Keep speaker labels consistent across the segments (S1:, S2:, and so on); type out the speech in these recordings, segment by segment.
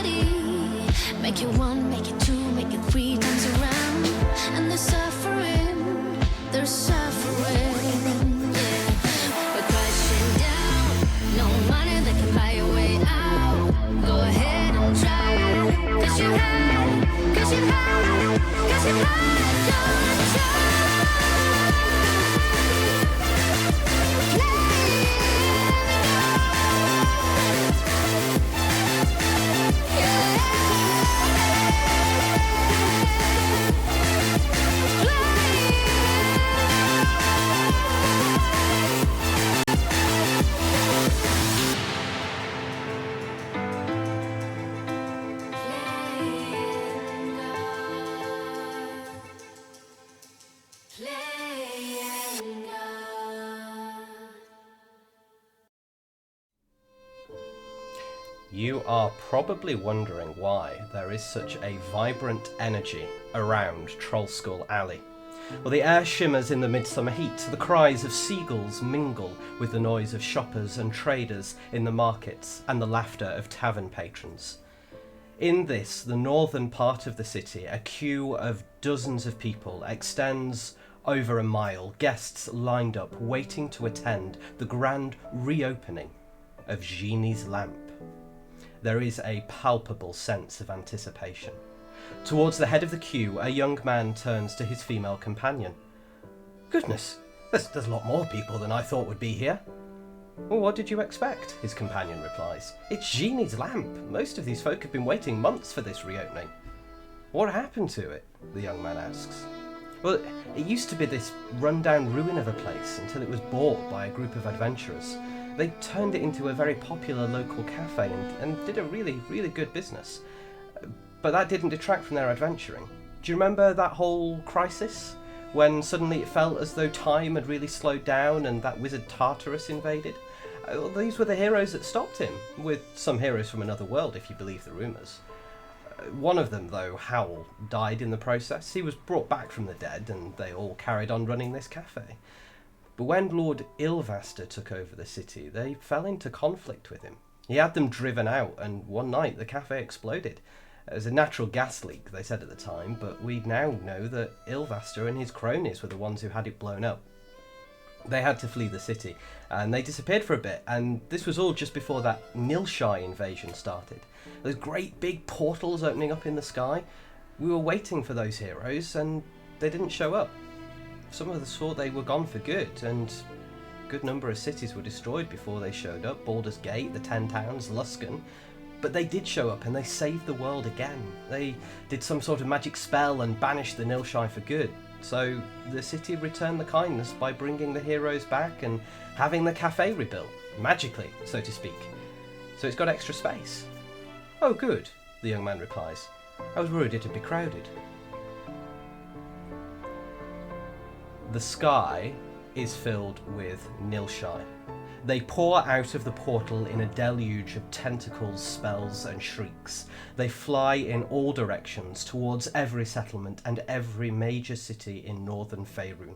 S1: body. Make it one, make it two, make it three times around. And they're suffering, yeah. We're crashing down, no money that can buy your way out. Go ahead and try, cause you had, cause you had, cause you had your time.
S2: You are probably wondering why there is such a vibrant energy around Trollskull Alley. Well, the air shimmers in the midsummer heat, the cries of seagulls mingle with the noise of shoppers and traders in the markets and the laughter of tavern patrons. In this, the northern part of the city, a queue of dozens of people extends over a mile, guests lined up waiting to attend the grand reopening of Génie's lamp. There is a palpable sense of anticipation. Towards the head of the queue, a young man turns to his female companion. "Goodness, there's a lot more people than I thought would be here." "Well, what did you expect?" his companion replies. "It's Génie's lamp. Most of these folk have been waiting months for this reopening." "What happened to it?" the young man asks. "Well, it used to be this run-down ruin of a place until it was bought by a group of adventurers. They turned it into a very popular local cafe and did a really, really good business. But that didn't detract from their adventuring. Do you remember that whole crisis? When suddenly it felt as though time had really slowed down and that wizard Tartarus invaded? Well, these were the heroes that stopped him, with some heroes from another world if you believe the rumours. One of them, though, Howl, died in the process. He was brought back from the dead and they all carried on running this cafe. But when Lord Ilvaster took over the city, they fell into conflict with him. He had them driven out, and one night the cafe exploded. It was a natural gas leak, they said at the time, but we now know that Ilvaster and his cronies were the ones who had it blown up. They had to flee the city, and they disappeared for a bit, and this was all just before that Nilshai invasion started. Those great big portals opening up in the sky. We were waiting for those heroes, and they didn't show up. Some of us thought they were gone for good, and a good number of cities were destroyed before they showed up. Baldur's Gate, the Ten Towns, Luskan. But they did show up, and they saved the world again. They did some sort of magic spell and banished the Nilshai for good. So the city returned the kindness by bringing the heroes back and having the cafe rebuilt, magically, so to speak. So it's got extra space." "Oh, good," the young man replies. "I was worried it'd be crowded." The sky is filled with Nilshai. They pour out of the portal in a deluge of tentacles, spells and shrieks. They fly in all directions towards every settlement and every major city in northern Faerun.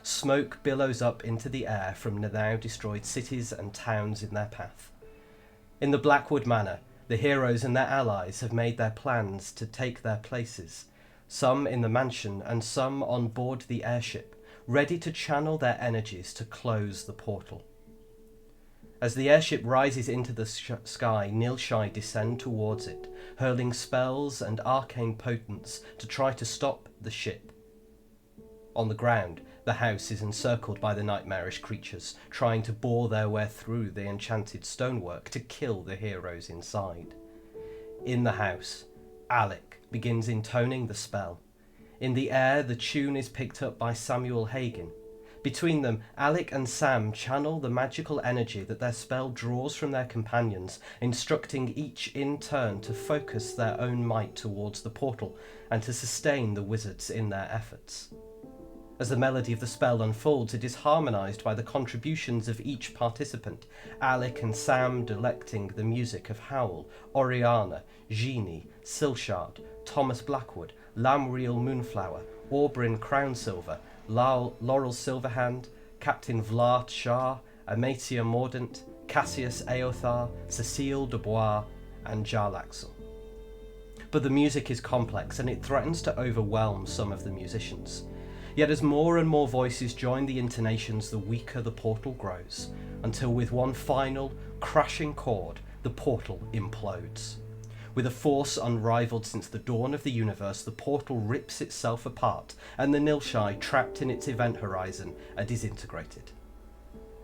S2: Smoke billows up into the air from the now destroyed cities and towns in their path. In the Blackwood Manor, the heroes and their allies have made their plans to take their places, some in the mansion and some on board the airship, ready to channel their energies to close the portal. As the airship rises into the sky, Nilshai descend towards it, hurling spells and arcane potents to try to stop the ship. On the ground, the house is encircled by the nightmarish creatures, trying to bore their way through the enchanted stonework to kill the heroes inside. In the house, Alec begins intoning the spell. In the air, the tune is picked up by Samuel Hagen. Between them, Alec and Sam channel the magical energy that their spell draws from their companions, instructing each in turn to focus their own might towards the portal and to sustain the wizards in their efforts. As the melody of the spell unfolds, it is harmonised by the contributions of each participant, Alec and Sam directing the music of Howl, Oriana, Génie, Silshard, Thomas Blackwood, Lamriel Moonflower, Aubryn Crownsilver, Laurel Silverhand, Captain Vlart Shah, Amatia Mordant, Cassius Eothar, Cecile Dubois, and Jarlaxle. but the music is complex and it threatens to overwhelm some of the musicians. Yet as more and more voices join the intonations, the weaker the portal grows, until with one final, crashing chord, the portal implodes. With a force unrivaled since the dawn of the universe, the portal rips itself apart, and the Nilshai, trapped in its event horizon, are disintegrated.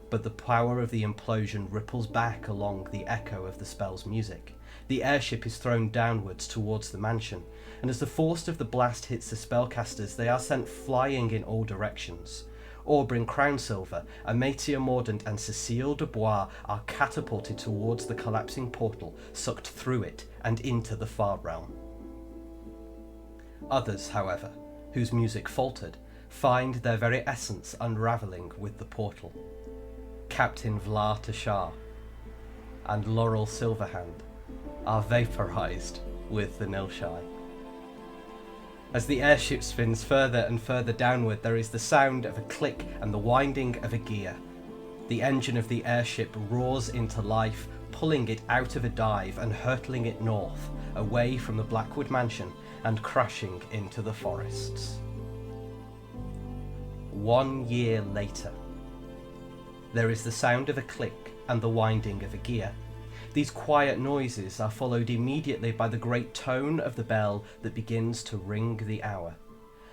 S2: But the power of the implosion ripples back along the echo of the spell's music. The airship is thrown downwards towards the mansion, and as the force of the blast hits the spellcasters, they are sent flying in all directions. Aubrin Crownsilver, Amatia Mordaunt and Cecile Dubois are catapulted towards the collapsing portal, sucked through it and into the far realm. Others, however, whose music faltered, find their very essence unravelling with the portal. Captain Vlar Tashar and Laurel Silverhand are vaporised with the Nilshai. As the airship spins further and further downward, there is the sound of a click and the winding of a gear. The engine of the airship roars into life, pulling it out of a dive and hurtling it north, away from the Blackwood mansion and crashing into the forests. 1 year later, there is the sound of a click and the winding of a gear. These quiet noises are followed immediately by the great tone of the bell that begins to ring the hour.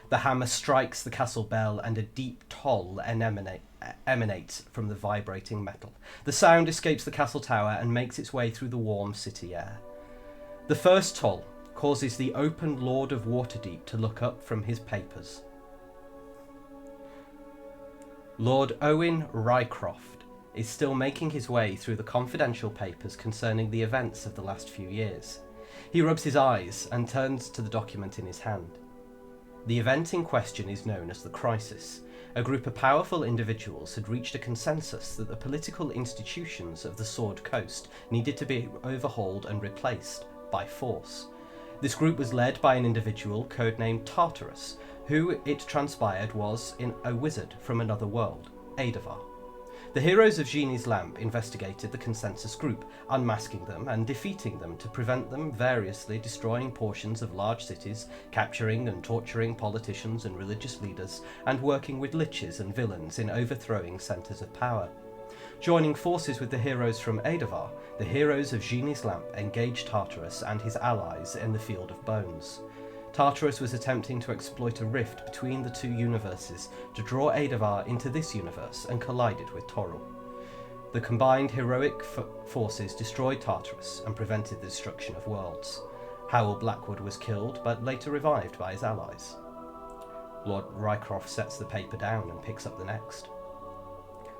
S2: The hammer strikes the castle bell and a deep toll emanates from the vibrating metal. The sound escapes the castle tower and makes its way through the warm city air. The first toll causes the open Lord of Waterdeep to look up from his papers. Lord Owen Rycroft is still making his way through the confidential papers concerning the events of the last few years. He rubs his eyes and turns to the document in his hand. The event in question is known as the Crisis. A group of powerful individuals had reached a consensus that the political institutions of the Sword Coast needed to be overhauled and replaced by force. This group was led by an individual codenamed Tartarus, who it transpired was a wizard from another world, Adavar. The heroes of Génie's Lamp investigated the consensus group, unmasking them and defeating them to prevent them variously destroying portions of large cities, capturing and torturing politicians and religious leaders, and working with liches and villains in overthrowing centres of power. Joining forces with the heroes from Adavar, the heroes of Génie's Lamp engaged Tartarus and his allies in the Field of Bones. Tartarus was attempting to exploit a rift between the two universes to draw Adavar into this universe and collided with Toril. The combined heroic forces destroyed Tartarus and prevented the destruction of worlds. Howell Blackwood was killed, but later revived by his allies. Lord Rycroft sets the paper down and picks up the next.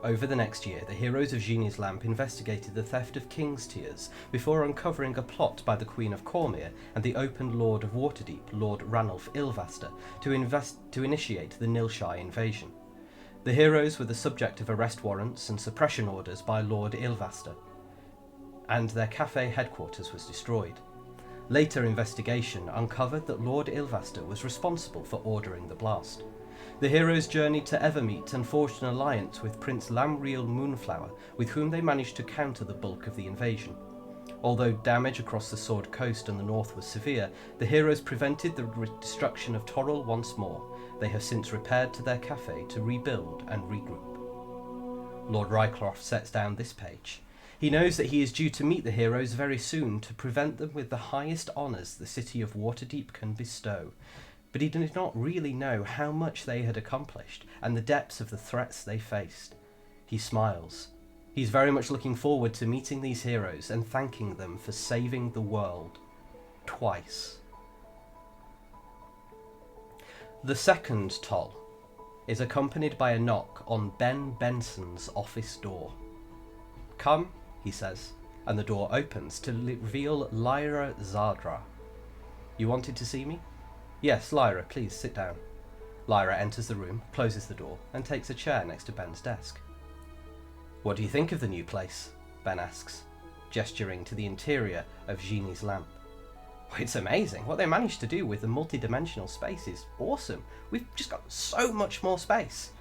S2: Over the next year, the heroes of Génie's Lamp investigated the theft of King's Tears before uncovering a plot by the Queen of Cormyr and the open Lord of Waterdeep, Lord Ranulf Ilvaster, to initiate the Nilshai invasion. The heroes were the subject of arrest warrants and suppression orders by Lord Ilvaster, and their cafe headquarters was destroyed. Later investigation uncovered that Lord Ilvaster was responsible for ordering the blast. The heroes journeyed to Evermeet and forged an alliance with Prince Lamriel Moonflower, with whom they managed to counter the bulk of the invasion. Although damage across the Sword Coast and the north was severe, the heroes prevented the destruction of Toril once more. They have since repaired to their cafe to rebuild and regroup. Lord Rycroft sets down this page. He knows that he is due to meet the heroes very soon to present them with the highest honours the city of Waterdeep can bestow. But he did not really know how much they had accomplished and the depths of the threats they faced. He smiles. He's very much looking forward to meeting these heroes and thanking them for saving the world. Twice. The second toll is accompanied by a knock on Ben Benson's office door. "Come," he says, and the door opens to reveal Lyra Zardra. "You wanted to see me?" "Yes, Lyra, please sit down." Lyra enters the room, closes the door, and takes a chair next to Ben's desk. "What do you think of the new place?" Ben asks, gesturing to the interior of Génie's Lamp. "It's amazing. What they managed to do with the multi-dimensional space is awesome. We've just got so much more space."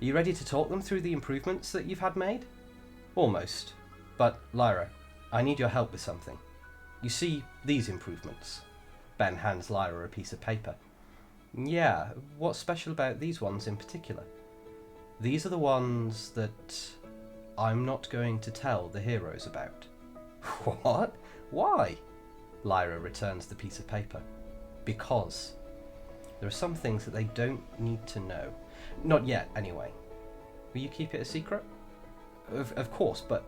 S2: "Are you ready to talk them through the improvements that you've had made?" "Almost. But, Lyra, I need your help with something." You see these improvements? Ben hands Lyra a piece of paper. Yeah, what's special about these ones in particular? These are the ones that I'm not going to tell the heroes about. What? Why? Lyra returns the piece of paper. Because there are some things that they don't need to know. Not yet, anyway. Will you keep it a secret? Of course, but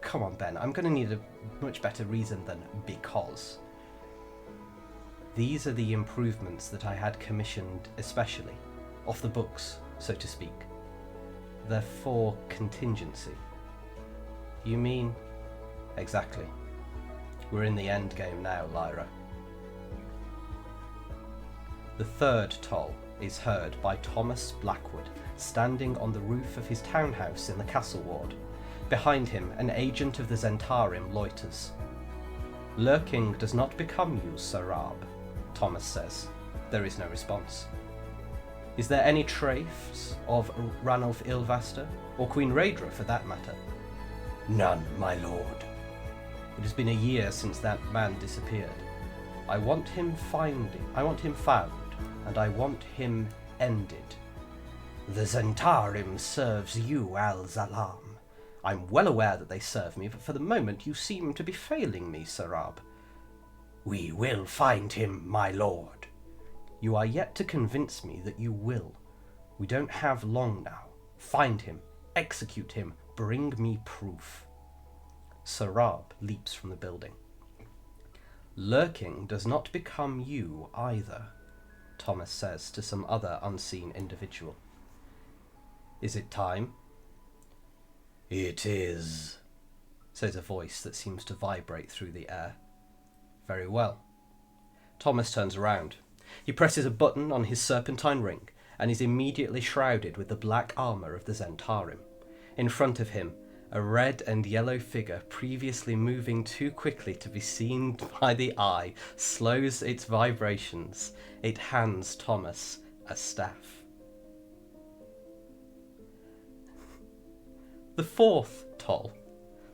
S2: come on, Ben. I'm going to need a much better reason than because. These are the improvements that I had commissioned especially, off the books, so to speak. They're for contingency. You mean? Exactly. We're in the end game now, Lyra. The third toll is heard by Thomas Blackwood, standing on the roof of his townhouse in the castle ward. Behind him, an agent of the Zentarim loiters. Lurking does not become you, Sarab, Thomas says. There is no response. Is there any trace of Ranulf Ilvaster, or Queen Raedra for that matter? None, my lord. It has been a year since that man disappeared. I want him found, and I want him ended. The Zentarim serves you, Al-Zalam. I'm well aware that they serve me, but for the moment you seem to be failing me, Sarab. We will find him, my lord. You are yet to convince me that you will. We don't have long now. Find him, execute him, bring me proof. Sarab leaps from the building. Lurking does not become you either, Thomas says to some other unseen individual. Is it time? It is, says a voice that seems to vibrate through the air. Very well. Thomas turns around. He presses a button on his serpentine ring and is immediately shrouded with the black armour of the Zentarim. In front of him, a red and yellow figure, previously moving too quickly to be seen by the eye, slows its vibrations. It hands Thomas a staff. The fourth toll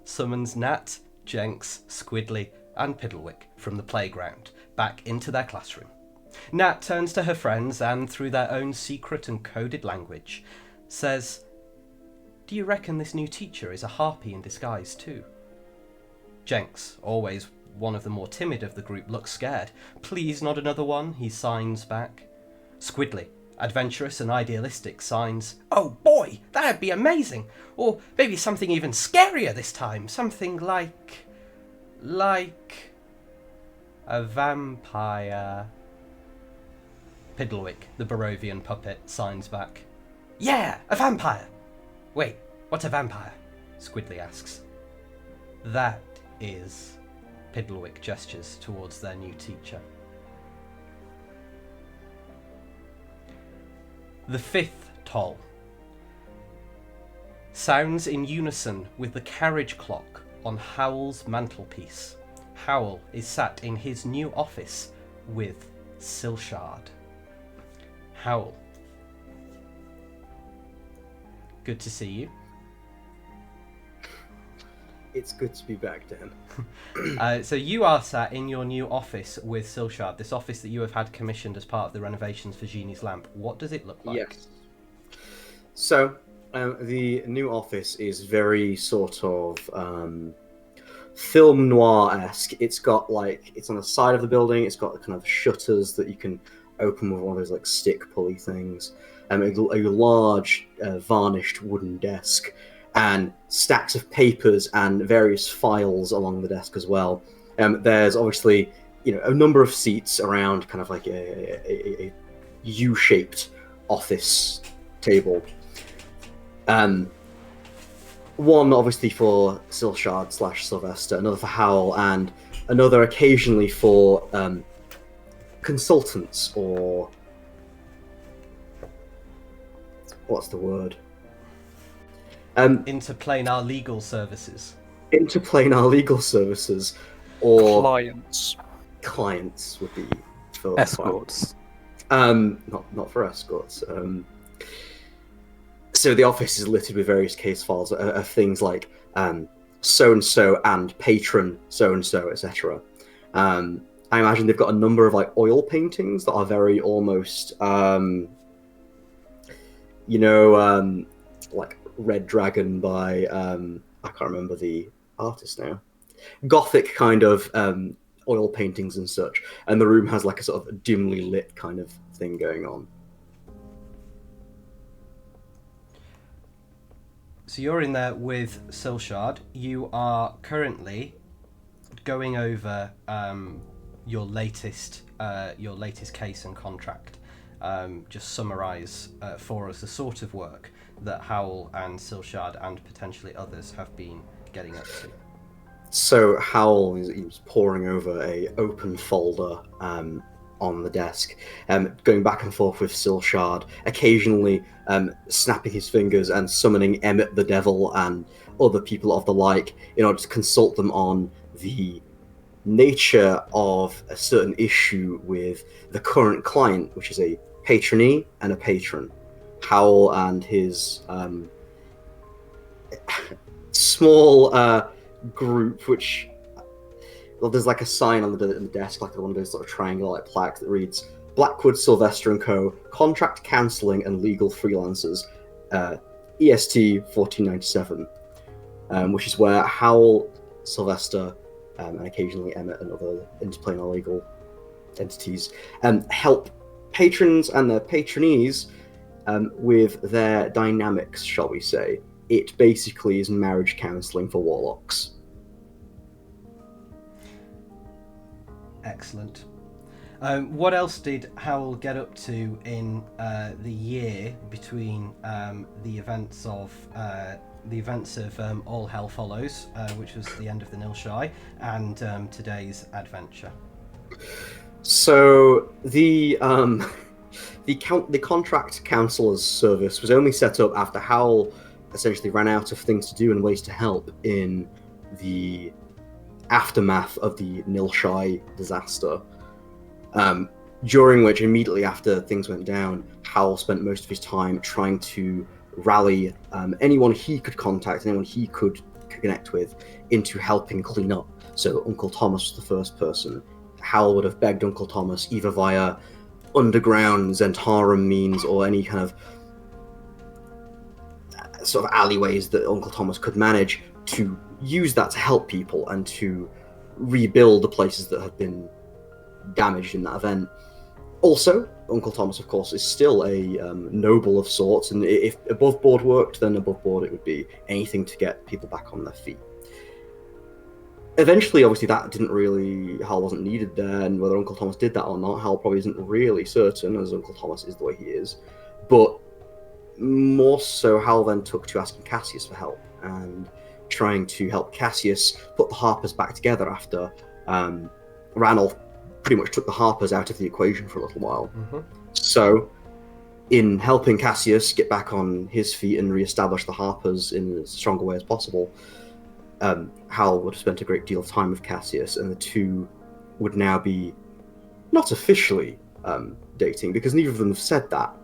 S2: summons Nat, Jenks, Squidly, and Piddlewick from the playground back into their classroom. Nat turns to her friends and, through their own secret and coded language, says, "Do you reckon this new teacher is a harpy in disguise too?" Jenks, always one of the more timid of the group, looks scared. "Please, not another one," he signs back. Squidly, adventurous and idealistic, signs, "Oh boy, that'd be amazing! Or maybe something even scarier this time. Something like a vampire." Piddlewick, the Barovian puppet, signs back, "Yeah, a vampire!" "Wait, what's a vampire?" Squidly asks. "That is," Piddlewick gestures towards their new teacher. The fifth toll sounds in unison with the carriage clock on Howell's mantelpiece. Howell is sat in his new office with Silshard. Howell. Good to see you.
S3: It's good to be back, Dan.
S2: So you are sat in your new office with Silshard, this office that you have had commissioned as part of the renovations for Génie's lamp. What does it look like?
S3: Yes. So, the new office is very sort of film noir-esque. It's got it's on the side of the building. It's got kind of shutters that you can open with one of those stick pulley things. A large varnished wooden desk and stacks of papers and various files along the desk as well. There's obviously a number of seats around kind of like a U-shaped office table. One obviously for Silshard / Sylvester, another for Howell, and another occasionally for consultants, or what's the word?
S2: Interplanar legal services.
S3: Interplanar legal services, or
S4: Clients
S3: would be for
S4: escorts.
S3: Not for escorts. So the office is littered with various case files of things like so and so and patron so and so, etc. I imagine they've got a number of like oil paintings that are very almost, like Red Dragon by I can't remember the artist now. Gothic kind of oil paintings and such, and the room has like a sort of dimly lit kind of thing going on.
S2: So you're in there with Silshard. You are currently going over your latest case and contract. Just summarise for us the sort of work that Howl and Silshard and potentially others have been getting up to.
S3: So Howl is poring over a open folder on the desk, going back and forth with Silshard, occasionally snapping his fingers and summoning Emmett the Devil and other people of the like in order to consult them on the nature of a certain issue with the current client, which is a patronee and a patron. Howl and his small group, which, well, there's like a sign on the desk, like one of those sort of triangle like plaques that reads Blackwood, Sylvester and Co. Contract Counselling and Legal Freelancers, EST 1497, which is where Howl, Sylvester, and occasionally Emmett and other interplanar legal entities help patrons and their patronees with their dynamics, shall we say. It basically is marriage counselling for warlocks.
S2: Excellent. What else did Howl get up to in the year between the events of All Hell Follows, which was the end of the Nilshai, and today's adventure?
S3: So the contract counselor's service was only set up after Howl essentially ran out of things to do and ways to help in the aftermath of the Nilshai disaster. During which, immediately after things went down, Howl spent most of his time trying to rally anyone he could contact, anyone he could connect with, into helping clean up. So Uncle Thomas was the first person. Howl would have begged Uncle Thomas, either via underground Zentarum means or any kind of sort of alleyways that Uncle Thomas could manage, to use that to help people and to rebuild the places that have been damaged in that event. Also, Uncle Thomas, of course, is still a noble of sorts, and if above board worked, then above board it would be anything to get people back on their feet. Eventually, obviously, that didn't really, Hal wasn't needed there, and whether Uncle Thomas did that or not, Hal probably isn't really certain, as Uncle Thomas is the way he is. But more so, Hal then took to asking Cassius for help, and trying to help Cassius put the Harpers back together after Ranulph pretty much took the Harpers out of the equation for a little while.
S2: Mm-hmm.
S3: So, in helping Cassius get back on his feet and re-establish the Harpers in as stronger way as possible, Hal would have spent a great deal of time with Cassius, and the two would now be not officially dating, because neither of them have said that,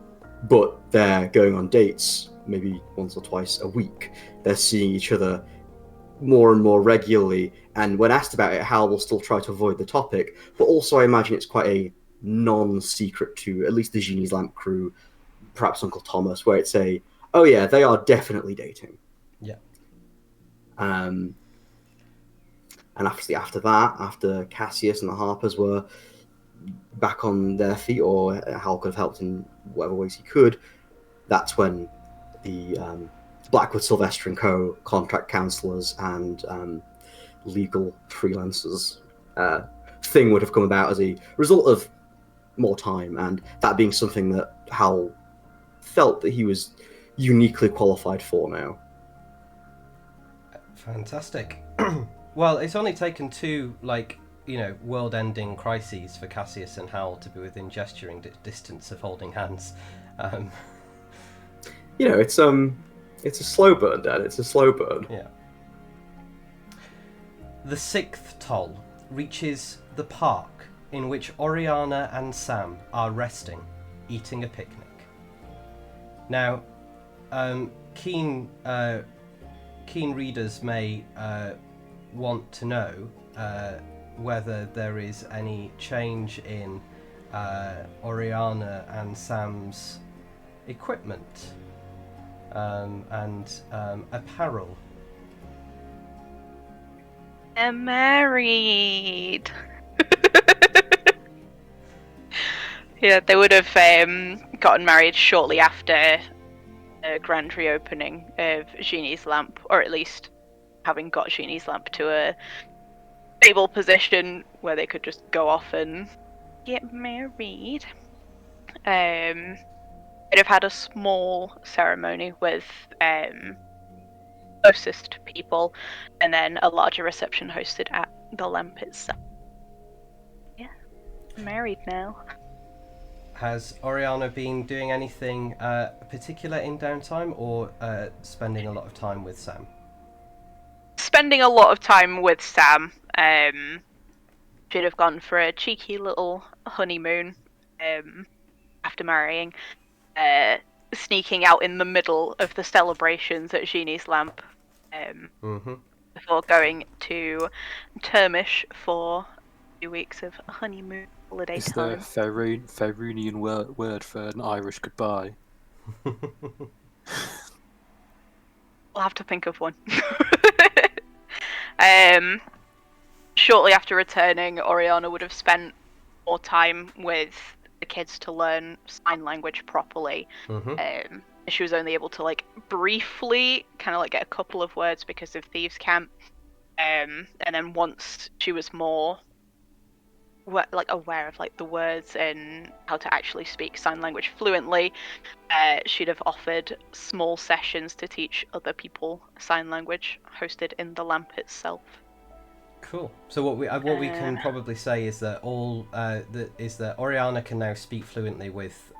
S3: but they're going on dates maybe once or twice a week. They're seeing each other more and more regularly, and when asked about it, Hal will still try to avoid the topic, but also I imagine it's quite a non-secret to at least the Genie's Lamp crew, perhaps Uncle Thomas, where it's a, oh yeah, they are definitely dating.
S2: Yeah.
S3: And after that, after Cassius and the Harpers were back on their feet, or Hal could have helped in whatever ways he could, that's when the Blackwood, Sylvester and Co. contract counselors and legal freelancers thing would have come about as a result of more time, and that being something that Hal felt that he was uniquely qualified for now.
S2: Fantastic. Well, it's only taken two, world-ending crises for Cassius and Hal to be within gesturing distance of holding hands.
S3: It's a slow burn, Dad. It's a slow burn.
S2: Yeah. The sixth toll reaches the park in which Oriana and Sam are resting, eating a picnic. Now, keen readers may want to know whether there is any change in Oriana and Sam's equipment and apparel.
S5: I'm married. Yeah, they would have gotten married shortly after a grand reopening of Genie's lamp, or at least having got Genie's lamp to a stable position where they could just go off and get married. They'd have had a small ceremony with closest people, and then a larger reception hosted at the lamp itself. Yeah, I'm married now.
S2: Has Oriana been doing anything particular in downtime, or spending a lot of time with Sam?
S5: Spending a lot of time with Sam. Should have gone for a cheeky little honeymoon after marrying, sneaking out in the middle of the celebrations at Genie's lamp before going to Termish for 2 weeks of honeymoon holiday
S4: Is
S5: time.
S4: the Faerunian word for an Irish goodbye?
S5: I'll have to think of one. Shortly after returning, Oriana would have spent more time with the kids to learn sign language properly. She was only able to like briefly kind of like get a couple of words because of Thieves' Camp. And then once she was more like aware of like the words and how to actually speak sign language fluently, she'd have offered small sessions to teach other people sign language hosted in the lamp itself.
S2: Cool. So what we can probably say is that that Oriana can now speak fluently with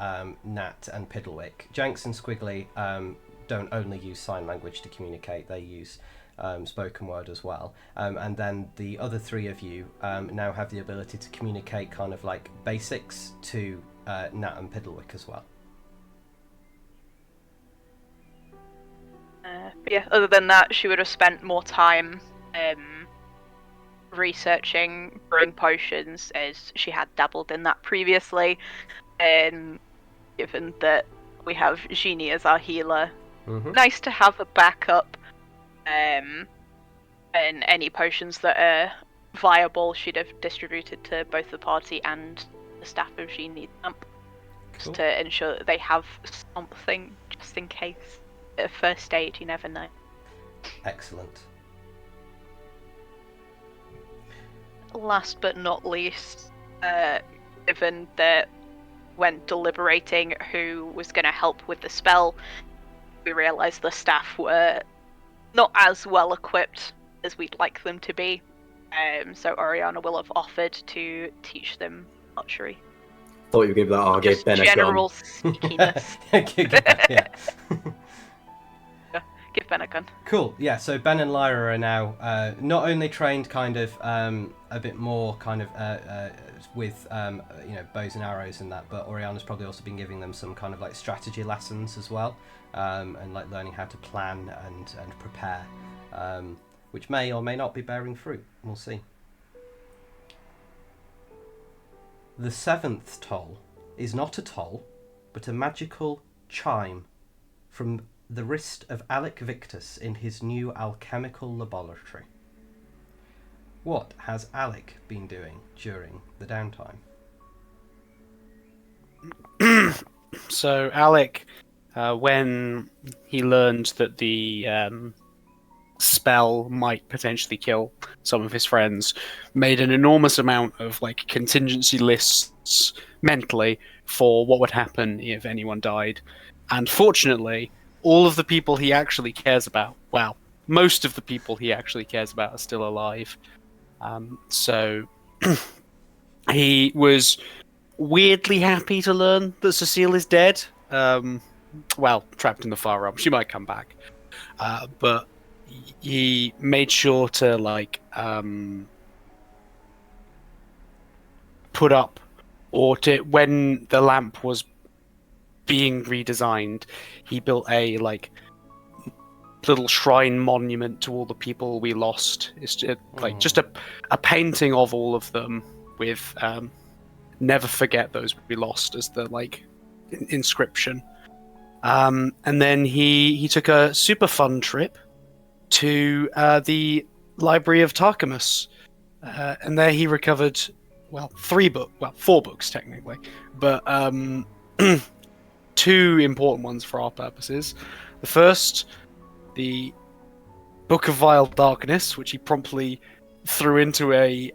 S2: Nat and Piddlewick. Janks and Squiggly don't only use sign language to communicate; they use spoken word as well. And then the other three of you now have the ability to communicate kind of like basics to Nat and Piddlewick as well.
S5: But yeah, other than that, she would have spent more time researching brewing potions, as she had dabbled in that previously. And given that we have Génie as our healer, nice to have a backup. And any potions that are viable, she'd have distributed to both the party and the staff of Génie's camp, just to ensure that they have something just in case. At first aid, you never know.
S2: Excellent.
S5: Last but not least, given that when deliberating who was going to help with the spell, we realised the staff were not as well equipped as we'd like them to be. So Oriana will have offered to teach them archery.
S3: Thought you were going to be like,
S5: Just
S3: give Ben a
S5: general
S3: gun.
S5: sneakiness.
S2: Yeah.
S5: Give Ben a gun.
S2: Cool. Yeah. So Ben and Lyra are now not only trained kind of a bit more kind of with bows and arrows and that, but Oriana's probably also been giving them some kind of like strategy lessons as well, and like learning how to plan and prepare, which may or may not be bearing fruit. We'll see. The seventh toll is not a toll, but a magical chime from the wrist of Alec Victus in his new alchemical laboratory. What has Alec been doing during the downtime?
S6: So Alec, when he learned that the spell might potentially kill some of his friends, made an enormous amount of like contingency lists mentally for what would happen if anyone died. And fortunately, all of the people he actually cares about, well, most of the people he actually cares about are still alive. So he was weirdly happy to learn that Cecile is dead. Well, trapped in the far realm. She might come back. But he made sure to put up, or to, when the lamp was being redesigned, he built a little shrine monument to all the people we lost. It's just a painting of all of them with "Never forget those we lost" as the inscription. And then he took a super fun trip to the Library of Tarkamus, and there he recovered four books technically, but two important ones for our purposes. The first, the Book of Vile Darkness, which he promptly threw into a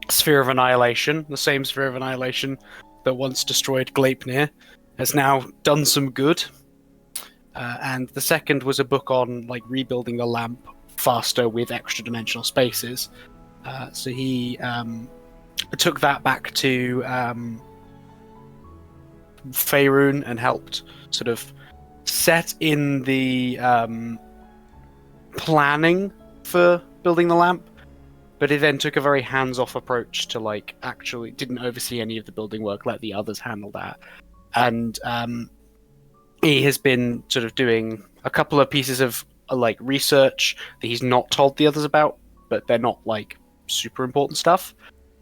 S6: Sphere of Annihilation. The same Sphere of Annihilation that once destroyed Gleipnir has now done some good. And the second was a book on rebuilding the lamp faster with extra dimensional spaces. So he took that back to Faerun and helped sort of set in the planning for building the lamp, but he then took a very hands-off approach to actually didn't oversee any of the building work, let the others handle that. And he has been sort of doing a couple of pieces of research that he's not told the others about, but they're not super important stuff.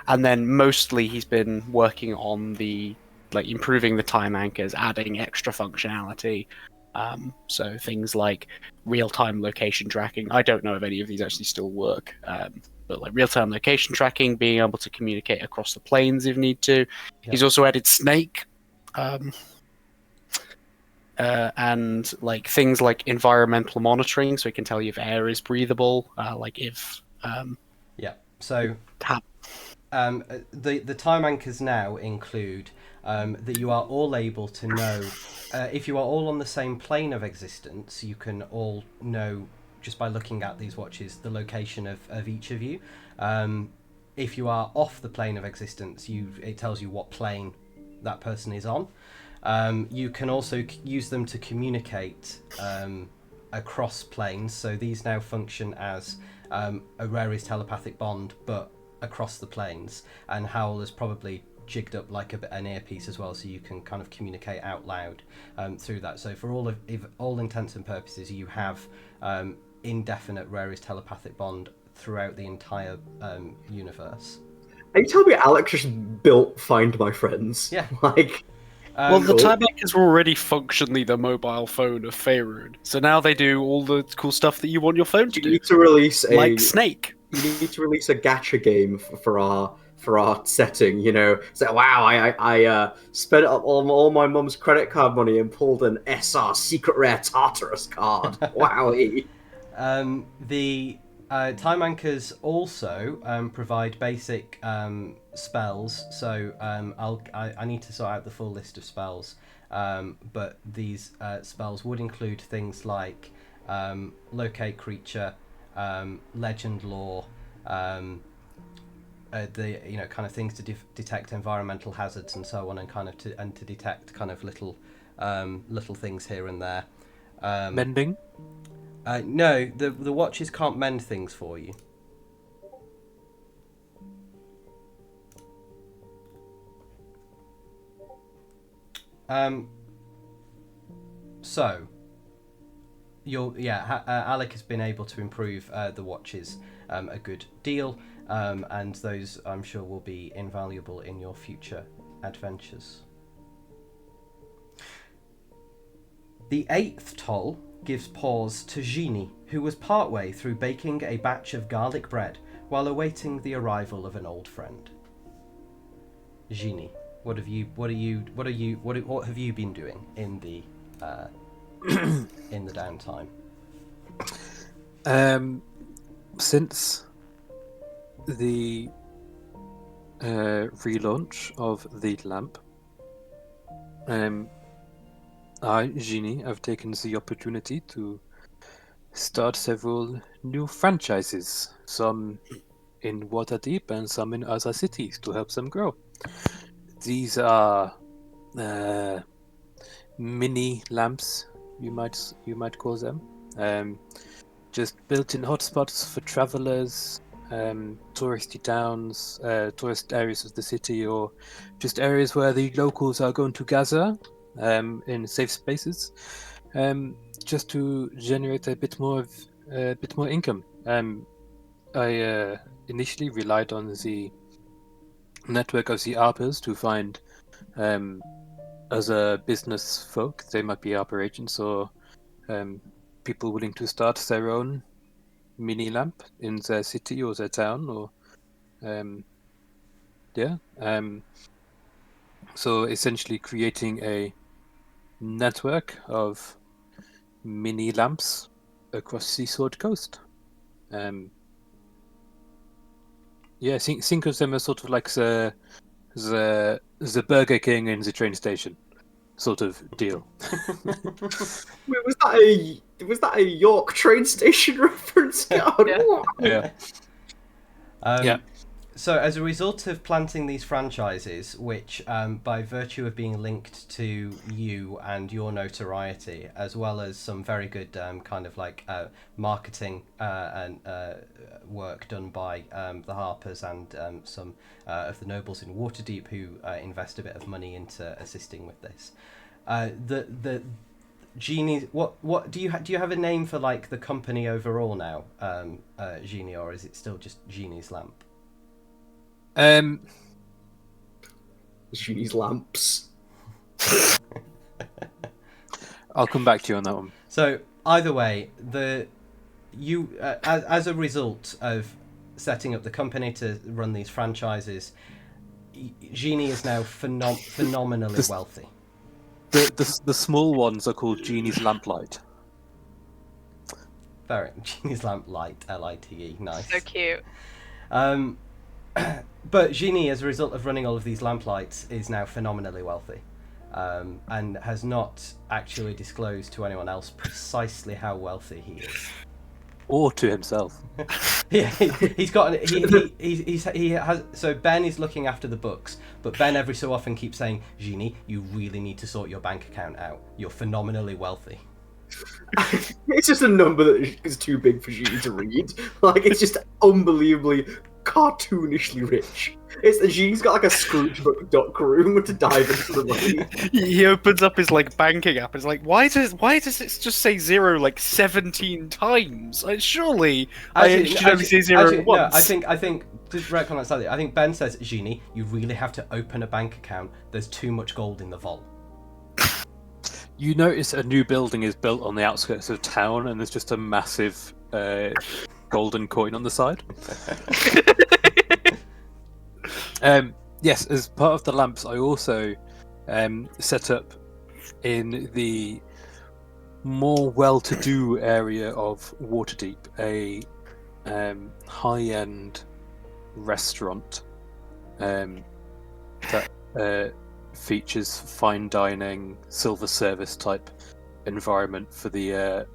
S6: And then mostly he's been working on the improving the time anchors, adding extra functionality. So things like real-time location tracking. I don't know if any of these actually still work, but real-time location tracking, being able to communicate across the planes if need to. Yeah. He's also added Snake, and things like environmental monitoring, so he can tell you if air is breathable,
S2: So the time anchors now include that you are all able to know if you are all on the same plane of existence. You can all know just by looking at these watches the location of each of you. If you are off the plane of existence, it tells you what plane that person is on. You can also use them to communicate across planes. So these now function as a Rary's telepathic bond, but across the planes. And Howl has probably jigged up an earpiece as well, so you can kind of communicate out loud through that. So for all intents and purposes, you have indefinite Rary's telepathic bond throughout the entire universe.
S3: Are you telling me Alex just built Find My Friends?
S2: Yeah.
S6: The time anchors were already functionally the mobile phone of Faerun, so now they do all the cool stuff that you want your phone to do.
S3: You need to release
S6: Snake.
S3: You need to release a gacha game for our setting. So wow, I spent up all my mum's credit card money and pulled an SR secret rare Tartarus card. Wowie.
S2: The time anchors also provide basic spells. So I need to sort out the full list of spells, but these spells would include things like locate creature, legend lore, the kind of things to detect environmental hazards and so on, and to detect kind of little things here and there.
S4: Mending?
S2: No, the watches can't mend things for you. So Alec has been able to improve the watches a good deal, and those I'm sure will be invaluable in your future adventures. The 8th toll gives pause to Génie, who was partway through baking a batch of garlic bread while awaiting the arrival of an old friend. Génie, what have you been doing in the in the downtime?
S4: Since the relaunch of the lamp, I, Génie, have taken the opportunity to start several new franchises, some in Waterdeep and some in other cities, to help them grow. These are mini lamps, you might call them. Just built-in hotspots for travelers, touristy towns, tourist areas of the city, or just areas where the locals are going to gather in safe spaces. just to generate a bit more income. I initially relied on the network of the ARPers to find other business folk. They might be ARPer agents or people willing to start their own mini lamp in their city or their town, or so essentially creating a network of mini lamps across the Sword Coast. Think of them as sort of like the Burger King in the train station sort of deal.
S3: Wait, was that a York train station reference? God,
S5: Yeah.
S3: what?
S4: Yeah.
S2: So, as a result of planting these franchises, which by virtue of being linked to you and your notoriety, as well as some very good kind of like marketing and work done by the Harpers and some of the nobles in Waterdeep who invest a bit of money into assisting with this, the Génie, what do you have a name for like the company overall now, Génie, or is it still just Génie's lamp?
S3: Génie's lamps.
S4: I'll come back to you on that one.
S2: So either way, as a result of setting up the company to run these franchises, Génie is now phenomenally wealthy.
S4: The small ones are called Genie's Lamplight.
S2: Very Génie's Lamplight, Lite, nice.
S5: So cute.
S2: But Génie, as a result of running all of these lamplights, is now phenomenally wealthy, and has not actually disclosed to anyone else precisely how wealthy he is.
S4: Or to himself.
S2: Yeah, he's got he has. So Ben is looking after the books, but Ben every so often keeps saying, "Génie, you really need to sort your bank account out. You're phenomenally wealthy."
S3: It's just a number that is too big for Génie to read. Like, it's just unbelievably cartoonishly rich. Génie's got like a Scrooge book room to dive into the money.
S6: He opens up his like banking app. And it's like, why does it just say zero like 17 times? Surely I should only say zero once.
S2: No, I think to retcon that slightly, I think Ben says, Génie, you really have to open a bank account. There's too much gold in the vault.
S4: You notice a new building is built on the outskirts of town, and there's just a massive golden coin on the side. Yes, as part of the lamps, I also set up in the more well-to-do area of Waterdeep a high-end restaurant that features fine dining, silver service type environment for the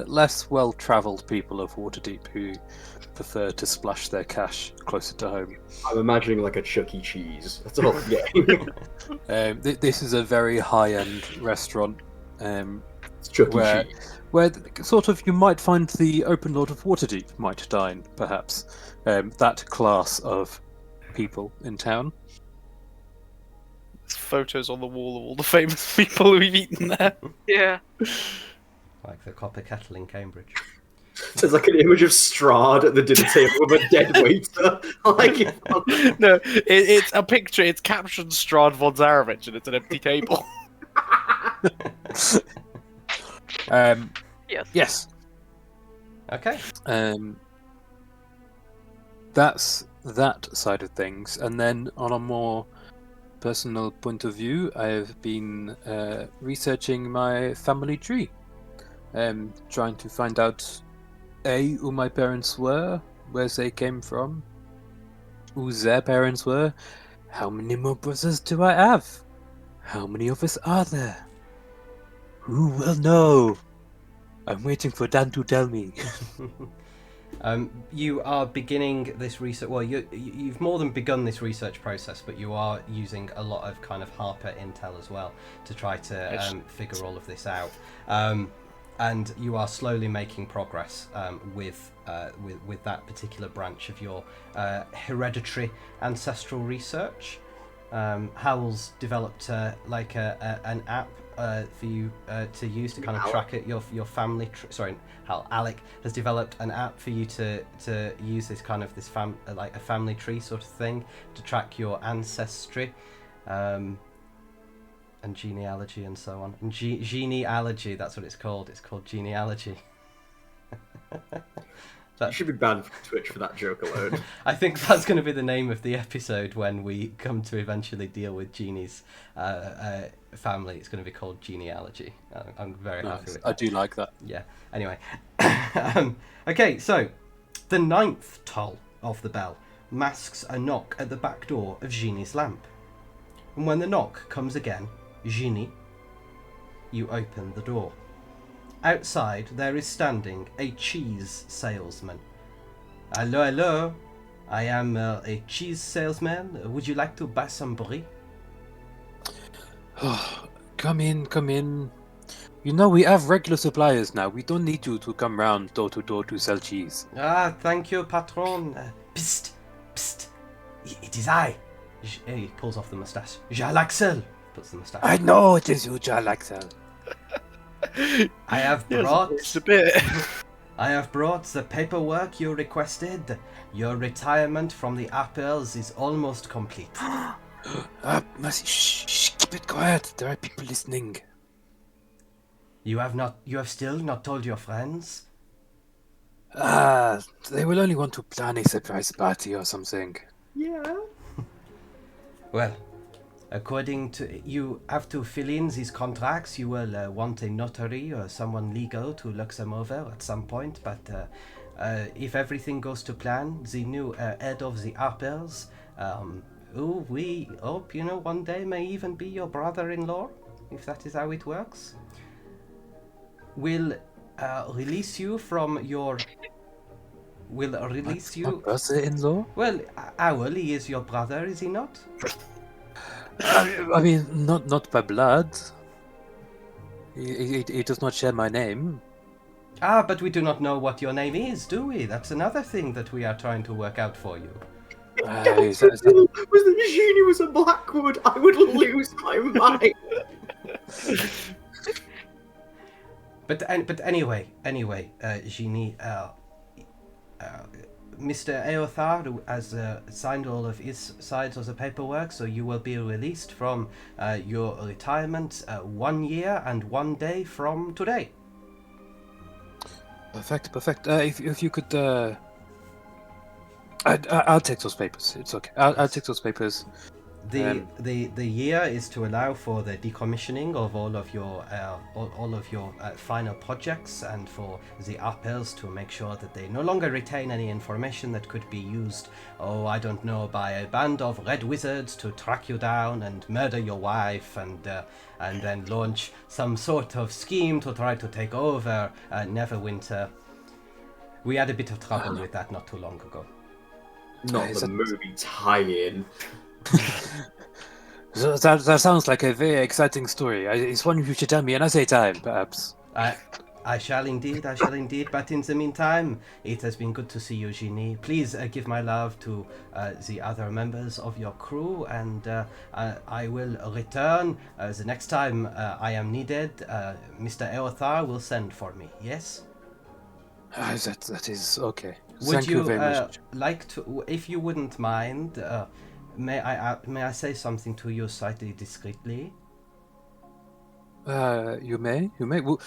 S4: less well-travelled people of Waterdeep who prefer to splash their cash closer to home.
S3: I'm imagining like a Chuck E. Cheese. That's all I'm getting.
S4: This is a very high-end restaurant
S3: It's Chuck E. Cheese.
S4: where sort of you might find the Open Lord of Waterdeep might dine, perhaps. That class of people in town.
S6: There's photos on the wall of all the famous people we've eaten there.
S5: Yeah.
S2: Like the Copper Kettle in Cambridge.
S3: There's like an image of Strahd at the dinner table with a dead waiter.
S6: No, it's a picture. It's captioned Strahd von Zarevich, and it's an empty table.
S5: Yes.
S4: Yes.
S2: Okay.
S4: That's that side of things, and then on a more personal point of view, I have been researching my family tree, trying to find out who my parents were, where they came from, who their parents were, how many more brothers do I have, how many of us are there, who will know? I'm waiting for Dan to tell me.
S2: You are beginning this research. Well, you've more than begun this research process, but you are using a lot of kind of Harper intel as well to try to figure all of this out. And you are slowly making progress with that particular branch of your hereditary ancestral research. Howell's developed an app for you to use to kind of track it. Your family. Alec has developed an app for you to use this kind of like a family tree sort of thing to track your ancestry, and genealogy and so on. And genealogy, that's what it's called. It's called genealogy.
S3: You should be banned from Twitch for that joke alone.
S2: I think that's going to be the name of the episode when we come to eventually deal with Genie's family. It's going to be called Genealogy. I'm very happy with that.
S4: I do like that.
S2: Yeah. Anyway. Okay, so the 9th toll of the bell masks a knock at the back door of Genie's lamp. And when the knock comes again, Génie, you open the door. Outside, there is standing a cheese salesman. Hello, hello. I am a cheese salesman. Would you like to buy some brie?
S4: Come in. You know, we have regular suppliers now. We don't need you to come round door to door to sell cheese.
S2: Ah, thank you, patron. Psst, psst. It is I. He pulls off the moustache. Jalaxel. Puts the moustache.
S4: I know it is you, Jalaxel.
S2: I have brought.
S6: It's a bit.
S2: I have brought the paperwork you requested. Your retirement from the apples is almost complete.
S4: Mercy, shh, keep it quiet. There are people listening.
S2: You have still not told your friends?
S4: They will only want to plan a surprise party or something.
S3: Yeah.
S2: Well, according to you have to fill in these contracts. You will want a notary or someone legal to look them over at some point. But if everything goes to plan, the new head of the apples, who we hope one day may even be your brother-in-law, if that is how it works, will release you from your. Will release you.
S4: My brother-in-law?
S2: Well, Owl, he is your brother, is he not?
S4: I mean, not by blood. He does not share my name.
S2: Ah, but we do not know what your name is, do we? That's another thing that we are trying to work out for you.
S3: Was that Génie was a Blackwood? I would lose my mind.
S2: But anyway, Génie, Mr. Eothar has signed all of his sides of the paperwork, so you will be released from your retirement 1 year and 1 day from today.
S4: Perfect. If you could, I'll take those papers. It's okay. I'll take those papers.
S2: The year is to allow for the decommissioning of all of your final projects, and for the appels to make sure that they no longer retain any information that could be used, I don't know, by a band of red wizards to track you down and murder your wife and then launch some sort of scheme to try to take over Neverwinter. We had a bit of trouble with that not too long ago.
S3: Not the movie tie-in.
S4: That sounds like a very exciting story. It's one you should tell me another time, perhaps.
S2: I shall indeed. But in the meantime, it has been good to see you, Génie. Please give my love to the other members of your crew, and I will return the next time I am needed. Mr. Eothar will send for me. Yes.
S4: That is okay.
S2: Would
S4: Thank you very much.
S2: Like to, if you wouldn't mind? May I say something to you slightly discreetly?
S4: You may. Well,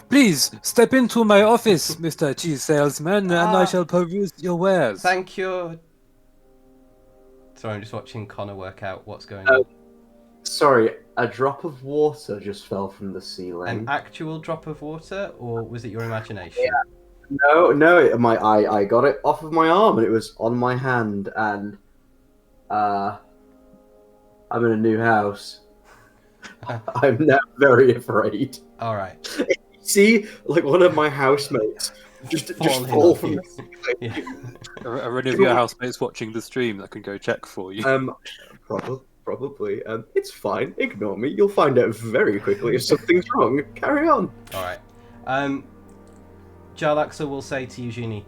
S4: please step into my office, Mr. Cheese Salesman, and I shall peruse your wares.
S2: Thank you. Sorry, I'm just watching Connor work out what's going on.
S3: Sorry, a drop of water just fell from the ceiling.
S2: An actual drop of water, or was it your imagination?
S3: Yeah. No, I got it off of my arm, and it was on my hand, and I'm in a new house. I'm now very afraid.
S2: All right.
S3: See, like one of my housemates just fall from the ceiling.
S2: Yeah.
S4: Are any of your housemates watching the stream that can go check for you?
S3: Probably. It's fine. Ignore me. You'll find out very quickly if something's wrong. Carry on.
S2: All right. Jarlaxle will say to you, Génie,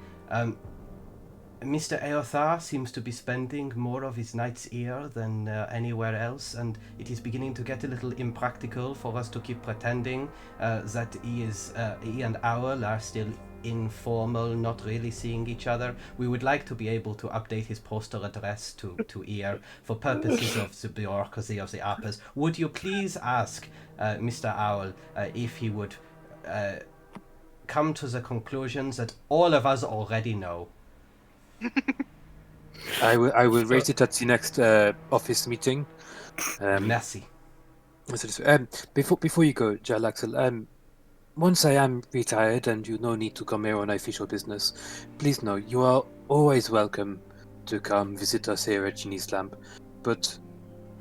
S2: Mr. Eothar seems to be spending more of his nights here than anywhere else, and it is beginning to get a little impractical for us to keep pretending that he and Owl are still informal, not really seeing each other. We would like to be able to update his postal address to here for purposes of the bureaucracy of the Uppers. Would you please ask Mr. Owl if he would come to the conclusions that all of us already know?
S4: I will raise it at the next office meeting.
S2: Merci.
S4: Before you go, Jalaxel, once I am retired and you no need to come here on official business, please know you are always welcome to come visit us here at Genie's Lamp, but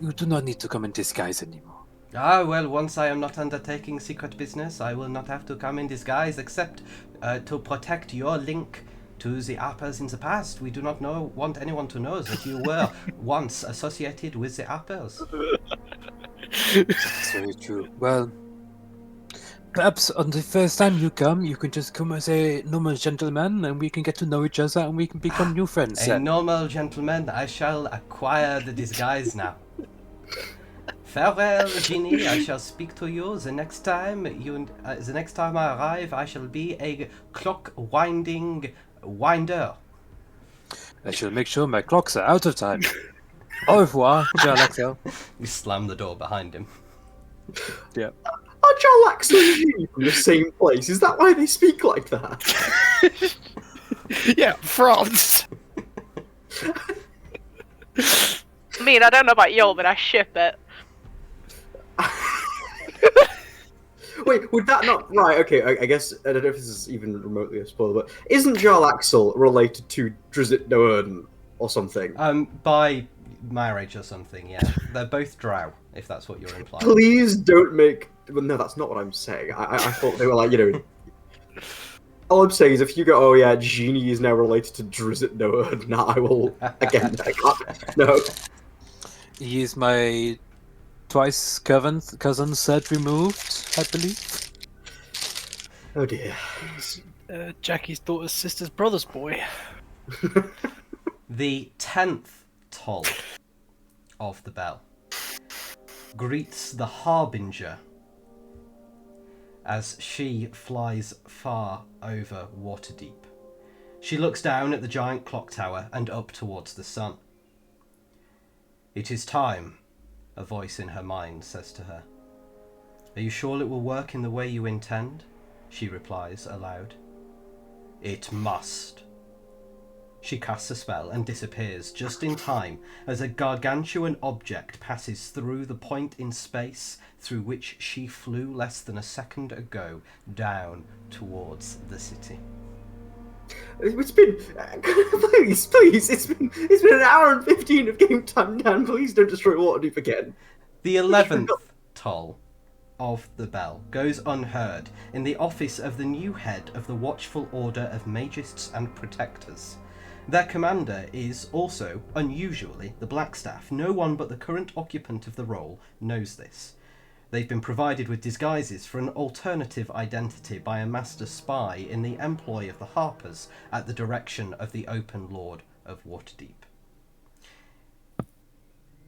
S4: you do not need to come in disguise anymore.
S2: Ah, well, once I am not undertaking secret business, I will not have to come in disguise, except to protect your link to the Uppers in the past. We do not want anyone to know that you were once associated with the Uppers.
S4: That's very true. Well, perhaps on the first time you come, you can just come as a normal gentleman, and we can get to know each other, and we can become new friends.
S2: A normal gentleman, I shall acquire the disguise now. Farewell, Génie. I shall speak to you the next time I arrive. I shall be a clock-winding winder.
S4: I shall make sure my clocks are out of time. Au revoir, Jalaxel.
S2: You slam the door behind him.
S4: Yeah.
S3: Are Jarlaxle and Genie from the same place? Is that why they speak like that?
S6: Yeah, France.
S5: I mean, I don't know about you, but I ship it.
S3: Wait, would that not... Right, okay, I guess... I don't know if this is even remotely a spoiler, but isn't Jarlaxle related to Drizzt Do'Urden or something?
S2: By marriage or something, yeah. They're both drow, if that's what you're implying.
S3: Please don't make... Well, no, that's not what I'm saying. I thought they were like, you know... All I'm saying is if you go, oh yeah, Génie is now related to Drizzt Do'Urden, now I will... Again, I can't... No.
S4: He is my twice cousin third removed, I believe.
S3: Oh dear.
S6: Jackie's daughter's sister's brother's boy.
S2: The 10th toll of the bell greets the Harbinger as she flies far over Waterdeep. She looks down at the giant clock tower and up towards the sun. It is time, a voice in her mind says to her. Are you sure it will work in the way you intend? She replies aloud. It must. She casts a spell and disappears just in time as a gargantuan object passes through the point in space through which she flew less than a second ago down towards the city.
S3: It's been... please, it's been an hour and 15 of game time, Dan. Please don't destroy Waterdeep again.
S2: The 11th toll of the bell goes unheard in the office of the new head of the Watchful Order of Magists and Protectors. Their commander is also, unusually, the Blackstaff. No one but the current occupant of the role knows this. They've been provided with disguises for an alternative identity by a master spy in the employ of the Harpers at the direction of the Open Lord of Waterdeep.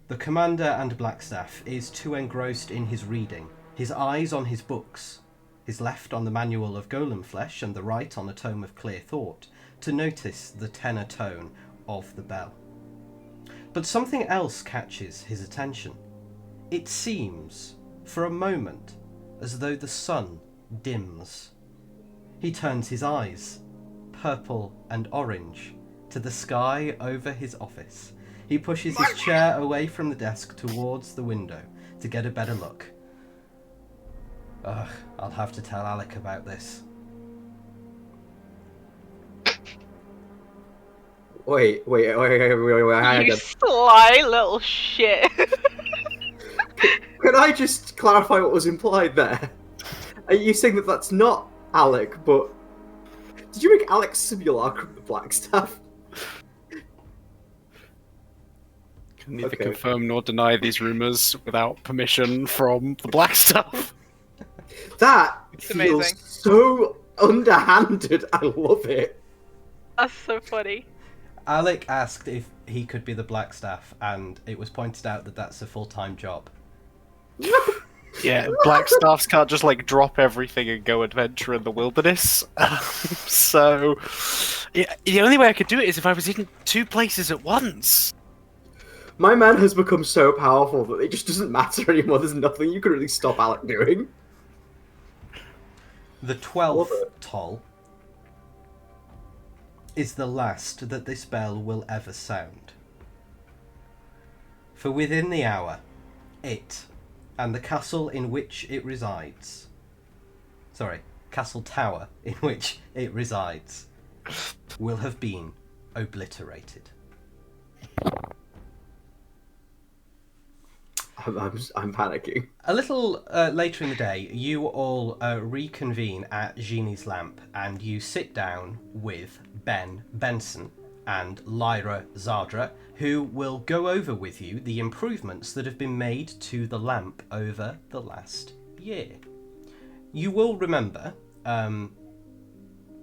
S2: The commander and Blackstaff is too engrossed in his reading, his eyes on his books, his left on the Manual of Golem Flesh and the right on a Tome of Clear Thought, to notice the tenor tone of the bell. But something else catches his attention. It seems, for a moment, as though the sun dims. He turns his eyes, purple and orange, to the sky over his office. He pushes his chair away from the desk towards the window to get a better look. Ugh, I'll have to tell Alec about this.
S3: Wait, hang
S5: You
S3: on.
S5: sly little shit.
S3: Can I just clarify what was implied there? Are you saying that that's not Alec, but... Did you make Alec Simulacrum the Blackstaff?
S6: Can neither
S3: Okay.
S6: confirm nor deny these rumors without permission from the Blackstaff.
S3: That
S5: It's
S3: feels
S5: amazing.
S3: so underhanded. I love it.
S5: That's so funny.
S2: Alec asked if he could be the Blackstaff, and it was pointed out that that's a full-time job.
S6: Yeah, black staffs can't just like drop everything and go adventure in the wilderness. So, yeah, the only way I could do it is if I was in two places at once.
S3: My man has become so powerful that it just doesn't matter anymore. There's nothing you can really stop Alec doing.
S2: The 12th toll is the last that this bell will ever sound. For within the hour, it and the castle in which it resides, castle tower in which it resides, will have been obliterated.
S3: I'm panicking.
S2: A little later in the day, you all reconvene at Génie's lamp, and you sit down with Ben Benson and Lyra Zadra, who will go over with you the improvements that have been made to the lamp over the last year. You will remember, and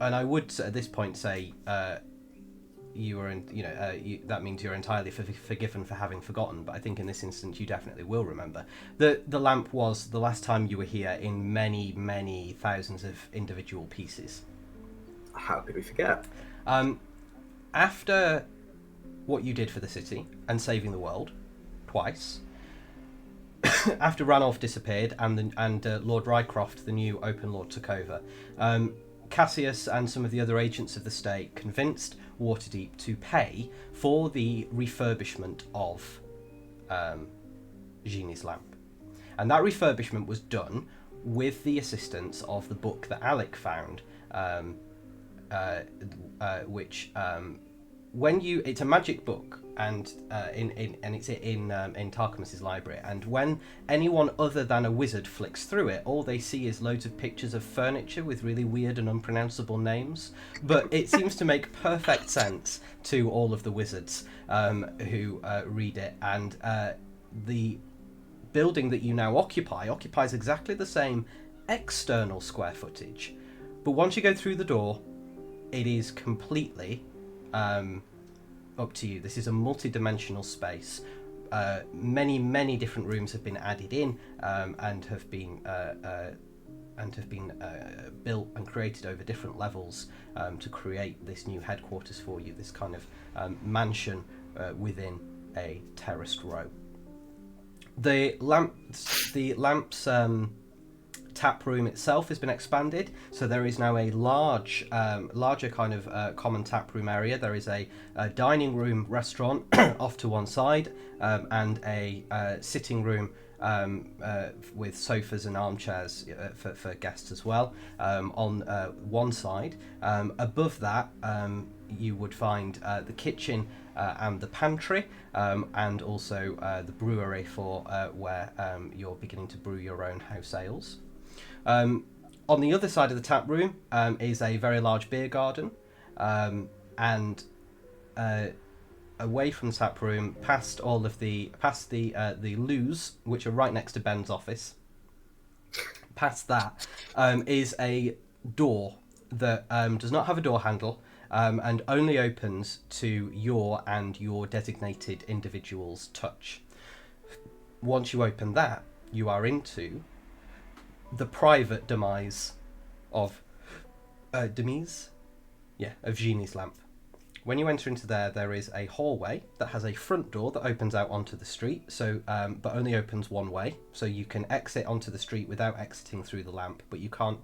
S2: I would at this point say you are, that means you're entirely forgiven for having forgotten. But I think in this instance, you definitely will remember that the lamp was the last time you were here in many, many thousands of individual pieces.
S3: How could we forget?
S2: After what you did for the city and saving the world twice, after Ranulph disappeared and Lord Rycroft, the new Open Lord, took over, Cassius and some of the other agents of the state convinced Waterdeep to pay for the refurbishment of Génie's lamp. And that refurbishment was done with the assistance of the book that Alec found, which it's a magic book, and it's in Tarquinius's library. And when anyone other than a wizard flicks through it, all they see is loads of pictures of furniture with really weird and unpronounceable names. But it seems to make perfect sense to all of the wizards who read it. And the building that you now occupies exactly the same external square footage, but once you go through the door, it is completely up to you. This is a multi-dimensional space. Many different rooms have been added in and have been built and created over different levels to create this new headquarters for you. This kind of mansion within a terraced row. The lamp's tap room itself has been expanded, so there is now a larger kind of common tap room area. There is a dining room restaurant off to one side, and a sitting room with sofas and armchairs for guests as well on one side. Above that, you would find the kitchen and the pantry, and also the brewery for where you're beginning to brew your own house ales. On the other side of the tap room is a very large beer garden, and away from the tap room, past the loos, which are right next to Ben's office. Past that is a door that does not have a door handle, and only opens to your and your designated individual's touch. Once you open that, you are into the private demise of Génie's lamp. When you enter into there is a hallway that has a front door that opens out onto the street, so but only opens one way, so you can exit onto the street without exiting through the lamp, but you can't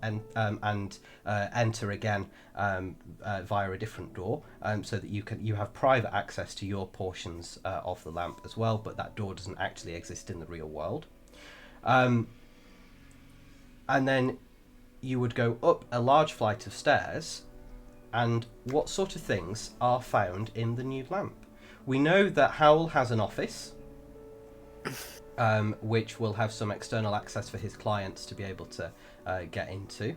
S2: enter again via a different door, so that you have private access to your portions of the lamp as well, but that door doesn't actually exist in the real world. And then you would go up a large flight of stairs, and what sort of things are found in the new lamp? We know that Howell has an office, which will have some external access for his clients to be able to get into.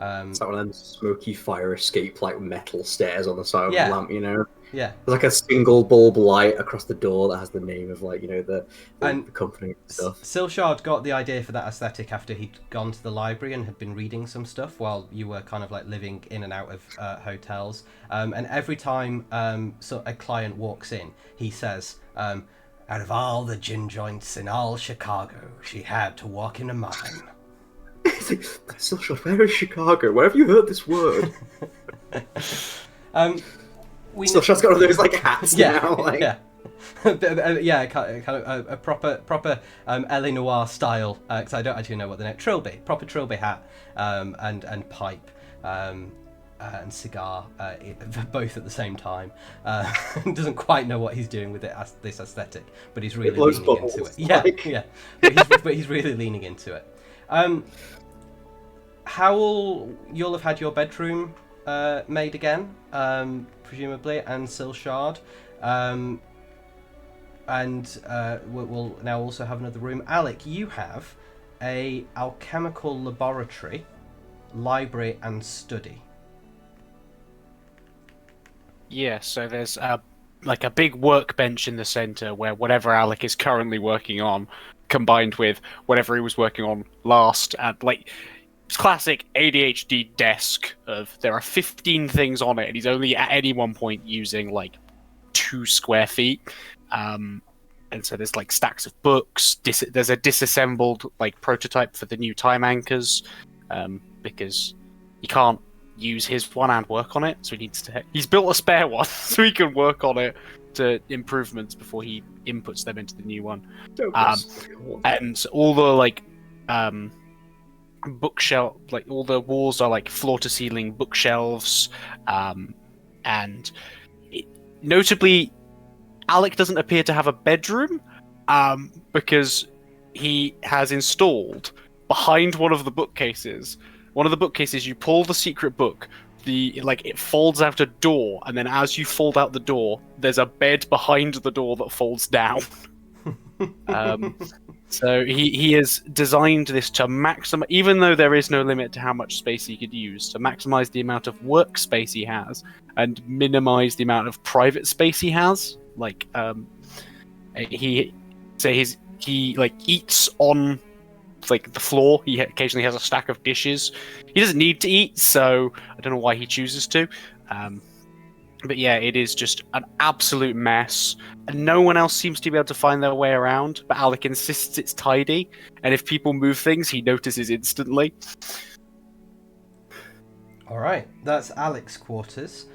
S3: It's like one of them smoky fire escape, like metal stairs on the side of the lamp, you know?
S2: Yeah.
S3: There's like a single bulb light across the door that has the name of like the
S2: And
S3: company and stuff.
S2: Silshard got the idea for that aesthetic after he'd gone to the library and had been reading some stuff while you were kind of like living in and out of hotels. And every time so a client walks in, he says, out of all the gin joints in all Chicago, she had to walk in a mine.
S3: It's like, Silshard, where is Chicago? Where have you heard this word? Silshard's got one of those like hats now. Like...
S2: Yeah. Yeah, kind of a proper L.A. Noir style. Because I don't actually know what the name. Trilby, proper Trilby hat, and pipe, and cigar, both at the same time. Doesn't quite know what he's doing with this aesthetic, but he's really leaning
S3: bubbles,
S2: into it. Yeah,
S3: like...
S2: yeah. But he's really leaning into it. Howl, you'll have had your bedroom made again, presumably, and Silshard. And we'll now also have another room. Alec, you have a alchemical laboratory, library, and study.
S6: Yeah, so there's a big workbench in the center where whatever Alec is currently working on, combined with whatever he was working on last, at like classic ADHD desk of there are 15 things on it, and he's only at any one point using like 2 square feet. And so there's like stacks of books. There's a disassembled like prototype for the new time anchors, because he can't use his one and work on it, so he's built a spare one so he can work on it to improvements before he inputs them into the new one. And all the like bookshelf, like all the walls are like floor to ceiling bookshelves, and notably Alec doesn't appear to have a bedroom, because he has installed behind one of the bookcases. One of the bookcases, you pull the secret book, it folds out a door, and then as you fold out the door, there's a bed behind the door that folds down. So he has designed this to maximize, even though there is no limit to how much space he could use, to maximize the amount of workspace he has and minimize the amount of private space he has. Like, he eats on like the floor. He occasionally has a stack of dishes. He doesn't need to eat, so I don't know why he chooses to. But yeah, it is just an absolute mess, and no one else seems to be able to find their way around. But Alec insists it's tidy, and if people move things, he notices instantly.
S2: All right, that's Alec's quarters.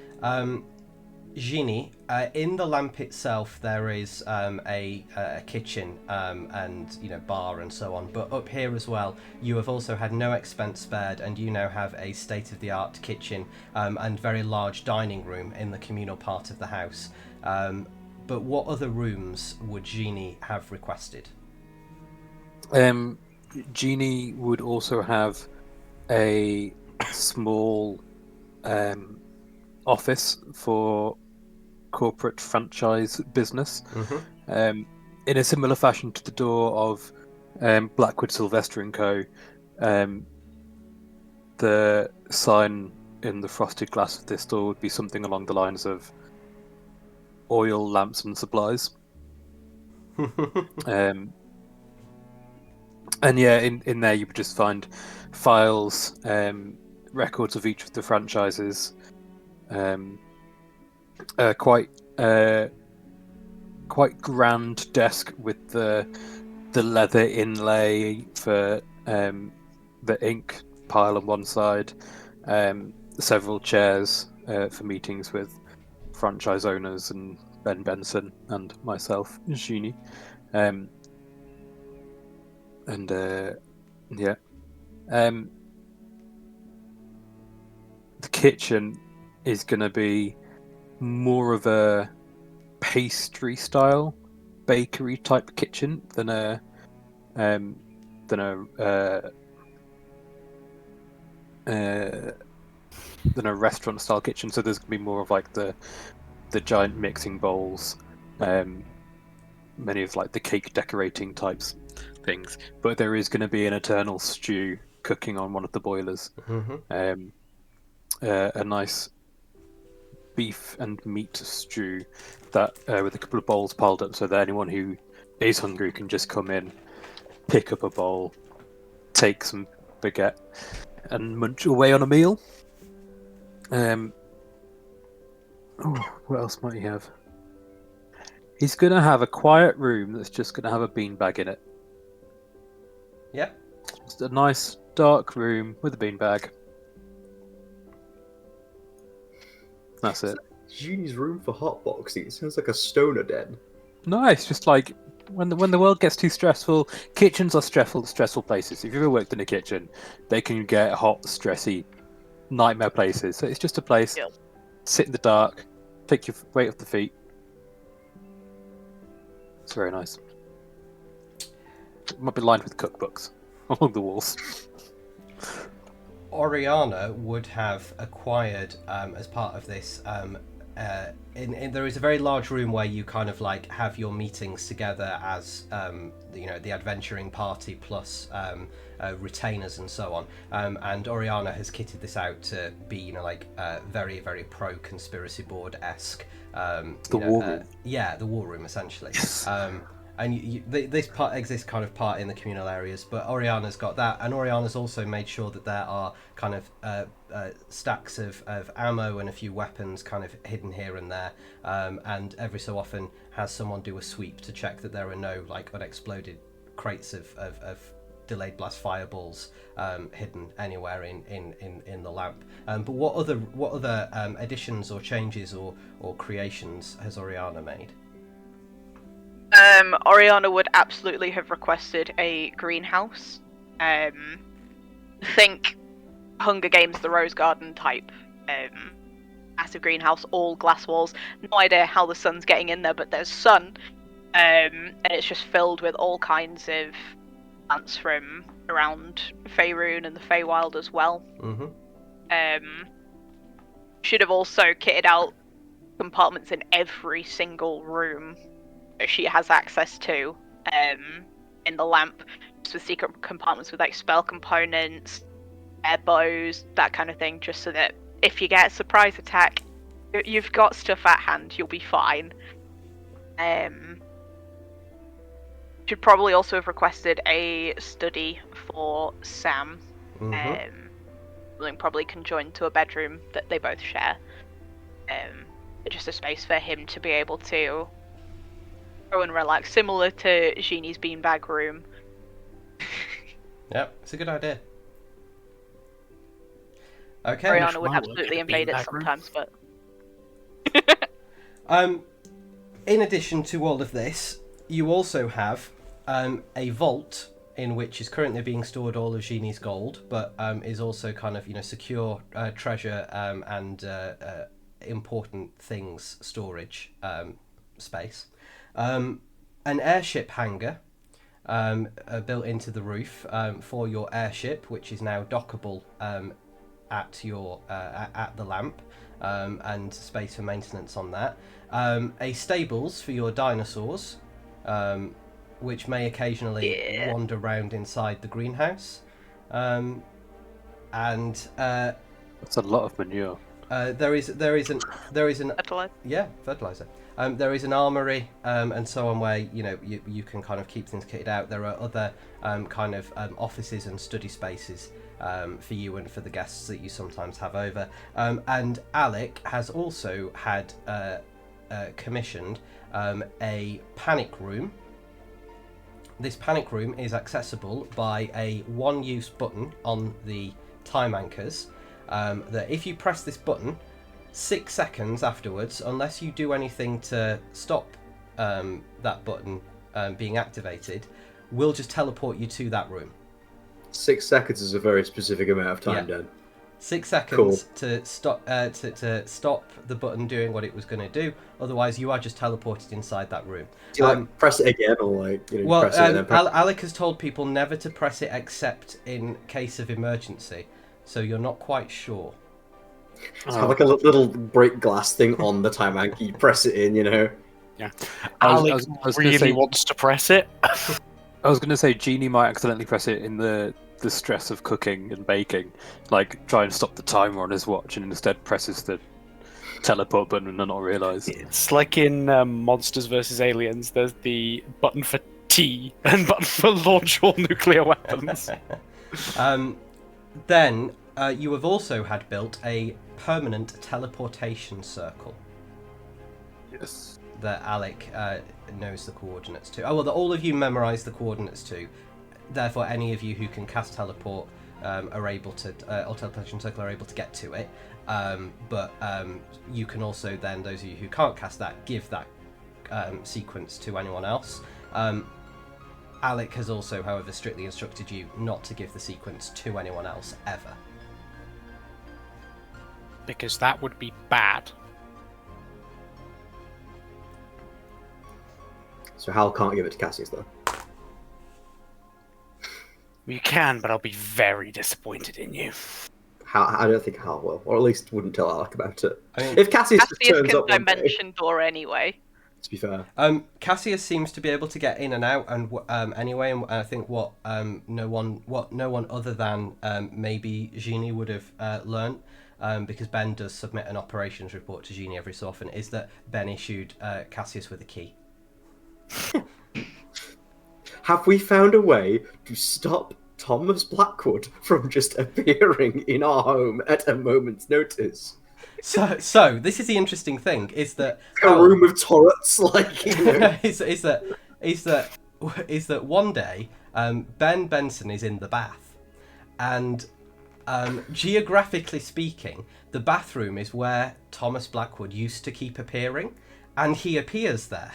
S2: Génie, in the lamp itself, there is a kitchen and bar and so on. But up here as well, you have also had no expense spared, and you now have a state-of-the-art kitchen and very large dining room in the communal part of the house. But what other rooms would Génie have requested?
S4: Génie would also have a small office for corporate franchise business, in a similar fashion to the door of Blackwood, Sylvester and Co. The sign in the frosted glass of this door would be something along the lines of oil, lamps and supplies. And yeah, in there you would just find files, records of each of the franchises, quite grand desk with the leather inlay for the ink pile on one side, several chairs for meetings with franchise owners and Ben Benson and myself, Génie, the kitchen is going to be more of a pastry style bakery type kitchen than a restaurant style kitchen. So there's going to be more of like the giant mixing bowls, many of like the cake decorating types things, but there is going to be an eternal stew cooking on one of the boilers. A nice beef and meat stew that with a couple of bowls piled up, so that anyone who is hungry can just come in, pick up a bowl, take some baguette, and munch away on a meal. What else might he have? He's gonna have a quiet room that's just gonna have a beanbag in it.
S2: Yeah.
S4: Just a nice dark room with a beanbag. That's it.
S3: Genie's room for hotboxing. It sounds like a stoner den.
S4: Nice. Just like when the world gets too stressful, kitchens are stressful places. If you've ever worked in a kitchen, they can get hot, stressy, nightmare places. So it's just a place.
S5: Yep.
S4: Sit in the dark, take your weight off the feet. It's very nice. It might be lined with cookbooks along the walls.
S2: Oriana would have acquired, as part of this, there is a very large room where you kind of like have your meetings together as the adventuring party plus retainers and so on. And Oriana has kitted this out to be very, very pro conspiracy board esque.
S4: The war room.
S2: Yeah, the war room essentially. And this part exists kind of part in the communal areas, but Oriana's got that, and Oriana's also made sure that there are kind of stacks of ammo and a few weapons kind of hidden here and there, and every so often has someone do a sweep to check that there are no unexploded crates of delayed blast fireballs hidden anywhere in the lamp. But what other additions or changes or creations has Oriana made?
S5: Oriana would absolutely have requested a greenhouse. Think Hunger Games, the Rose Garden type. Massive greenhouse, all glass walls. No idea how the sun's getting in there, but there's sun. And it's just filled with all kinds of plants from around Faerun and the Feywild as well.
S2: Mm-hmm.
S5: Should have also kitted out compartments in every single room that she has access to in the lamp, just with secret compartments with spell components, air bows, that kind of thing, just so that if you get a surprise attack, you've got stuff at hand, you'll be fine. Should probably also have requested a study for Sam. Probably conjoined to a bedroom that they both share. Just a space for him to be able to go and relax, similar to Genie's beanbag room.
S2: Yep, it's a good idea. Okay.
S5: Oriana would absolutely invade it sometimes, but
S2: in addition to all of this, you also have a vault in which is currently being stored all of Genie's gold, but is also kind of secure treasure and important things storage space. An airship hangar built into the roof for your airship, which is now dockable at the lamp, and space for maintenance on that. A stables for your dinosaurs, which may occasionally wander around inside the greenhouse, and
S4: that's a lot of manure.
S2: There is an
S5: fertilizer.
S2: Yeah, fertilizer. There is an armory and so on where you can kind of keep things kitted out. There are other kind of offices and study spaces for you and for the guests that you sometimes have over. And Alec has also had commissioned a panic room. This panic room is accessible by a one-use button on the time anchors. That if you press this button, 6 seconds afterwards, unless you do anything to stop that button being activated, will just teleport you to that room.
S3: 6 seconds is a very specific amount of time, Dan.
S2: 6 seconds to stop to stop the button doing what it was going to do. Otherwise, you are just teleported inside that room.
S3: Do you press it again, or press it and then press
S2: Alec has told people never to press it except in case of emergency, so you're not quite sure.
S3: It's got like a little break glass thing on the time anchor. You press it in,
S6: Yeah.
S4: I
S6: Alex
S4: was
S6: really
S4: gonna say-
S6: wants to press it.
S4: I was going to say Genie might accidentally press it in the stress of cooking and baking, like try and stop the timer on his watch, and instead presses the teleport button and not realise.
S6: It's like in Monsters vs. Aliens, there's the button for T and button for launch all nuclear weapons.
S2: Then you have also had built a permanent teleportation circle
S4: Yes.
S2: that Alec knows the coordinates to. Oh, well, all of you memorise the coordinates to. Therefore, any of you who can cast teleport are able to, or teleportation circle are able to get to it. But you can also then, those of you who can't cast that, give that sequence to anyone else. Alec has also, however, strictly instructed you not to give the sequence to anyone else ever.
S6: Because that would be bad.
S3: So Hal can't give it to Cassius, though.
S6: You can, but I'll be very disappointed in you.
S3: I don't think Hal will, or at least wouldn't tell Alec about it.
S2: I mean,
S3: If Cassius just
S5: Cassius
S3: turns
S5: can
S3: up one day,
S5: dimension door anyway.
S3: to be fair.
S2: Cassius seems to be able to get in and out, and anyway, and I think what no one other than maybe Génie would have learnt, because Ben does submit an operations report to Génie every so often, is that Ben issued Cassius with a key.
S3: Have we found a way to stop Thomas Blackwood from just appearing in our home at a moment's notice?
S2: So this is the interesting thing: is that
S3: A room of turrets, like, you know.
S2: is that one day Ben Benson is in the bath, and geographically speaking, the bathroom is where Thomas Blackwood used to keep appearing, and he appears there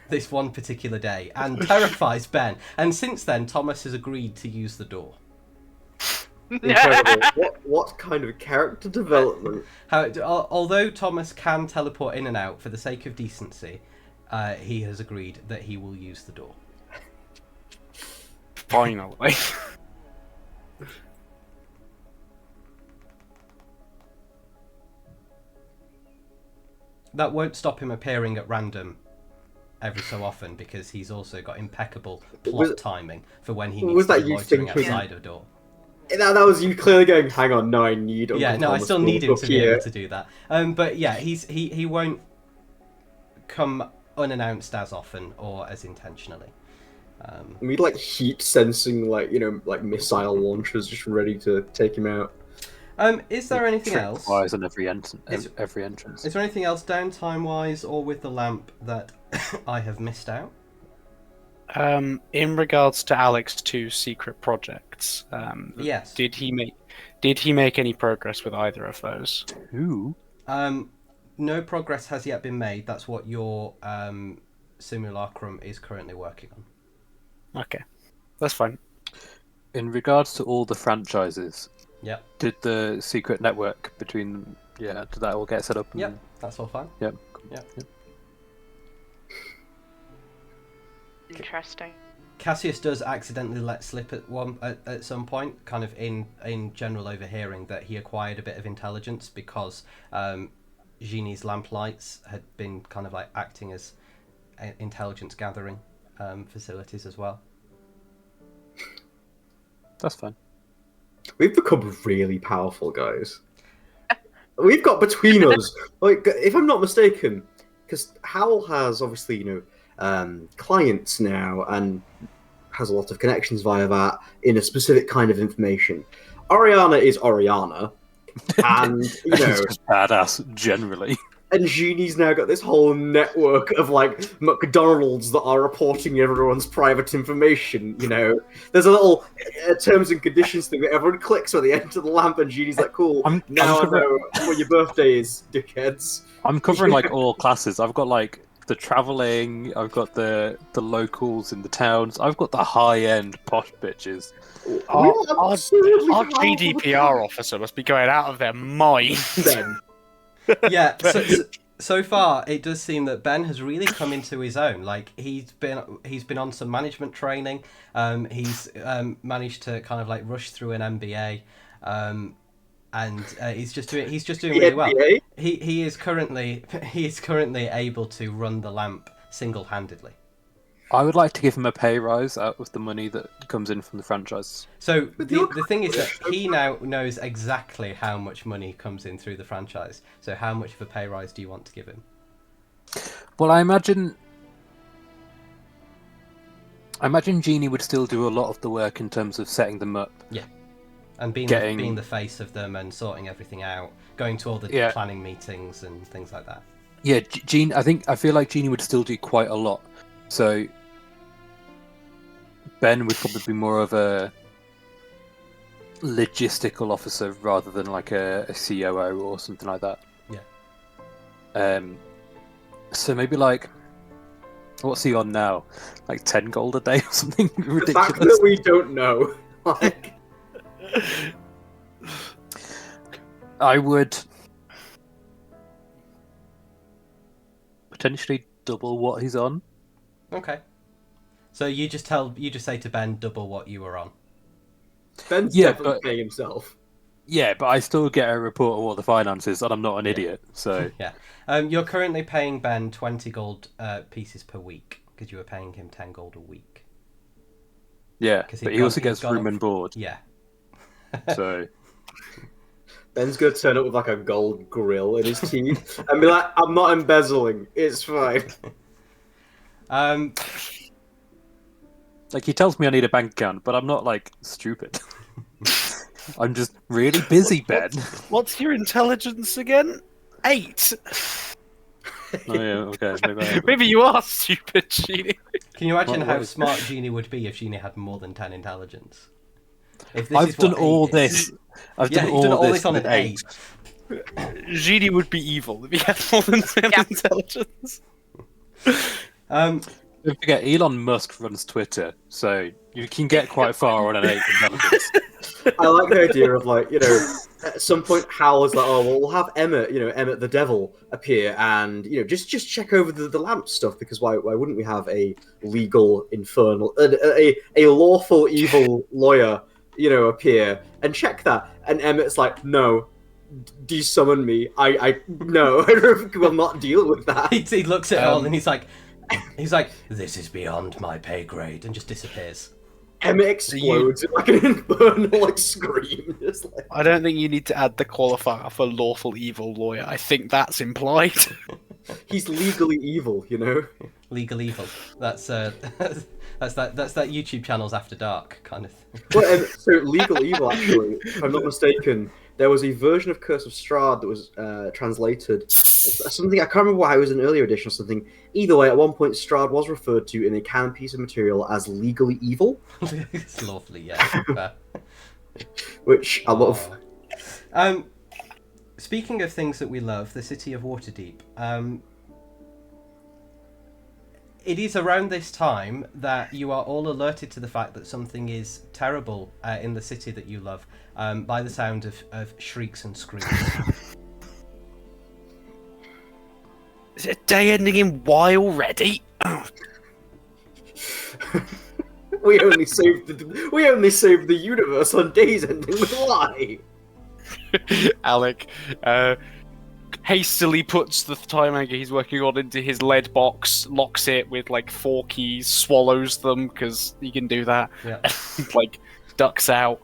S2: this one particular day and terrifies Ben. And since then, Thomas has agreed to use the door.
S3: Incredible. What kind of character development?
S2: Although Thomas can teleport in and out for the sake of decency, he has agreed that he will use the door.
S6: Finally.
S2: That won't stop him appearing at random every so often, because he's also got impeccable plot timing for when he needs to be loitering outside a door.
S3: That was you clearly going, hang on, no, I need Uncle
S2: Yeah, no, I
S3: Thomas
S2: still need him to be
S3: here.
S2: able to do that. But yeah, he won't come unannounced as often or as intentionally.
S3: We need like heat sensing, like, you know, like missile launchers just ready to take him out.
S2: Is there anything else?
S4: Wires on every entrance.
S2: Is there anything else downtime wise or with the lamp that I have missed out?
S6: In regards to Alec's two secret projects,
S2: Yes.
S6: did he make any progress with either of those?
S4: Who?
S2: No progress has yet been made. That's what your simulacrum is currently working on.
S6: Okay, that's fine.
S4: In regards to all the franchises,
S2: Yep.
S4: did the secret network between them, did that all get set up?
S2: Yep, that's all fine.
S4: Yep.
S2: Yep.
S5: Interesting.
S2: Cassius does accidentally let slip at some point, kind of in general overhearing, that he acquired a bit of intelligence because Génie's lamplights had been kind of like acting as intelligence gathering facilities as well.
S4: That's fine.
S3: We've become really powerful, guys. We've got between us, like, if I'm not mistaken, because Howell has obviously, you know, clients now and has a lot of connections via that in a specific kind of information. Oriana is Oriana, and, you know,
S4: It's just badass generally.
S3: and Génie's now got this whole network of, like, McDonald's that are reporting everyone's private information, you know. There's a little terms and conditions thing that everyone clicks when they enter the lamp, and Génie's like, cool, I know what your birthday is, dickheads.
S4: I'm covering like all classes. I've got like the traveling. I've got the locals in the towns. I've got the high end posh bitches.
S6: Our
S3: Absolutely powerful
S6: GDPR officer must be going out of their mind.
S3: then.
S2: Yeah. So far, it does seem that Ben has really come into his own. Like he's been on some management training. He's managed to kind of like rush through an MBA. And he's just doing really well. He is currently able to run the lamp single-handedly.
S4: I would like to give him a pay rise out of the money that comes in from the franchise.
S2: So the thing is that he now knows exactly how much money comes in through the franchise. So how much of a pay rise do you want to give him?
S4: Well, I imagine Genie would still do a lot of the work in terms of setting them up.
S2: Yeah, and being the face of them and sorting everything out, going to all the planning meetings and things like that.
S4: Yeah, Genie. I feel like Genie would still do quite a lot. So Ben would probably be more of a logistical officer rather than like a COO or something like that.
S2: Yeah.
S4: So maybe like, what's he on now? Like 10 gold a day or something ridiculous.
S3: The fact that we don't know. Like,
S4: I would potentially double what he's on.
S2: Okay. So you just say to Ben double what you were on.
S3: Ben's definitely paying himself.
S4: Yeah, but I still get a report of all the finances, and I'm not an idiot. So
S2: yeah, you're currently paying Ben 20 gold pieces per week because you were paying him 10 gold a week.
S4: Yeah, but he also gets room and board.
S2: Yeah.
S4: So
S3: Ben's gonna turn up with like a gold grill in his teeth and be like, "I'm not embezzling. It's fine."
S4: Like he tells me I need a bank account, but I'm not like stupid. I'm just really busy, Ben.
S6: What's your intelligence again? 8.
S4: Oh yeah, okay.
S6: Maybe you are stupid, Genie.
S2: Can you imagine how smart Genie would be if Genie had more than 10 intelligence?
S4: I've done all this. I've done all this on an 8.
S6: Genie would be evil if he had more than 10 intelligence.
S4: Don't forget, Elon Musk runs Twitter, so you can get quite far on an 8 intelligence.
S3: I like the idea of like, at some point Hal was like, "Oh well, we'll have Emmett, Emmett the Devil appear and just check over the lamp stuff because why wouldn't we have a legal infernal a lawful evil lawyer appear and check that?" And Emmett's like, "No, desummon me. I no, I will not deal with that."
S2: He looks at it all and he's like, "This is beyond my pay grade," and just disappears.
S3: Emmett explodes in like an infernal scream.
S6: I don't think you need to add the qualifier for lawful evil lawyer. I think that's implied.
S3: He's legally evil,
S2: Legal evil. That's that YouTube channel's After Dark kind of thing.
S3: Well, so legal evil, actually, if I'm not mistaken, there was a version of Curse of Strahd that was translated. Something I can't remember why it was an earlier edition or something. Either way, at one point, Strahd was referred to in a canon piece of material as legally evil.
S2: It's lawfully, yeah.
S3: Which I love.
S2: Speaking of things that we love, the city of Waterdeep. It is around this time that you are all alerted to the fact that something is terrible in the city that you love by the sound of shrieks and screams.
S6: Is it a day ending in Y already?
S3: We only saved the universe on days ending with Y.
S6: Alec hastily puts the time anchor he's working on into his lead box, locks it with like 4 keys, swallows them because he can do that.
S2: Yeah.
S6: Like ducks out.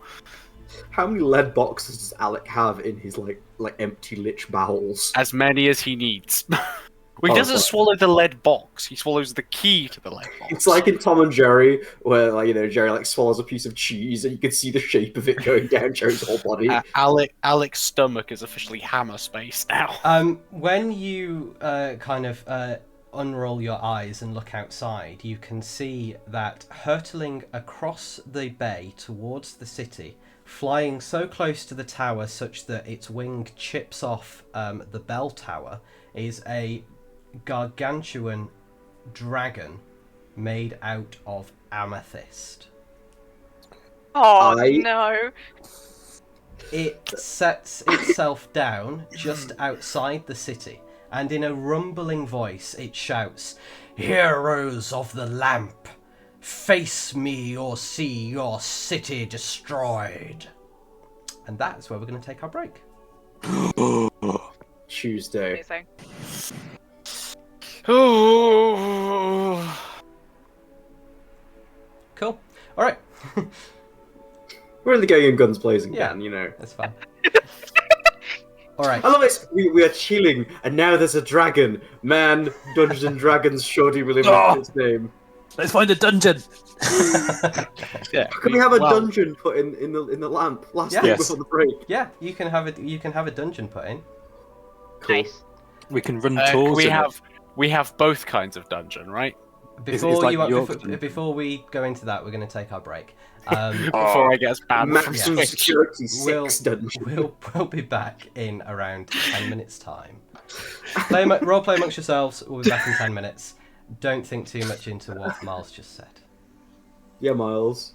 S3: How many lead boxes does Alec have in his like empty lich bowels?
S6: As many as he needs. Well, he doesn't swallow the lead box. He swallows the key to the lead box.
S3: It's like in Tom and Jerry, where Jerry swallows a piece of cheese, and you can see the shape of it going down Jerry's whole body.
S6: Alec's stomach is officially hammer space now.
S2: When you unroll your eyes and look outside, you can see that hurtling across the bay towards the city, flying so close to the tower such that its wing chips off the bell tower, is a gargantuan dragon made out of amethyst.
S5: Oh no!
S2: It sets itself down just outside the city, and in a rumbling voice it shouts, "Heroes of the lamp, face me or see your city destroyed." And that's where we're going to take our break.
S3: Tuesday.
S5: Amazing.
S2: Cool. All right.
S3: We're in the Going Guns Blazing
S2: Yeah.
S3: Dan, you know.
S2: That's fine. All right.
S3: I love it. We are chilling, and now there's a dragon. Man, Dungeons and Dragons surely will remember its name.
S4: Let's find a dungeon.
S6: Yeah.
S3: Can we have a dungeon put in the lamp last
S2: Yeah.
S3: thing
S4: Yes.
S3: before the break?
S2: Yeah, you can have a dungeon put in.
S3: Cool.
S5: Nice.
S4: We can run tours.
S6: We have both kinds of dungeon, right?
S2: Before
S4: like
S2: you
S4: Yorkton.
S2: before we go into that, we're going to take our break.
S6: Before I get banned from
S3: Maximum
S6: Twitch.
S3: security
S2: We'll,
S3: 6 dungeon.
S2: we'll be back in around 10 minutes' time. Role play amongst yourselves. We'll be back in 10 minutes. Don't think too much into what Miles just said.
S3: Yeah, Miles.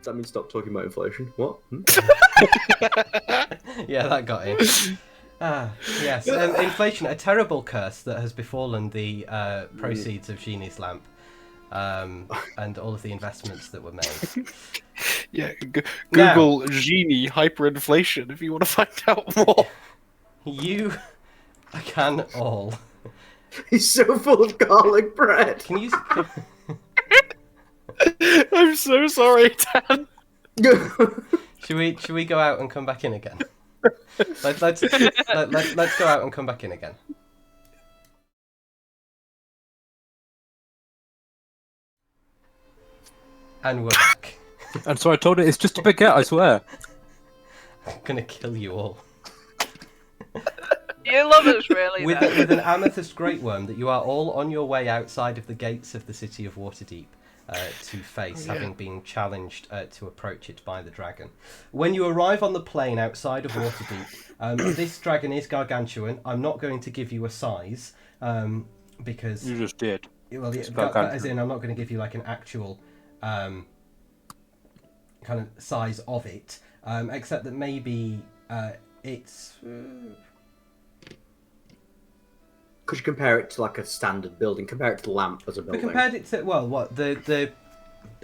S3: That means stop talking about inflation. What?
S2: Yeah, that got in. Yes. Inflation, a terrible curse that has befallen the proceeds of Genie's lamp, and all of the investments that were made.
S6: Yeah,
S2: Now-
S6: Google Genie hyperinflation if you want to find out more.
S2: You can all.
S3: He's so full of garlic bread.
S2: Can you?
S6: I'm so sorry, Dan.
S2: Should we go out and come back in again? Let's go out and come back in again. And we're back.
S4: And so I told her it's just a baguette, I swear.
S2: I'm gonna kill you all.
S5: You love us, really.
S2: With,
S5: then.
S2: with an amethyst great worm that you are all on your way outside of the gates of the city of Waterdeep to face, having been challenged to approach it by the dragon. When you arrive on the plain outside of Waterdeep, this dragon is gargantuan. I'm not going to give you a size because
S4: You just did.
S2: well,
S4: It's
S2: as in I'm not going to give you like an actual kind of size of it, except that maybe it's.
S3: Could you compare it to like a standard building? Compare it to the lamp as a
S2: We
S3: building.
S2: compared it to the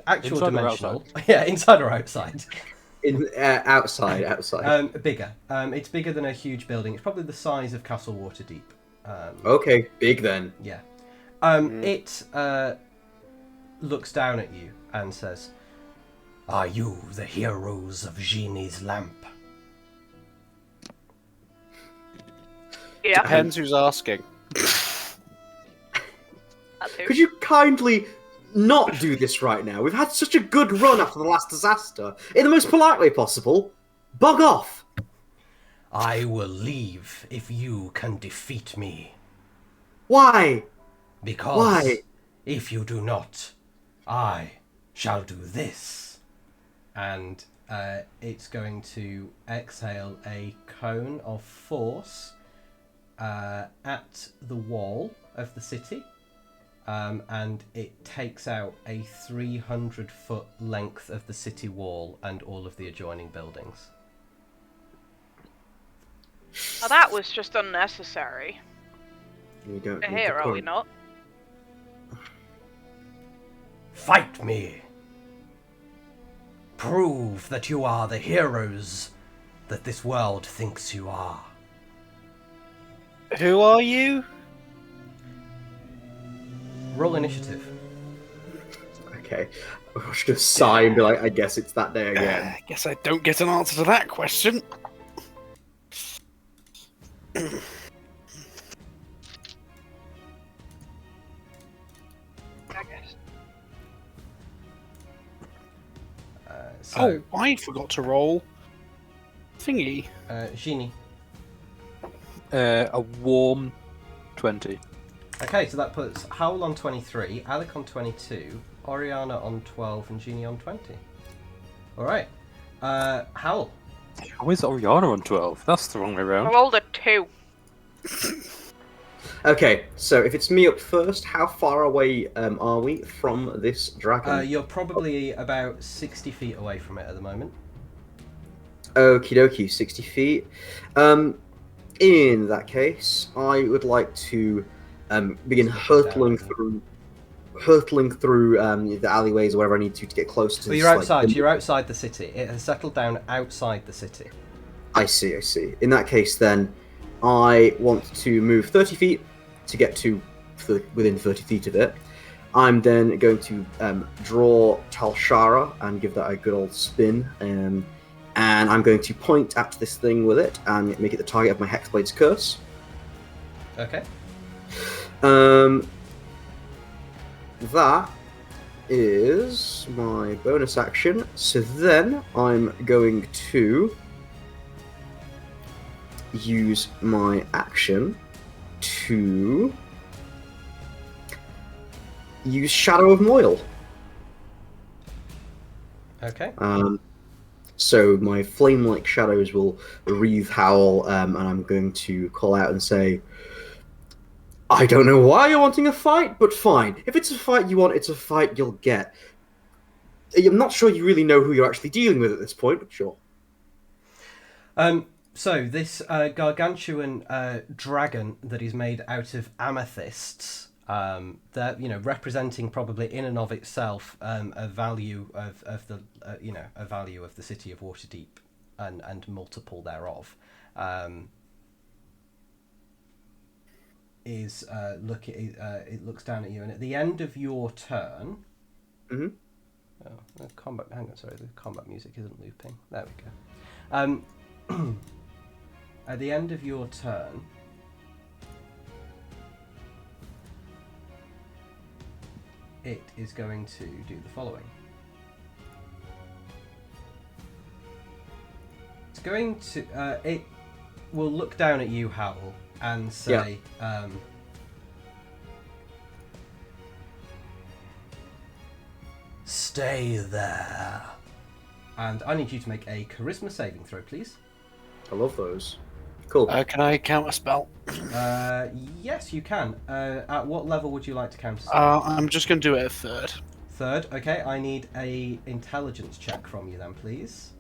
S2: actual
S4: Inside or
S2: dimensional. Yeah, inside or outside.
S3: Outside.
S2: Bigger. It's bigger than a huge building. It's probably the size of Castle Waterdeep.
S3: Okay, big then.
S2: Yeah. It looks down at you and says, "Are you the heroes of Genie's lamp?"
S5: Yeah.
S6: Depends who's asking.
S5: That's who.
S3: Could you kindly not do this right now? We've had such a good run after the last disaster. In the most polite way possible. Bug off!
S2: I will leave if you can defeat me.
S3: Why?
S2: Because
S3: Why?
S2: if you do not, I shall do this. And it's going to exhale a cone of force at the wall of the city. And it takes out a 300-foot length of the city wall and all of the adjoining buildings.
S5: Now that was just unnecessary.
S3: We don't
S5: A
S3: need the
S5: hero, are we
S3: point.
S5: not?
S2: Fight me! Prove that you are the heroes that this world thinks you are.
S6: Who are you?
S2: Roll initiative.
S3: Okay. I should have sighed and be like, I guess it's that day again.
S6: I guess I don't get an answer to that question.
S5: I guess.
S2: So,
S6: Oh, I forgot to roll. Thingy.
S2: Génie.
S4: A warm 20.
S2: Okay, so that puts Howl on 23, Alec on 22, Oriana on 12, and Génie on 20. Alright. Howl.
S4: How is Oriana on 12? That's the wrong way
S5: I
S4: around.
S5: rolled a 2.
S3: Okay, so if it's me up first, how far away are we from this dragon?
S2: You're probably about 60 feet away from it at the moment.
S3: Okie dokie, 60 feet. In that case, I would like to begin hurtling through the alleyways or wherever I need to get closer to
S2: So
S3: this,
S2: you're outside.
S3: like,
S2: You're outside the city. It has settled down outside the city.
S3: I see. In that case, then, I want to move 30 feet to get to within 30 feet of it. I'm then going to draw Talshara and give that a good old spin. And I'm going to point at this thing with it and make it the target of my Hexblade's Curse.
S2: Okay.
S3: That is my bonus action. So then I'm going to use my action to use Shadow of Moil.
S2: Okay.
S3: So my flame-like shadows will wreathe Howl, and I'm going to call out and say, I don't know why you're wanting a fight, but fine. If it's a fight you want, it's a fight you'll get. I'm not sure you really know who you're actually dealing with at this point, but sure.
S2: So this gargantuan dragon that is made out of amethysts, that representing probably in and of itself a value of the a value of the city of Waterdeep and multiple thereof, is it looks down at you, and at the end of your turn.
S3: Mm-hmm.
S2: Oh, the combat. Hang on, sorry. The combat music isn't looping. There we go. At the end of your turn, it is going to do the following. It's going to. It will look down at you, Howl, and say. Stay there. And I need you to make a charisma saving throw, please.
S3: I love those. Cool.
S6: Can I counter spell?
S2: Yes, you can. At what level would you like to counter?
S6: I'm just going to do it at third.
S2: Third, okay. I need a intelligence check from you then, please.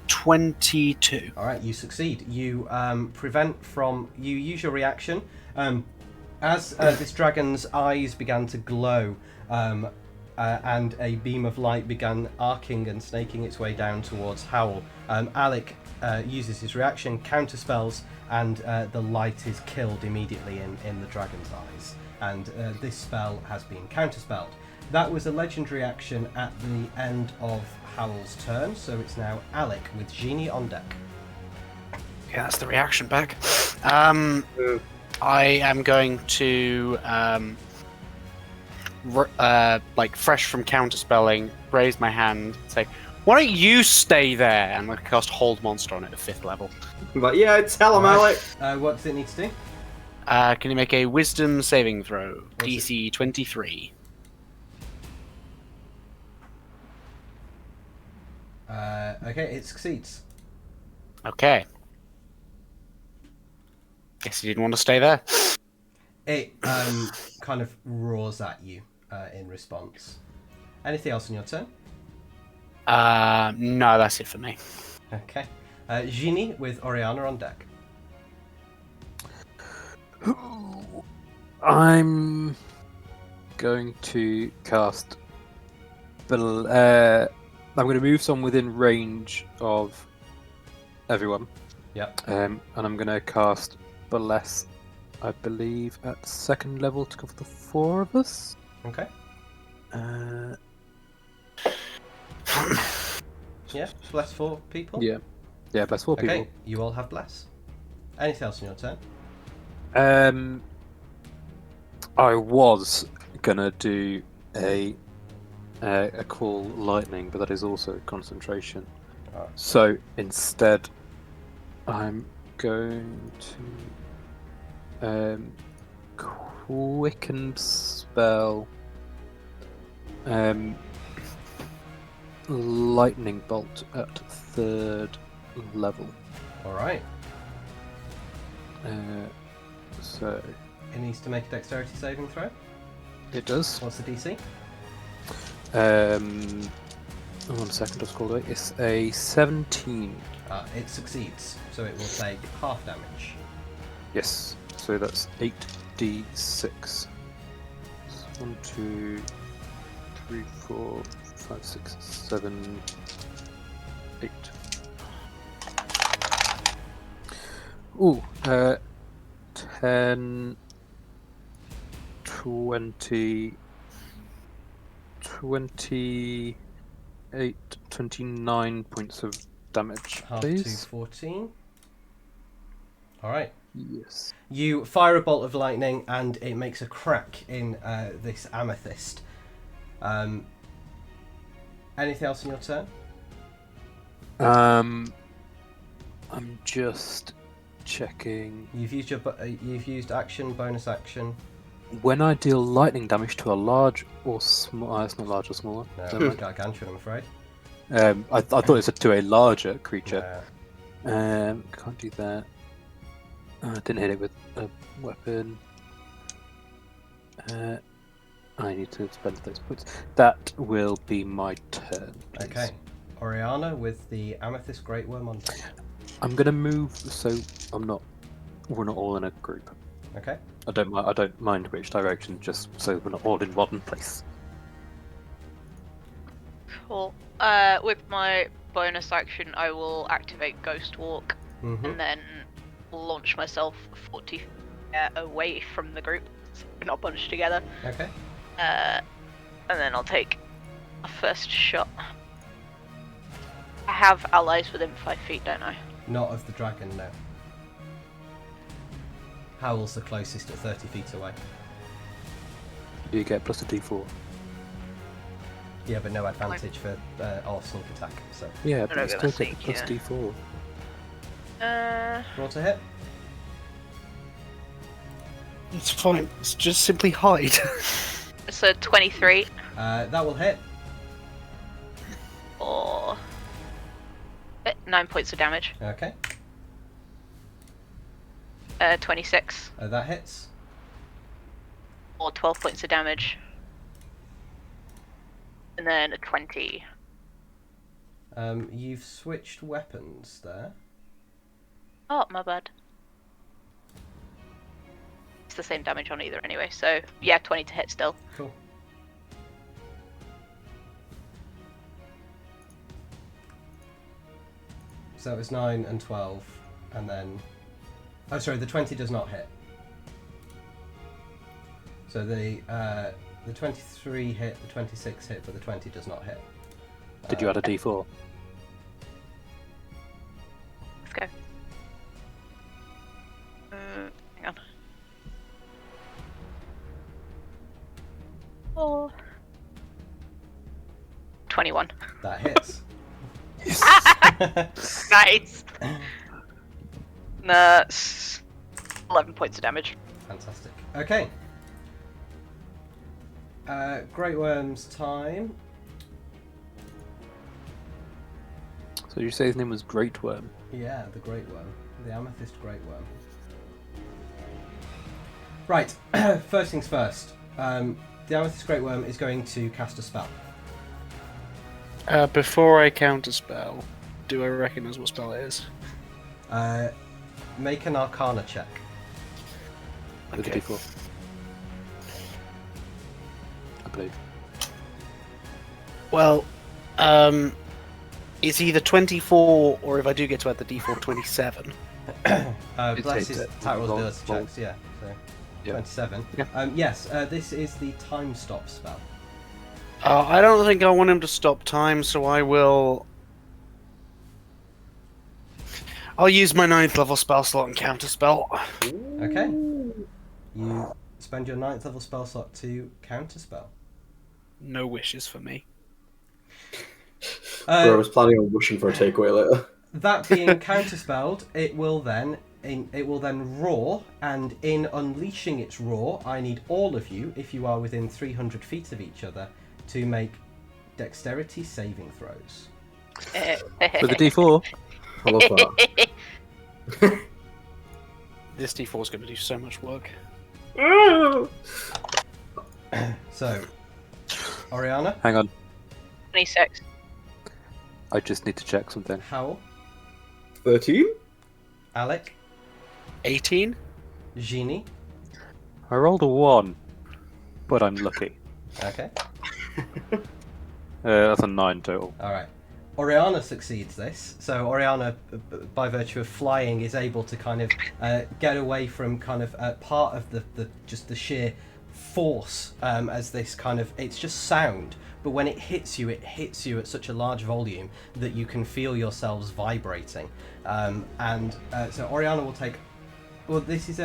S6: 22.
S2: All right, you succeed. You prevent from. You use your reaction. As this dragon's eyes began to glow, and a beam of light began arcing and snaking its way down towards Howl, Alec uses his reaction, counterspells, and the light is killed immediately in the dragon's eyes. And this spell has been counterspelled. That was a legendary action at the end of Howl's turn, so it's now Alec with Génie on deck.
S6: Yeah, that's the reaction back. I am going to, fresh from counterspelling, raise my hand, say, "Why don't you stay there?" And I'm going to cast Hold Monster on it at 5th level.
S3: But yeah, tell him, Alec.
S2: What does it need to do?
S6: Can you make a Wisdom saving throw?
S2: What's
S6: DC 23.
S2: Okay, it succeeds.
S6: Okay. Guess you didn't want to stay there.
S2: It kind of roars at you in response. Anything else on your turn?
S6: No, that's it for me.
S2: Okay. Génie with Oriana on deck.
S4: I'm going to cast. I'm going to move someone within range of everyone.
S2: Yep.
S4: And I'm going to cast Bless, I believe, at 2nd level to cover the 4 of us.
S2: Okay. Yeah, bless 4 people.
S4: Yeah, bless 4
S2: Okay,
S4: people.
S2: you all have bless. Anything else on your turn?
S4: I was gonna do a call lightning, but that is also concentration.
S2: Oh.
S4: So instead, I'm going to quicken spell lightning bolt at 3rd level.
S2: All right.
S4: So
S2: It needs to make a dexterity saving throw.
S4: it does.
S2: What's the DC?
S4: 1 second, I've scrolled away. It's a 17.
S2: It succeeds, so it will take half damage.
S4: Yes, so that's 8d6. 1, 2, 3, 4, 5, 6, 7, 8. Ooh, 10, 20, 28, 29 points of damage,
S2: Half
S4: please.
S2: to 14. All right.
S4: Yes.
S2: You fire a bolt of lightning, and it makes a crack in this amethyst. Anything else in your turn?
S4: I'm just checking.
S2: You've used action, bonus action.
S4: When I deal lightning damage to a large or small, it's not large or smaller.
S2: No, gargantuan, I'm afraid.
S4: I thought it said to a larger creature.
S2: Yeah.
S4: Can't do that. I didn't hit it with a weapon. I need to spend those points. That will be my turn. Please.
S2: Okay. Oriana with the Amethyst Great Worm on deck.
S4: I'm gonna move so we're not all in a group.
S2: Okay.
S4: I don't mind which direction, just so we're not all in one place.
S5: Cool. With my bonus action, I will activate Ghost Walk
S2: Mm-hmm.
S5: and then launch myself 40 feet away from the group. So we're not bunched together.
S2: Okay.
S5: And then I'll take a first shot. I have allies within 5 feet, don't I?
S2: Not of the dragon, no. Howl's the closest at 30 feet away.
S4: You get plus a d4.
S2: Yeah, but no advantage for our sneak attack. So
S4: Yeah,
S5: I'm
S4: but
S5: not
S4: you still
S5: gonna
S4: get
S5: sneak,
S4: plus
S5: yeah.
S4: d4.
S2: roll to hit.
S6: It's fine. It's just simply hide.
S5: So 23
S2: That will hit.
S5: or 9 points of damage.
S2: Okay.
S5: 26
S2: That hits.
S5: or 12 points of damage. And then a 20.
S2: You've switched weapons there.
S5: Oh, my bad. It's the same damage on either anyway, so yeah, 20 to hit still.
S2: Cool. So it was 9 and 12, and then... Oh, sorry, the 20 does not hit. So the 23 hit, the 26 hit, but the 20 does not hit.
S4: Did you add a d4?
S5: Let's go. Hang on. Oh. 21.
S2: That hits.
S5: Nice. That's 11 points of damage.
S2: Fantastic. Okay. Great Worm's time.
S4: So you say his name was Great Worm?
S2: Yeah, the Great Worm. The Amethyst Great Worm. Right, first things first. The Amethyst Great Worm is going to cast a spell.
S6: Before I counter spell, do I recognise what spell it is?
S2: Make an Arcana check.
S4: With
S6: Okay.
S4: a d4. I believe.
S6: Well, it's either 24 or if I do get to add the d4, 27.
S2: Bless his
S4: it.
S2: attack rolls
S4: Roll-
S2: ability
S4: roll.
S2: checks, yeah. So
S4: Yeah.
S2: 27.
S4: Yeah.
S2: Yes, this is the time stop spell.
S6: I don't think I want him to stop time, so I'll use my 9th level spell slot and counter spell.
S2: Okay. You spend your 9th level spell slot to counter spell.
S6: No wishes for me.
S3: I was planning on wishing for a takeaway later.
S2: That being counterspelled, it will then roar, and in unleashing its roar, I need all of you, if you are within 300 feet of each other, to make dexterity saving throws.
S4: With a d4?
S3: I love that.
S6: This d4 is going to do so much work.
S2: So, Oriana,
S4: Hang on.
S5: 26.
S4: I just need to check something.
S2: Howl,
S3: 13?
S2: Alec,
S6: 18?
S2: Génie.
S4: I rolled a 1, but I'm lucky.
S2: Okay,
S4: That's a 9 total.
S2: alright. Oriana succeeds this, so Oriana, by virtue of flying, is able to kind of get away from kind of part of the just the sheer force as this kind of, it's just sound, but when it hits you at such a large volume that you can feel yourselves vibrating, so Oriana will take, well, this is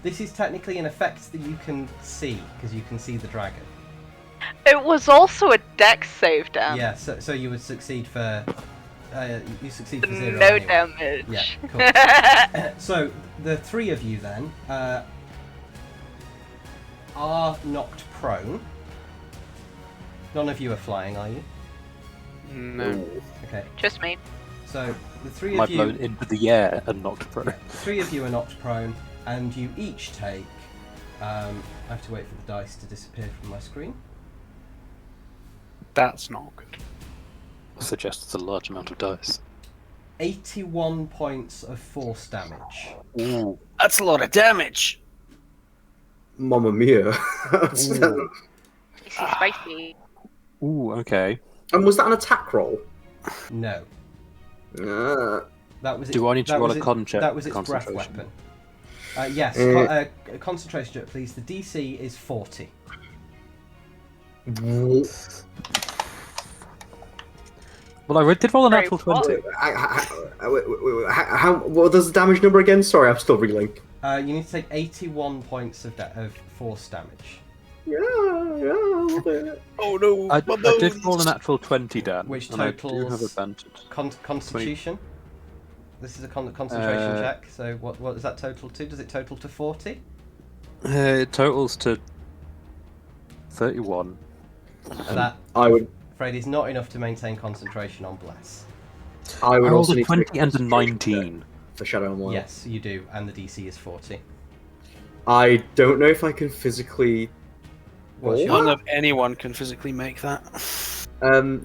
S2: this is technically an effect that you can see because you can see the dragon.
S5: It was also a dex save, Dan.
S2: Yeah, so you would succeed for you succeed for 0
S5: No
S2: anyway.
S5: damage.
S2: Yeah, cool. So the three of you then are knocked prone. None of you are flying, are you?
S6: No.
S2: Okay.
S5: Just me.
S2: So the three
S4: Am I
S2: of you,
S4: blown into the air and knocked prone?
S2: the three of you are knocked prone, and you each take I have to wait for the dice to disappear from my screen.
S6: That's not good.
S4: Suggests a large amount of dice.
S2: 81 points of force damage.
S4: Ooh.
S6: That's a lot of damage.
S3: Mamma mia.
S4: Ooh.
S5: Spicy.
S4: Ooh, okay.
S3: And was that an attack roll?
S2: No.
S3: Uh,
S2: That was
S4: Do I need to
S2: that
S4: roll
S2: was
S4: a
S2: it-
S4: con check
S2: That was
S4: for
S2: its breath
S4: concentration?
S2: weapon. Yes,
S3: Eh.
S2: concentration check, please. The DC is 40.
S4: Well, I did roll a
S5: Very
S4: natural
S5: what?
S4: 20.
S3: what was the damage number again? Sorry, I'm still reeling.
S2: You need to take 81 points of force damage,
S3: Yeah, we'll do it.
S6: Oh no!
S4: I did roll a natural 20, Dan.
S2: which
S4: and I do have
S2: totals
S4: advantage.
S2: Constitution. This is a concentration
S4: Uh,
S2: check. So what does that total to? Does it total to 40?
S4: It totals to 31.
S2: That,
S3: I would.
S2: afraid, is not enough to maintain concentration on Bless.
S3: I
S4: I
S3: would
S4: rolled
S3: also
S4: a
S3: need to make
S4: 20 and a
S3: concentration check
S4: 19.
S3: for Shadow and Wild.
S2: Yes, you do, and the DC is 40.
S3: I don't know if I can physically.
S2: What's
S3: roll
S2: your-
S6: None of anyone can physically make that.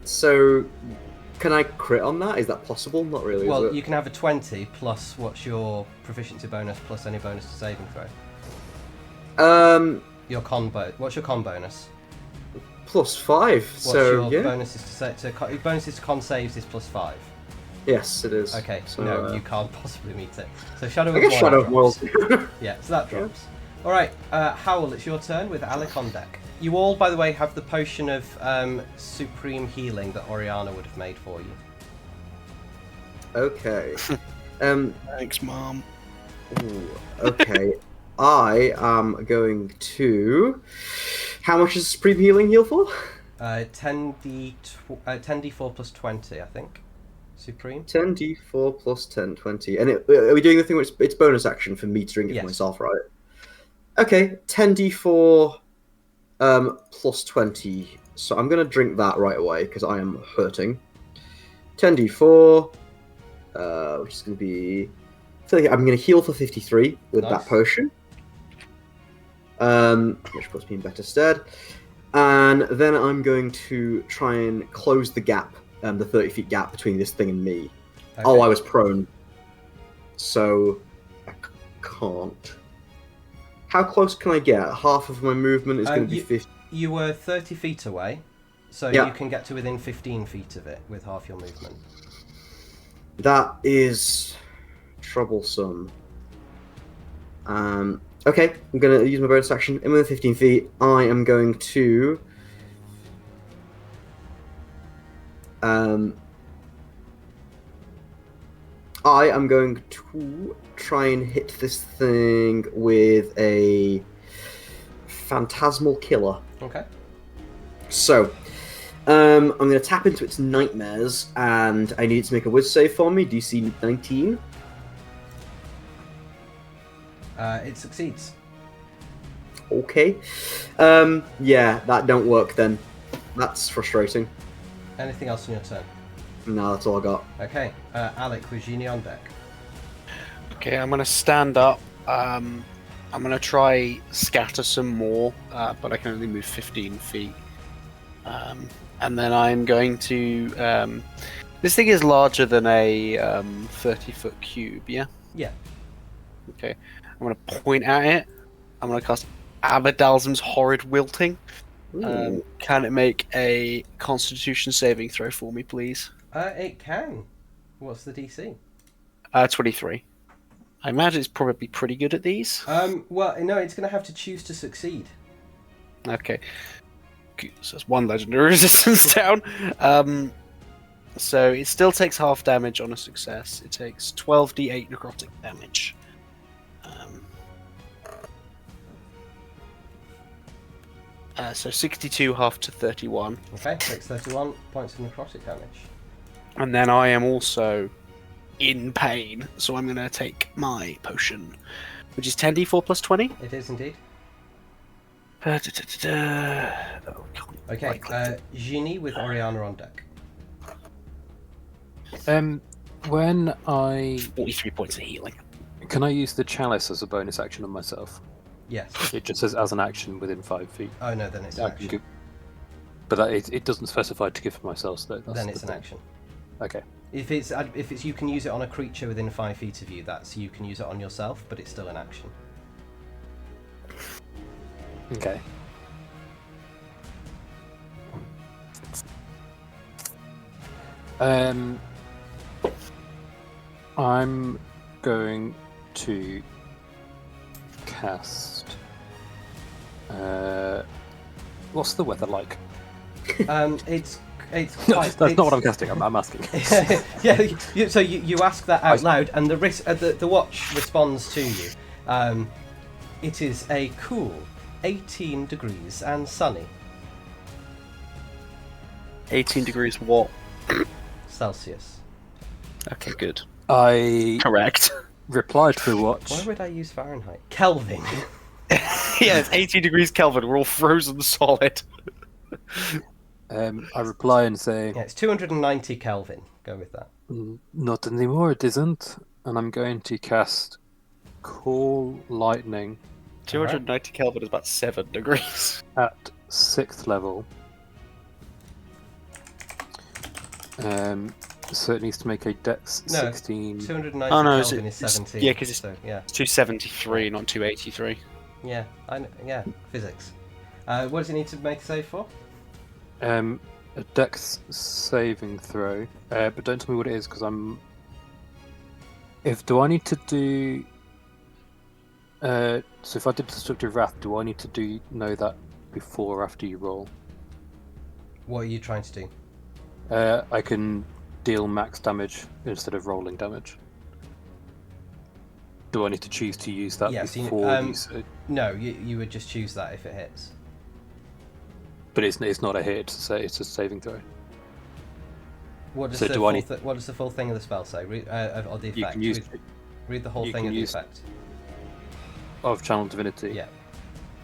S3: So can I crit on that? Is that possible? Not really.
S2: Well,
S3: is it?
S2: you can have a 20 plus what's your proficiency bonus plus any bonus to saving throw. Your what's your con bonus?
S3: +5.
S2: What's
S3: So
S2: your
S3: yeah.
S2: bonuses to con saves is +5.
S3: Yes, it is.
S2: Okay,
S3: So,
S2: no, you can't possibly meet it. So Shadow
S3: I
S2: of
S3: guess
S2: Wild
S3: Shadow of
S2: drops.
S3: Wild.
S2: Yeah, so that drops. All right, Howl, it's your turn with Alec on deck. You all, by the way, have the potion of supreme healing that Oriana would have made for you.
S3: Okay.
S6: Thanks, Mom.
S3: Ooh, okay. I am going to. How much is Supreme Healing heal for?
S2: 10d4 plus 20, I think. Supreme.
S3: 10d4 plus 10, 20. And are we doing the thing where it's bonus action for me to drink it
S2: Yes.
S3: for myself, right? Okay, 10d4 plus 20. So I'm going to drink that right away because I am hurting. 10d4, which is going to be. I'm going to heal for 53 with
S2: Nice.
S3: that potion. Which puts me in better stead. And then I'm going to try and close the gap, the 30 feet gap between this thing and me.
S2: Okay.
S3: Oh, I was prone. So I can't. How close can I get? Half of my movement is going to be 50.
S2: You were 30 feet away, so
S3: Yeah.
S2: you can get to within 15 feet of it with half your movement.
S3: That is troublesome. Okay, I'm going to use my bonus action. I'm within 15 feet. I am going to. I am going to try and hit this thing with a phantasmal killer.
S2: Okay.
S3: So, I'm going to tap into its nightmares, and I need it to make a whiz save for me, DC 19.
S2: It succeeds.
S3: Okay. Yeah, that don't work then. That's frustrating.
S2: Anything else on your turn?
S3: No, that's all I got.
S2: Okay. Alec with Génie on deck.
S6: Okay, I'm gonna stand up. I'm gonna try scatter some more, but I can only move 15 feet. And then I'm going to. This thing is larger than a 30-foot cube, yeah?
S2: Yeah.
S6: Okay. I'm gonna point at it. I'm gonna cast Abadalzam's Horrid Wilting.
S3: Ooh.
S6: Can it make a Constitution saving throw for me, please?
S2: It can. What's the DC?
S6: 23. I imagine it's probably pretty good at these.
S2: Well, no, it's going to have to choose to succeed.
S6: Okay. So that's one legendary resistance down. So it still takes half damage on a success. It takes 12d8 necrotic damage. So 62 half to 31.
S2: Okay, takes 31 points of necrotic damage.
S6: And then I am also in pain, so I'm going to take my potion, which is 10d4 plus 20.
S2: It is indeed.
S6: Oh,
S2: Okay, Génie with Oriana on deck.
S4: When I
S6: 43 points of healing.
S4: can I use the chalice as a bonus action on myself?
S2: Yes.
S4: It just says as an action within 5 feet.
S2: Oh no, then it's an
S4: I can
S2: action.
S4: give, but that, it doesn't specify to give for myself. So that's
S2: Then it's
S4: the
S2: an
S4: thing.
S2: action.
S4: Okay.
S2: If it's you can use it on a creature within 5 feet of you. That's you can use it on yourself, but it's still an action.
S4: Okay. I'm going to cast. What's the weather like?
S2: It's
S4: No,
S2: quite,
S4: that's not what I'm casting. I'm asking.
S2: yeah. So you ask that out loud, and the watch responds to you. It is a cool 18 degrees and sunny
S6: 18 degrees what?
S2: Celsius.
S6: Okay, good.
S4: I
S6: Correct.
S4: replied to the watch.
S2: Why would I use Fahrenheit? Kelvin.
S6: Yeah, it's 18 degrees Kelvin. We're all frozen solid.
S4: I reply and say,
S2: Yeah, it's 290 Kelvin. Go with that.
S4: not anymore, it isn't. And I'm going to cast Call Lightning
S6: 290 Kelvin is about 7 degrees.
S4: at 6th level. So it needs to make a Dex
S2: No,
S4: 16.
S2: 290
S6: Oh, no,
S2: Kelvin is 17.
S6: yeah, 'cause it's-
S2: so, yeah,
S6: It's 273, not 283.
S2: yeah, yeah, physics. What does it need to make a save for?
S4: A Dex saving throw. But don't tell me what it is because I'm. Do I need to do? So if I did Destructive Wrath, do I need to know that before or after you roll?
S2: What are you trying to do?
S4: I can deal max damage instead of rolling damage. Do I need to choose to use that
S2: Yes,
S4: before?
S2: No, you would just choose that if it hits.
S4: But it's not a hit. It's a saving throw.
S2: What does
S4: So
S2: the
S4: do
S2: full
S4: I need-
S2: what does the full thing of the spell say? Or the effect?
S4: You can use
S2: read the whole
S4: you
S2: thing
S4: can
S2: of the
S4: use-
S2: effect.
S4: of Channel Divinity.
S2: Yeah.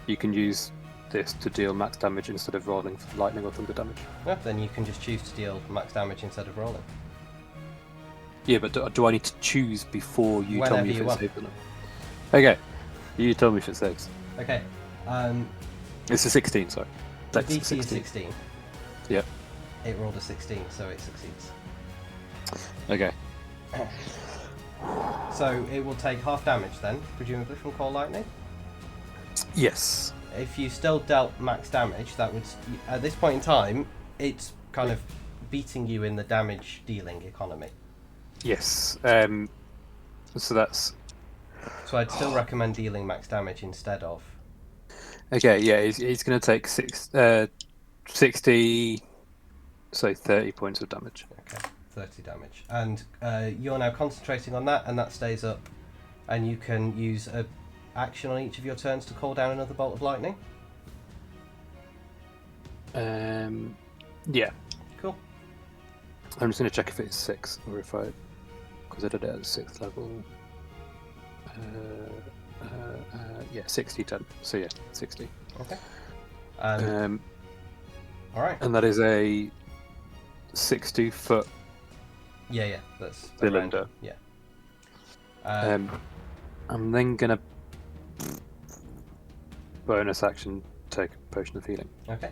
S4: You can use this to deal max damage instead of rolling lightning or thunder damage.
S2: Yeah, then you can just choose to deal max damage instead of rolling.
S4: Yeah, but do I need to choose before you tell
S2: Whenever
S4: me if
S2: you
S4: it
S2: want.
S4: saves or not? Okay, you tell me if it saves.
S2: Okay.
S4: It's a 16, sorry.
S2: The
S4: That's
S2: DC is 16.
S4: Yep.
S2: It rolled a 16, so it succeeds.
S4: Okay.
S2: So it will take half damage then, presumably from Call Lightning.
S4: Yes.
S2: If you still dealt max damage, that would, at this point in time, it's kind of beating you in the damage dealing economy.
S4: Yes. So that's
S2: So I'd still recommend dealing max damage instead of.
S4: okay. Yeah, he's going to take 60, so 30 points of damage.
S2: Okay, 30 damage. And you're now concentrating on that, and that stays up. And you can use a action on each of your turns to call down another bolt of lightning.
S4: Yeah.
S2: Cool.
S4: I'm just going to check if it's 6 or if because I did it at 6th level. Yeah, 60 10. So yeah, 60.
S2: Okay.
S4: All
S2: Right.
S4: And that is a 60-foot
S2: Yeah, that's
S4: cylinder.
S2: around, yeah.
S4: I'm then gonna bonus action take a potion of healing.
S2: Okay.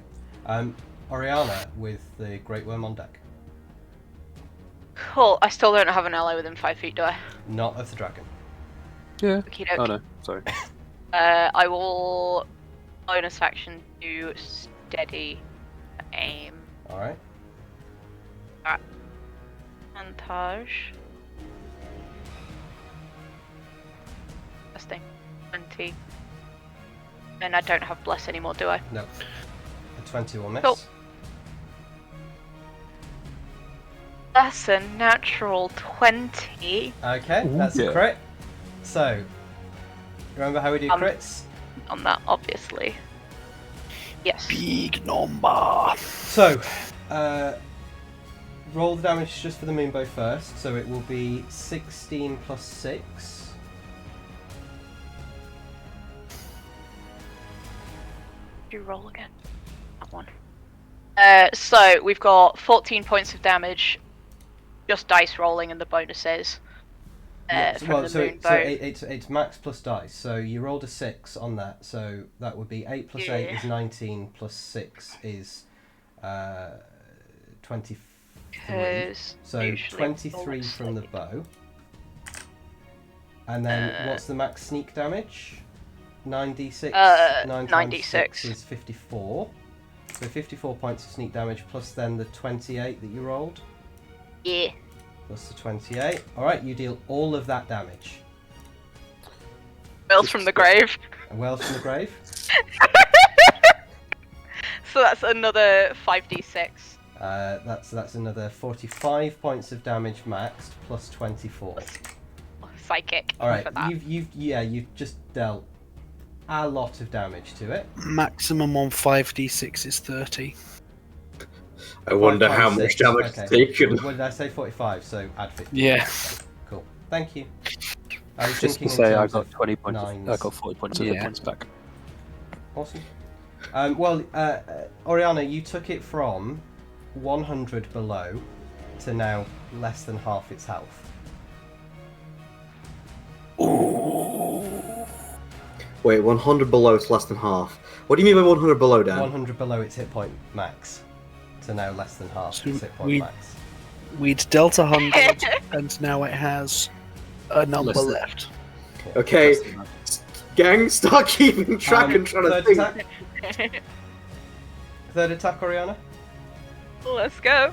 S2: Oriana with the Great Worm on deck.
S5: Cool. I still don't have an ally within 5 feet, do I?
S2: Not of the dragon.
S4: Yeah.
S5: Okey-doke.
S4: Oh no, sorry.
S5: I will bonus action to steady aim.
S2: Alright.
S5: Montage. Testing. 20. And I don't have bless anymore, do I?
S2: No. A 20 will miss.
S5: Cool. That's a natural 20
S2: Okay,
S4: Ooh,
S2: that's
S4: yeah.
S2: a crit. So, remember how we do
S5: Um,
S2: crits?
S5: on that, obviously. Yes.
S6: Big number.
S2: So, roll the damage just for the moonbow first. So it will be 16 plus 6.
S5: Do you roll again? That one. So we've got 14 points of damage, just dice rolling and the bonuses. from the moon boat.
S2: It's max plus dice. So you rolled a 6 on that. So that would be 8 plus 8 is 19 plus 6 is 23.
S5: 'Cause
S2: So
S5: usually
S2: 23
S5: it's
S2: from the
S5: like-
S2: bow. And then what's the max sneak damage? 9d6. 9 times
S5: 9d6.
S2: 6 is 54. So 54 points of sneak damage plus then the 28 that you rolled.
S5: Yeah.
S2: Plus the 28. Alright, you deal all of that damage.
S5: Wells from the grave.
S2: And Wells from the grave.
S5: So that's another 5d6.
S2: That's another 45 points of damage maxed plus 24.
S5: Psychic.
S2: Alright,
S5: For that.
S2: you've just dealt a lot of damage to it.
S6: Maximum on 5d6 is 30.
S3: I wonder how
S2: 5,
S3: much
S2: 6.
S3: damage
S2: Okay.
S3: taken.
S2: What did I say? 45, so add 50.
S6: Yeah.
S2: Cool. Thank you. I was
S4: Just
S2: thinking
S4: to
S2: in
S4: say, I
S2: terms
S4: got
S2: of
S4: 20 points.
S2: nines.
S4: I got 40 points of hit
S6: Yeah.
S4: points back.
S2: Awesome. Oriana, you took it from 100 below to now less than half its health.
S3: Wait, 100 below is less than half. What do you mean by 100 below, Dan?
S2: 100 below its hit point max to now less than half
S6: So
S2: its hit point
S6: we-
S2: max.
S6: We'd dealt 100, and now it has a number
S4: Listen.
S6: left.
S3: Okay,
S4: Less than that.
S3: gang, start keeping track and trying to
S2: third
S3: think.
S2: attack? Third attack, Oriana?
S5: Let's go.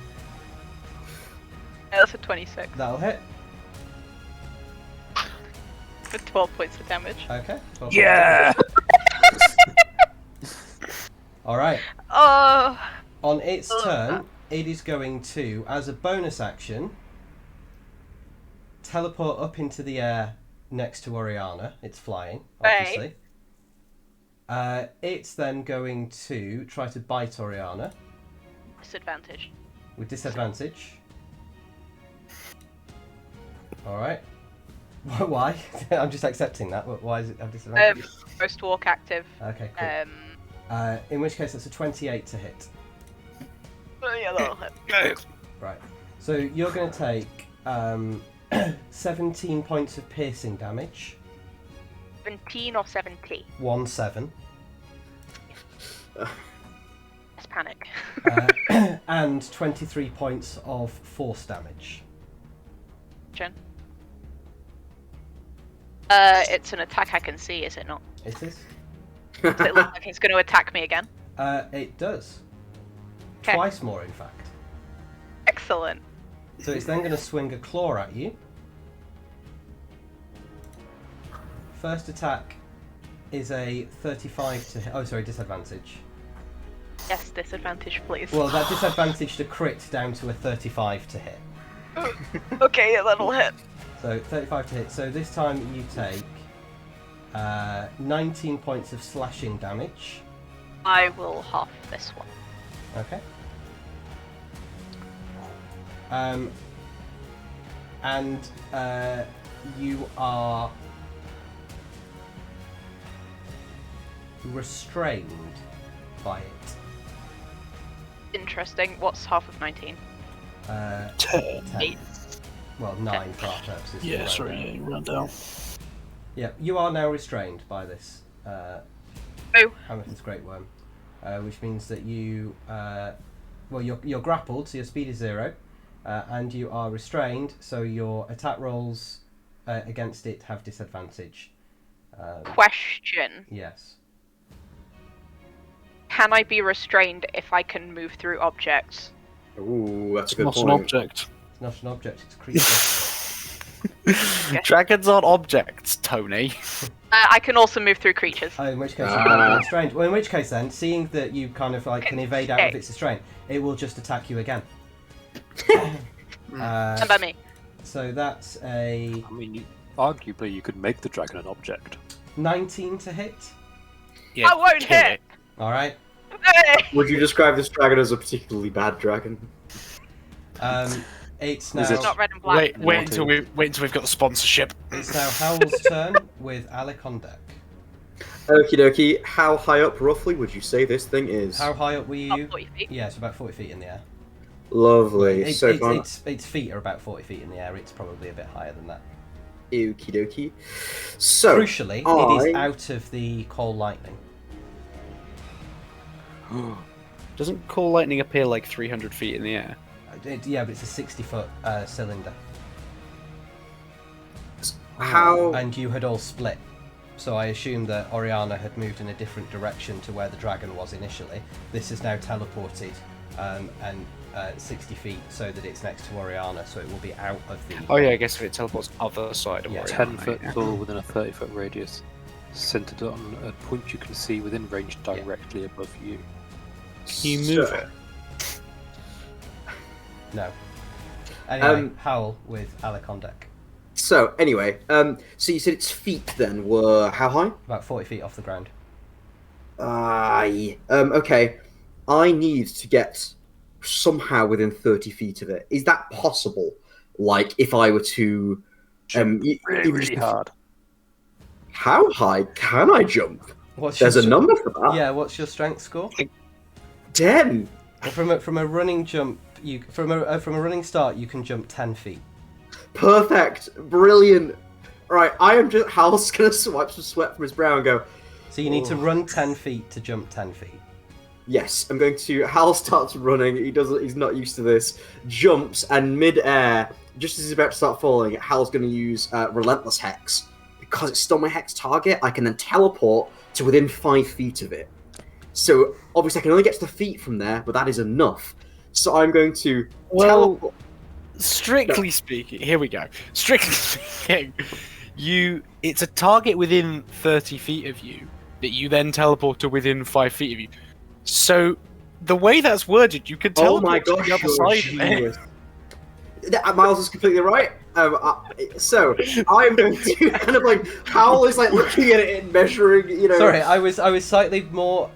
S5: Yeah, that's a 26
S2: That'll hit.
S5: with 12 points of damage.
S2: Okay. 12
S6: Yeah!
S2: Alright.
S5: Oh,
S2: On its
S5: Oh.
S2: turn, it is going to, as a bonus action, teleport up into the air next to Oriana. It's flying, obviously. It's then going to try to bite Oriana
S5: disadvantage.
S2: with disadvantage. Alright. Why? I'm just accepting that. Why does it have disadvantage?
S5: Most walk active.
S2: Okay, cool. In which case, it's a 28 to hit.
S5: Yeah, that'll hit.
S2: Right. So you're going to take 17 points of piercing damage.
S5: 17 or 70.
S2: 1-7.
S5: Let's panic.
S2: And 23 points of force damage.
S5: Jen. It's an attack I can see, is it not?
S2: It is.
S5: Does it look like it's going to attack me again?
S2: It does.
S5: 'Kay.
S2: Twice more, in fact.
S5: Excellent.
S2: So it's then going to swing a claw at you. First attack is a 35 to hit. Oh, sorry, disadvantage.
S5: Yes, disadvantage, please.
S2: Well, that disadvantage to crit down to a 35 to hit.
S5: Okay, yeah, that'll hit.
S2: So 35 to hit. So this time you take 19 points of slashing damage.
S5: I will half this one.
S2: Okay. And you are restrained by it.
S5: Interesting. What's half of 19?
S6: 10.
S2: 10. Well, 9 for our purposes.
S6: Yeah,
S2: Right
S6: sorry,
S2: now.
S6: yeah, run down.
S2: Yeah, you are now restrained by this
S5: Oh.
S2: Amethyst Great Worm, which means that you, well, you're grappled, so your speed is 0, and you are restrained, so your attack rolls against it have disadvantage.
S5: Question.
S2: Yes.
S5: Can I be restrained if I can move through objects?
S3: Ooh, that's a
S6: It's
S3: good
S6: not
S3: point.
S6: an object.
S2: It's not an object, it's a creature.
S6: Dragons aren't objects, Tony.
S5: I can also move through creatures.
S2: Oh, in which case you can't be restrained. Well, in which case then, seeing that you kind of like can evade out of its restraint, it will just attack you again.
S5: And by me.
S2: So that's a
S4: I mean, arguably, you could make the dragon an object.
S2: 19 to hit.
S6: Yeah,
S5: I won't
S6: kill
S5: hit.
S6: it.
S2: All right.
S3: Would you describe this dragon as a particularly bad dragon?
S2: It's now
S4: Is it-
S5: Not red and black.
S6: Wait until we've got the sponsorship.
S2: it's now Howl's turn with Alec on deck.
S3: Okie dokie, how high up roughly would you say this thing is?
S2: How high up were you?
S5: Up 40 feet.
S2: Yeah, it's about 40 feet in the air.
S3: Lovely. So far,
S2: Its feet are about 40 feet in the air. It's probably a bit higher than that.
S3: Okie dokie. So,
S2: Crucially, it is out of the coal lightning.
S6: Doesn't Call Lightning appear like 300 feet in the air?
S2: Yeah, but it's a 60-foot cylinder.
S3: How...
S2: And you had all split. So I assume that Oriana had moved in a different direction to where the dragon was initially. This is now teleported and 60 feet so that it's next to Oriana, so it will be out of the...
S6: Oh yeah, I guess if it teleports other side of
S2: Yeah,
S6: Oriana.
S4: 10-foot tall within a 30-foot radius, centered on a point you can see within range directly above you.
S6: Can you move it?
S2: No. Anyway, Howl with Alec on deck.
S3: So, anyway, so you said its feet then were how high?
S2: About 40 feet off the ground.
S3: Okay. I need to get somehow within 30 feet of it. Is that possible? Like, if I were to...
S4: really hard.
S3: How high can I jump? There's a number for that.
S2: Yeah, what's your strength score?
S3: 10.
S2: From a running jump, from a running start, you can jump 10 feet.
S3: Perfect. Brilliant. Right, I am just... Hal's gonna swipe some sweat from his brow and go...
S2: So you need to run 10 feet to jump 10 feet.
S3: Yes, I'm going to... Hal starts running, he's not used to this, jumps, and mid-air, just as he's about to start falling, Hal's going to use Relentless Hex. Because it's still my Hex target, I can then teleport to within 5 feet of it. So, obviously I can only get to the feet from there, but that is enough. So I'm going to teleport...
S6: Strictly speaking, here we go. Strictly speaking, it's a target within 30 feet of you that you then teleport to within 5 feet of you. So the way that's worded, you could teleport to the other side of it.
S3: Miles is completely right. So I'm going to kind of like Howl is like looking at it and measuring. You know.
S2: Sorry, I was slightly more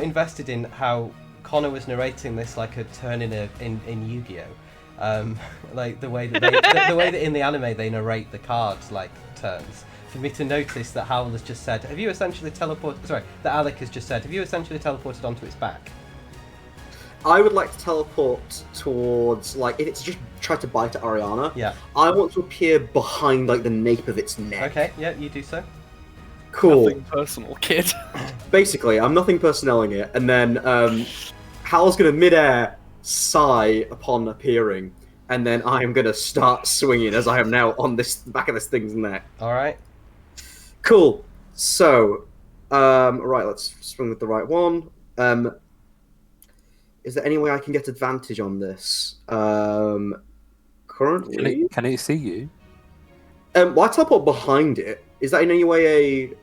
S2: invested in how Connor was narrating this like a turn in Yu-Gi-Oh. Like the way that the way that in the anime they narrate the cards like turns. For me to notice that Howl has just said, "Have you essentially teleported?" Sorry, that Alec has just said, "Have you essentially teleported onto its back?"
S3: I would like to teleport towards, like, if it's just tried to bite at Oriana.
S2: Yeah.
S3: I want to appear behind, like, the nape of its neck.
S2: Okay. Yeah, you do so.
S3: Cool.
S6: Nothing personal, kid.
S3: Basically, I'm nothing personelling it, and then Hal's gonna mid-air sigh upon appearing, and then I am gonna start swinging as I am now on this back of this thing's neck.
S2: All right.
S3: Cool. So, right, let's swing with the right one. Is there any way I can get advantage on this? Currently,
S4: Can it see you?
S3: well, I teleport behind it. Is that in any way a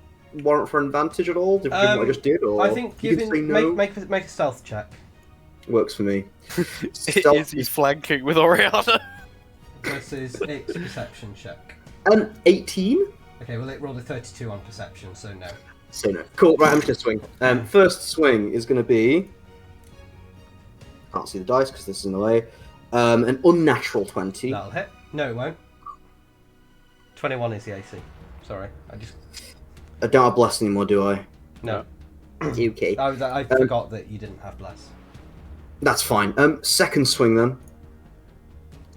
S3: warrant for advantage at all? Given what I just did, or
S2: I think
S3: you can say no?
S2: make a stealth check.
S3: Works for me.
S6: He's flanking with Oriana.
S2: Versus its perception check.
S3: 18.
S2: Okay, well it rolled a 32 on perception, so no.
S3: So no. Cool. Right, I'm just gonna swing. First swing is gonna be. Can't see the dice because this is in the way. An unnatural 20.
S2: That'll hit. No, it won't. 21 is the AC. Sorry,
S3: I don't have bless anymore, do I?
S2: No.
S3: Okay.
S2: I forgot that you didn't have bless.
S3: That's fine. Second swing then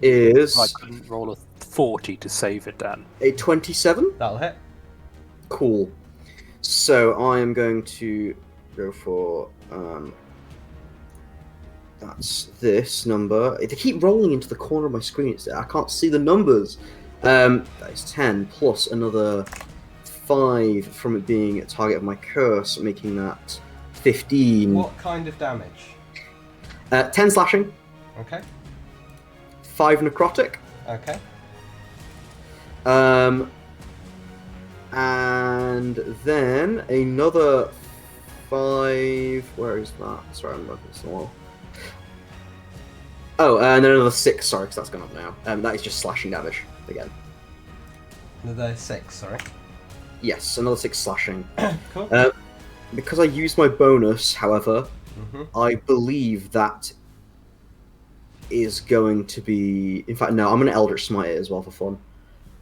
S3: is
S4: I couldn't roll a 40 to save it, Dan.
S3: a 27.
S2: That'll hit.
S3: Cool. So I am going to go for that's this number. They keep rolling into the corner of my screen. I can't see the numbers. That is 10 plus another 5 from it being a target of my curse, making that 15.
S2: What kind of damage?
S3: 10 slashing.
S2: Okay.
S3: 5 necrotic.
S2: Okay.
S3: And then another 5. Where is that? Sorry, I'm looking so well. Oh, and then another 6. Sorry, because that's gone up now. That is just slashing damage again.
S2: Another 6. Sorry.
S3: Yes, another 6 slashing.
S2: Cool.
S3: Because I used my bonus, however, I believe that is going to be. In fact, no, I'm going to Eldritch Smite it as well for fun.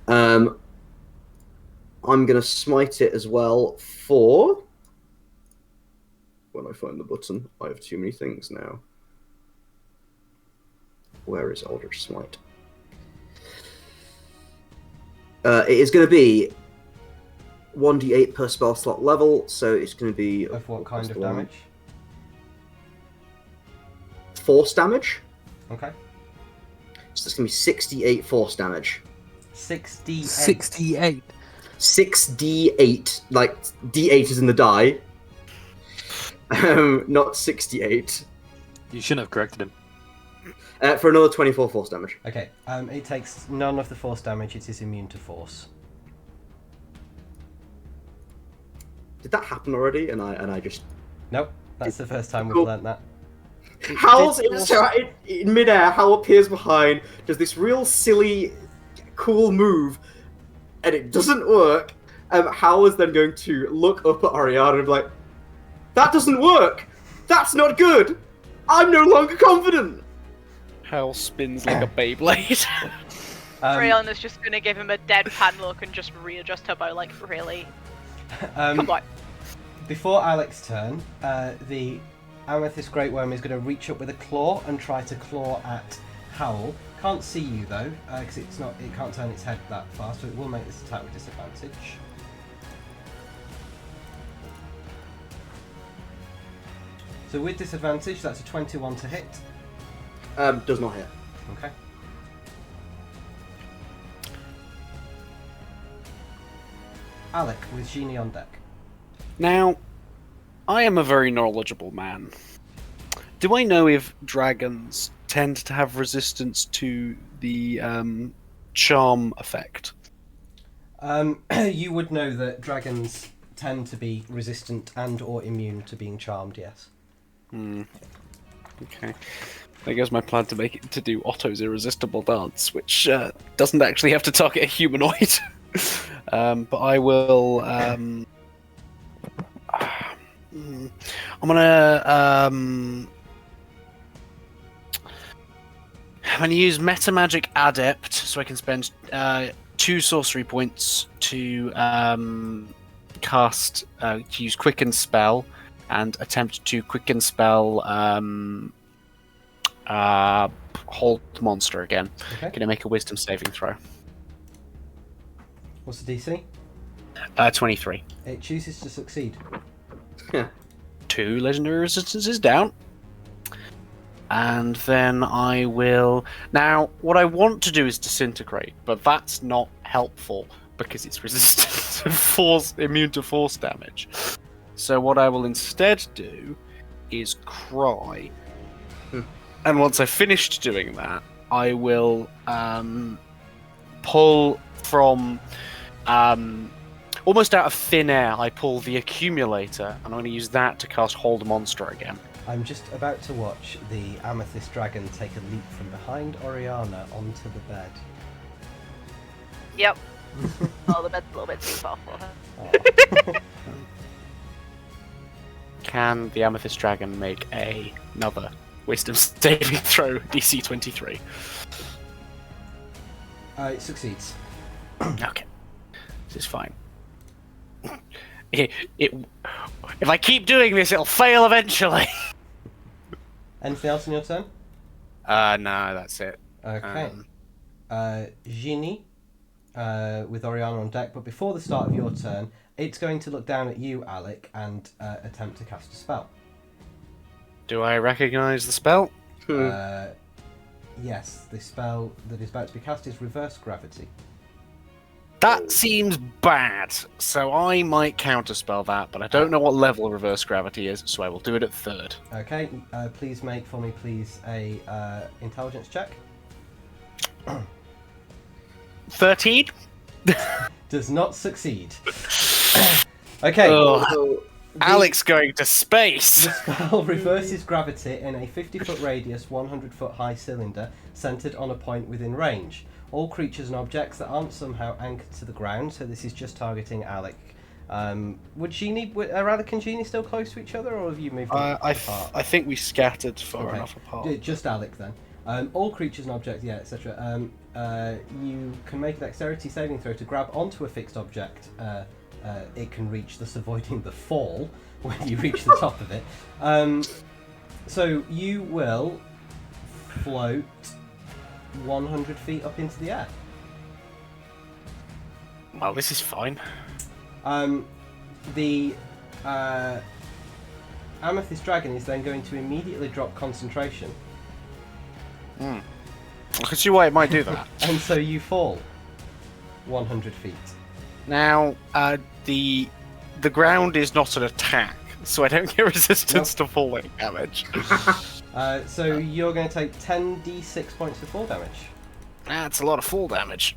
S3: I'm going to smite it as well for. When I find the button, I have too many things now. Where is Eldritch Smite? It is going to be 1d8 per spell slot level, so it's going to be...
S2: Of what kind of damage?
S3: Force damage.
S2: Okay.
S3: So it's going to be 68 force damage.
S2: 68.
S4: 68.
S3: 6d8, like d8 is in the die. Not 68.
S4: You shouldn't have corrected him.
S3: For another 24 force damage.
S2: Okay, it takes none of the force damage, it is immune to force.
S3: Did that happen already? And I just...
S2: Nope, that's the first time we've
S3: Cool.
S2: learnt that.
S3: Howl's in midair, Howl appears behind, does this real silly, cool move, and it doesn't work. Howl is then going to look up at Oriana and be like, that doesn't work! That's not good! I'm no longer confident!
S6: Hell spins like a Beyblade.
S5: Brianna's just gonna give him a deadpan look and just readjust her bow, like, really? Come on.
S2: Before Alex's turn, the Amethyst Great Worm is going to reach up with a claw and try to claw at Howl. Can't see you though, because it can't turn its head that far, so it will make this attack with disadvantage. So with disadvantage, that's a 21 to hit.
S3: Does not hit.
S2: Okay. Alec with Génie on deck.
S6: Now, I am a very knowledgeable man. Do I know if dragons tend to have resistance to the charm effect?
S2: You would know that dragons tend to be resistant and or immune to being charmed, yes.
S6: Okay. I guess my plan to do Otto's irresistible dance, which doesn't actually have to target a humanoid. But I will. I'm gonna use Meta Magic Adept, so I can spend 2 sorcery points to cast to use Quicken Spell and attempt to Quicken Spell Hold Monster again.
S2: Okay.
S6: Gonna make a Wisdom saving throw.
S2: What's the DC?
S6: 23.
S2: It chooses to succeed.
S6: 2 legendary resistances down. And then I will... Now, what I want to do is Disintegrate, but that's not helpful because it's resistant to force, immune to force damage. So what I will instead do is Cry. And once I've finished doing that, I will pull from... almost out of thin air, I pull the Accumulator, and I'm going to use that to cast Hold Monster again.
S2: I'm just about to watch the Amethyst Dragon take a leap from behind Oriana onto the bed.
S5: Yep. Oh, the bed's a little bit too far for her.
S2: Oh.
S6: Can the Amethyst Dragon make another Wisdom saving throw, DC 23?
S2: It succeeds.
S6: Okay. This is fine. If I keep doing this, it'll fail eventually.
S2: Anything else in your turn?
S6: No, that's it.
S2: Okay. Génie, with Oriana on deck, but before the start of your turn, it's going to look down at you, Alec, and attempt to cast a spell.
S6: Do I recognize the spell?
S2: Yes, the spell that is about to be cast is Reverse Gravity.
S6: That seems bad, so I might counterspell that, but I don't know what level Reverse Gravity is, so I will do it at 3rd.
S2: Okay, please make for me, please, a intelligence check.
S6: 13?
S2: Does not succeed. Okay.
S6: Oh, Alex going to space!
S2: The spell reverses gravity in a 50-foot radius, 100-foot high cylinder centered on a point within range. All creatures and objects that aren't somehow anchored to the ground, so this is just targeting Alec. Would Alec and Génie still close to each other, or have you moved apart?
S6: I think we scattered far enough apart.
S2: Just Alec then. All creatures and objects, yeah, etc. You can make a dexterity saving throw to grab onto a fixed object. It can reach, thus avoiding the fall when you reach the top of it. So you will float 100 feet up into the air.
S6: Well, this is fine.
S2: The Amethyst Dragon is then going to immediately drop concentration.
S6: I can see why it might do that.
S2: And so you fall 100 feet.
S6: Now, the ground is not an attack, so I don't get resistance to falling damage.
S2: So you're going to take 10d6 points of fall damage.
S6: That's a lot of fall damage.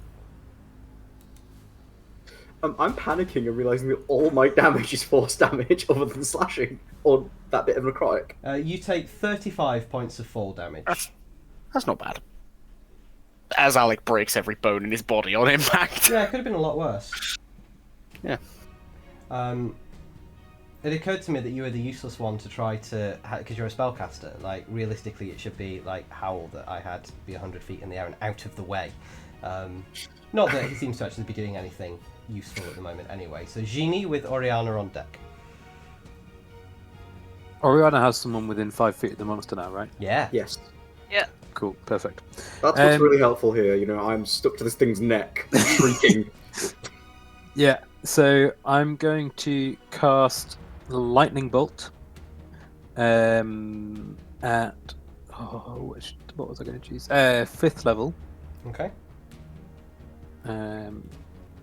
S3: I'm panicking and realizing that all my damage is force damage other than slashing or that bit of necrotic.
S2: You take 35 points of fall damage.
S6: That's not bad. As Alec breaks every bone in his body on impact.
S2: Yeah, it could have been a lot worse.
S6: Yeah.
S2: It occurred to me that you were the useless one to try to, because you're a spellcaster. Like, realistically, it should be like Howl that I had be 100 feet in the air and out of the way. Not that he seems to actually be doing anything useful at the moment anyway. So Génie with Oriana on deck.
S4: Oriana has someone within 5 feet of the monster now, right?
S2: Yeah.
S3: Yes.
S5: Yeah.
S4: Cool, perfect.
S3: That's what's really helpful here. You know, I'm stuck to this thing's neck, shrieking.
S4: Yeah, so I'm going to cast the Lightning Bolt at... what was I going to choose? 5th level.
S2: Okay.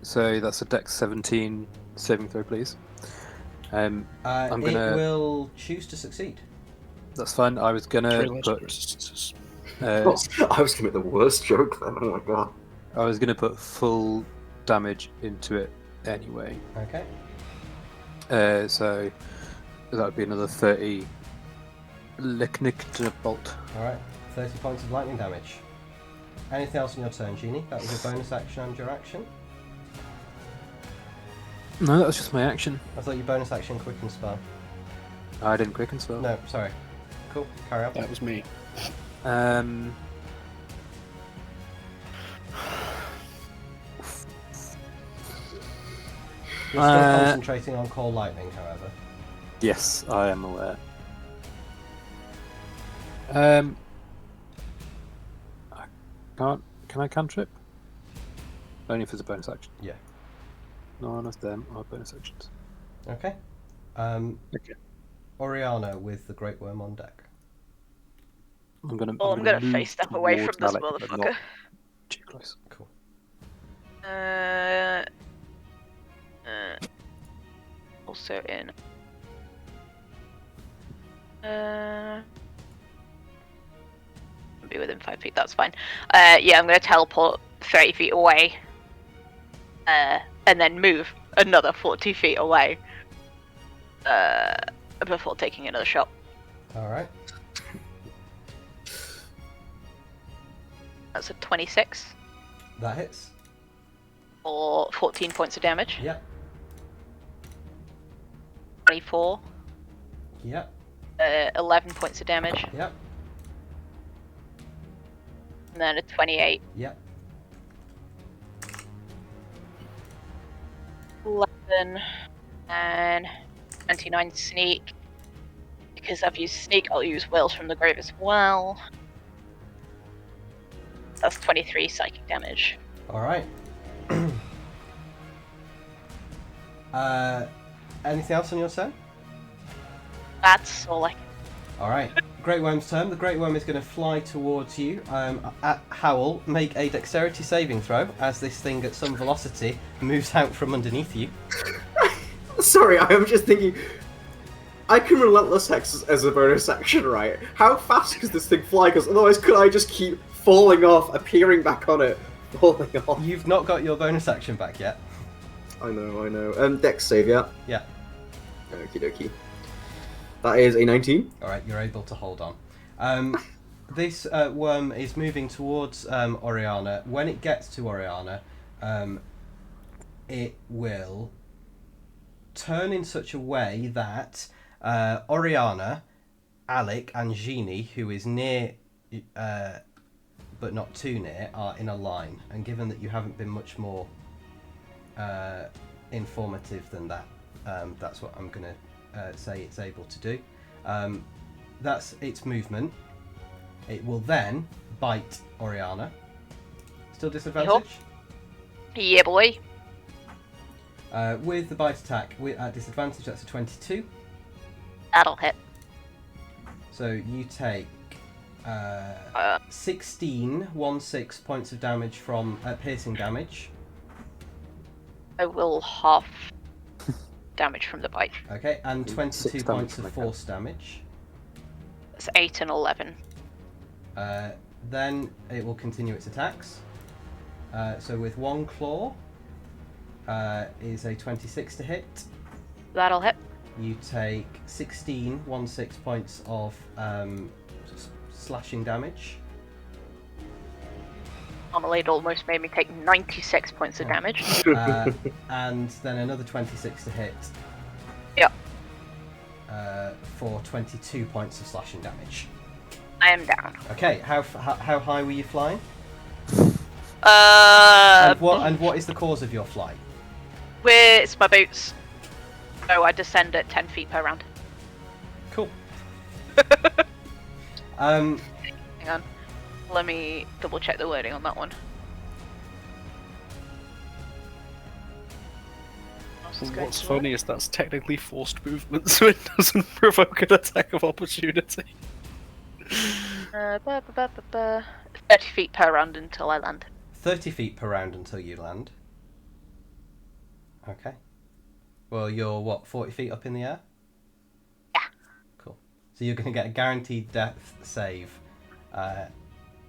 S4: So that's a Dex 17 saving throw, please. I'm gonna...
S2: It will choose to succeed.
S4: That's fine. I was gonna put...
S6: resistances.
S3: I was going to make the worst joke then. Oh my god.
S4: I was gonna put full damage into it anyway.
S2: Okay.
S4: So that would be another 30 Licknicked Bolt.
S2: Alright. 30 points of lightning damage. Anything else on your turn, Génie? That was your bonus action and your action?
S4: No, that was just my action.
S2: I thought your bonus action quicken spell.
S4: I didn't quicken spell.
S2: No, sorry. Cool, carry on.
S6: That was me.
S2: You're still concentrating on Call Lightning, however.
S4: Yes, I am aware. I can't. Can I cantrip? Only if it's a bonus action.
S2: Yeah.
S4: None of them are bonus actions.
S2: Okay.
S4: Okay.
S2: Oriana with the Great Worm on deck.
S4: I'm gonna
S5: face
S4: move
S5: step away from
S4: towards
S5: this
S4: Alec, but
S5: motherfucker.
S4: not too close.
S2: Cool.
S5: Also in. Be within 5 feet. That's fine. Yeah, I'm gonna teleport 30 feet away. And then move another 40 feet away. Before taking another shot.
S2: Alright.
S5: That's a 26.
S2: That hits.
S5: Or 14 points of damage.
S2: Yep.
S5: 24.
S2: Yep.
S5: 11 points of damage.
S2: Yep.
S5: And then a 28.
S2: Yep.
S5: 11. And 29 sneak. Because I've used sneak, I'll use Wails from the Grave as well. That's 23 psychic damage.
S2: Alright. Anything else on your turn?
S5: That's all I can.
S2: Alright. Great Worm's turn. The Great Worm is going to fly towards you. At Howl, make a dexterity saving throw as this thing at some velocity moves out from underneath you.
S3: Sorry, I am just thinking. I can Relentless Hex as a bonus action, right? How fast does this thing fly? Because otherwise, could I just keep falling off, appearing back on it, falling off?
S2: You've not got your bonus action back yet.
S3: I know. Dex save, yeah?
S2: Yeah.
S3: Okie dokie. That is a 19.
S2: Alright, you're able to hold on. This worm is moving towards Oriana. When it gets to Oriana, it will turn in such a way that Oriana, Alec, and Génie, who is near but not too near, are in a line. And given that you haven't been much more informative than that, that's what I'm going to say it's able to do. That's its movement. It will then bite Oriana. Still disadvantage?
S5: Yeah, boy.
S2: With the bite attack, at disadvantage, that's a 22.
S5: That'll hit.
S2: So you take 16 points of damage from piercing damage.
S5: I will half damage from the bite.
S2: Okay, and 22
S4: 6
S2: points
S4: damage
S2: of
S4: from my
S2: force damage.
S5: It's 8 and 11.
S2: Then it will continue its attacks. So with one claw is a 26 to hit.
S5: That'll hit.
S2: You take 16 points of slashing damage.
S5: Marmalade almost made me take 96 points of damage.
S2: And then another 26 to hit.
S5: Yep.
S2: For 22 points of slashing damage.
S5: I am down.
S2: Okay, how high were you flying?
S5: And
S2: what is the cause of your flight?
S5: it's my boots. So I descend at 10 feet per round.
S2: Cool.
S5: Hang on. Let me double check the wording on that one.
S6: What's funny is that's technically forced movement, so it doesn't provoke an attack of opportunity.
S5: 30 feet per round until I land.
S2: 30 feet per round until you land. Okay. Well, you're what, 40 feet up in the air?
S5: Yeah.
S2: Cool. So you're going to get a guaranteed death save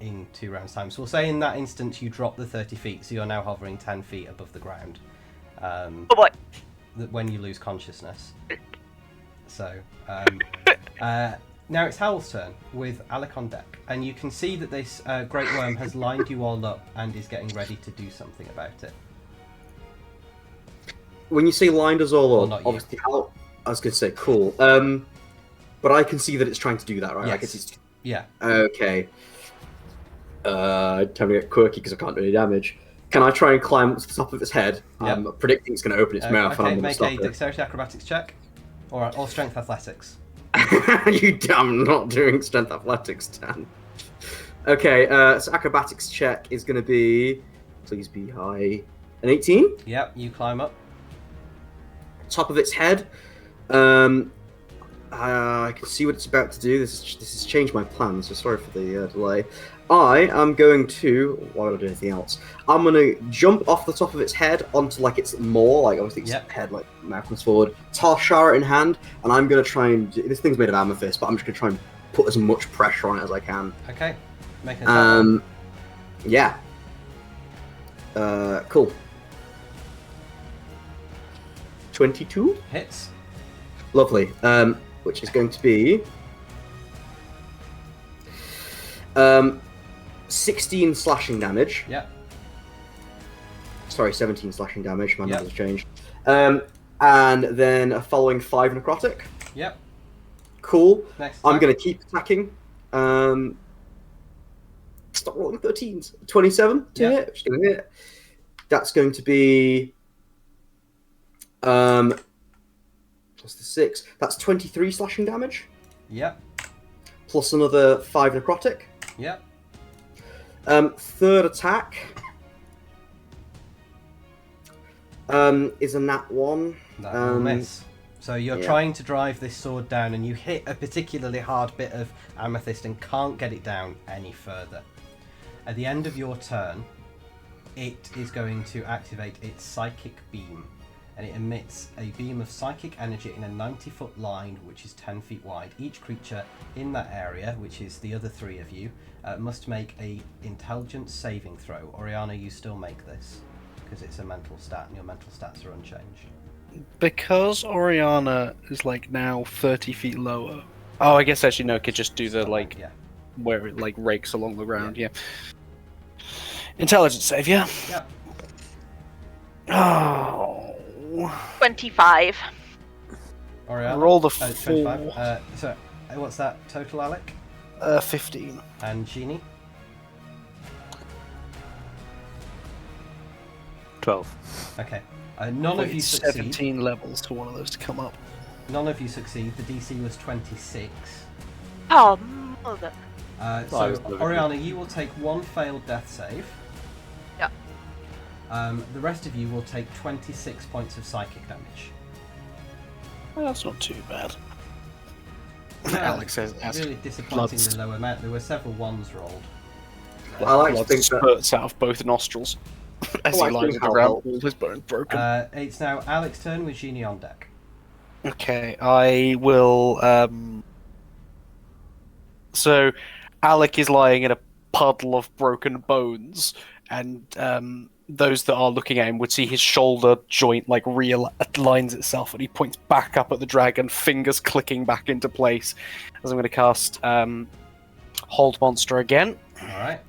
S2: in 2 rounds' time. So we'll say in that instance you drop the 30 feet, so you're now hovering 10 feet above the ground.
S5: Oh boy.
S2: When you lose consciousness. So, now it's Howl's turn with Alec on deck, and you can see that this great worm has lined you all up and is getting ready to do something about it.
S3: When you say lined us all
S2: Well,
S3: up,
S2: not you.
S3: obviously, I was going to say cool. But I can see that it's trying to do that, right?
S2: Yes.
S3: I guess it's
S2: Yeah.
S3: okay. Time to get quirky because I can't do any damage. Can I try and climb to the top of its head?
S2: Yeah.
S3: I'm predicting it's going to open its mouth, and
S2: Okay,
S3: I'm going to
S2: make
S3: stop
S2: a
S3: it.
S2: dexterity acrobatics check, or strength athletics.
S3: You damn not doing strength athletics, Dan. Okay, so acrobatics check is going to be, please be high, an 18.
S2: Yep, you climb up.
S3: Top of its head. I can see what it's about to do. This has changed my plans, so sorry for the delay. I am going to, why would I do anything else? I'm going to jump off the top of its head onto like its maw, like obviously its head, like mouth comes forward, Tarshara in hand, and I'm going to try and, this thing's made of amethyst, but I'm just going to try and put as much pressure on it as I can.
S2: Okay, make an attack.
S3: Yeah. Cool. 22?
S2: Hits.
S3: Lovely. Which is going to be 16 slashing damage.
S2: Yep.
S3: Sorry, 17 slashing damage. My
S2: Yep.
S3: numbers changed. And then a following 5 necrotic.
S2: Yep.
S3: Cool.
S2: Next
S3: I'm
S2: attack.
S3: going to keep attacking. Stop rolling 13s. 27 to
S2: Yep.
S3: hit. Just going to hit. That's going to be plus the 6. That's 23 slashing damage.
S2: Yep.
S3: Plus another 5 necrotic.
S2: Yep.
S3: Third attack is a nat 1.
S2: That will miss. So you're
S3: yeah.
S2: trying to drive this sword down, and you hit a particularly hard bit of amethyst and can't get it down any further. At the end of your turn, it is going to activate its psychic beam, and it emits a beam of psychic energy in a 90-foot line, which is 10 feet wide. Each creature in that area, which is the other 3 of you, must make a intelligence saving throw. Oriana, you still make this, because it's a mental stat, and your mental stats are unchanged.
S6: Because Oriana is like now 30 feet lower. Oh, I guess actually no, it could just do the like
S2: Yeah.
S6: where it like rakes along the ground. Yeah. Intelligence save, yeah.
S2: Yep.
S6: Oh.
S5: 25.
S2: Oriana?
S6: Roll the
S2: 25.
S6: 4.
S2: So, what's that total, Alec?
S6: 15.
S2: And Genie?
S4: 12.
S2: Okay. None of you succeed.
S6: 17 levels for one of those to come up.
S2: None of you succeed. The DC was 26.
S5: Oh, mother.
S2: So, Oriana, you will take 1 failed death save.
S5: Yeah.
S2: The rest of you will take 26 points of psychic damage.
S6: Well, that's not too bad.
S2: Yeah,
S6: Alex says,
S2: really disappointingly low amount. There were several ones rolled.
S3: Well, I like to
S6: blood
S3: think that
S6: spurts out of both nostrils as
S3: Well,
S6: he
S3: I
S6: lies
S3: think
S6: on the
S3: I'll
S6: ground,
S3: help.
S6: all his bones broken.
S2: It's now Alex's turn with Génie on deck.
S6: Okay, I will. So, Alec is lying in a puddle of broken bones, and those that are looking at him would see his shoulder joint like realigns itself, and he points back up at the dragon, fingers clicking back into place. As I'm going to cast Hold Monster again.
S2: All right.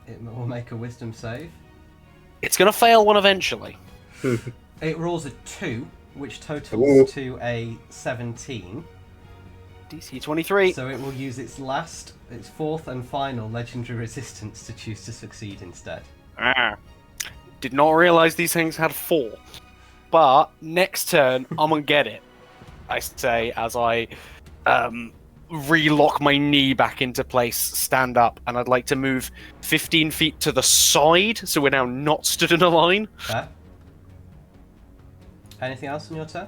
S2: It will make a Wisdom save.
S6: It's going to fail one eventually.
S2: It rolls a 2, which totals to a 17.
S6: DC 23.
S2: So it will use its fourth and final legendary resistance to choose to succeed instead.
S6: Did not realize these things had 4. But next turn, I'm gonna get it. I say as I relock my knee back into place, stand up, and I'd like to move 15 feet to the side, so we're now not stood in a line.
S2: Fair. Anything else on your turn?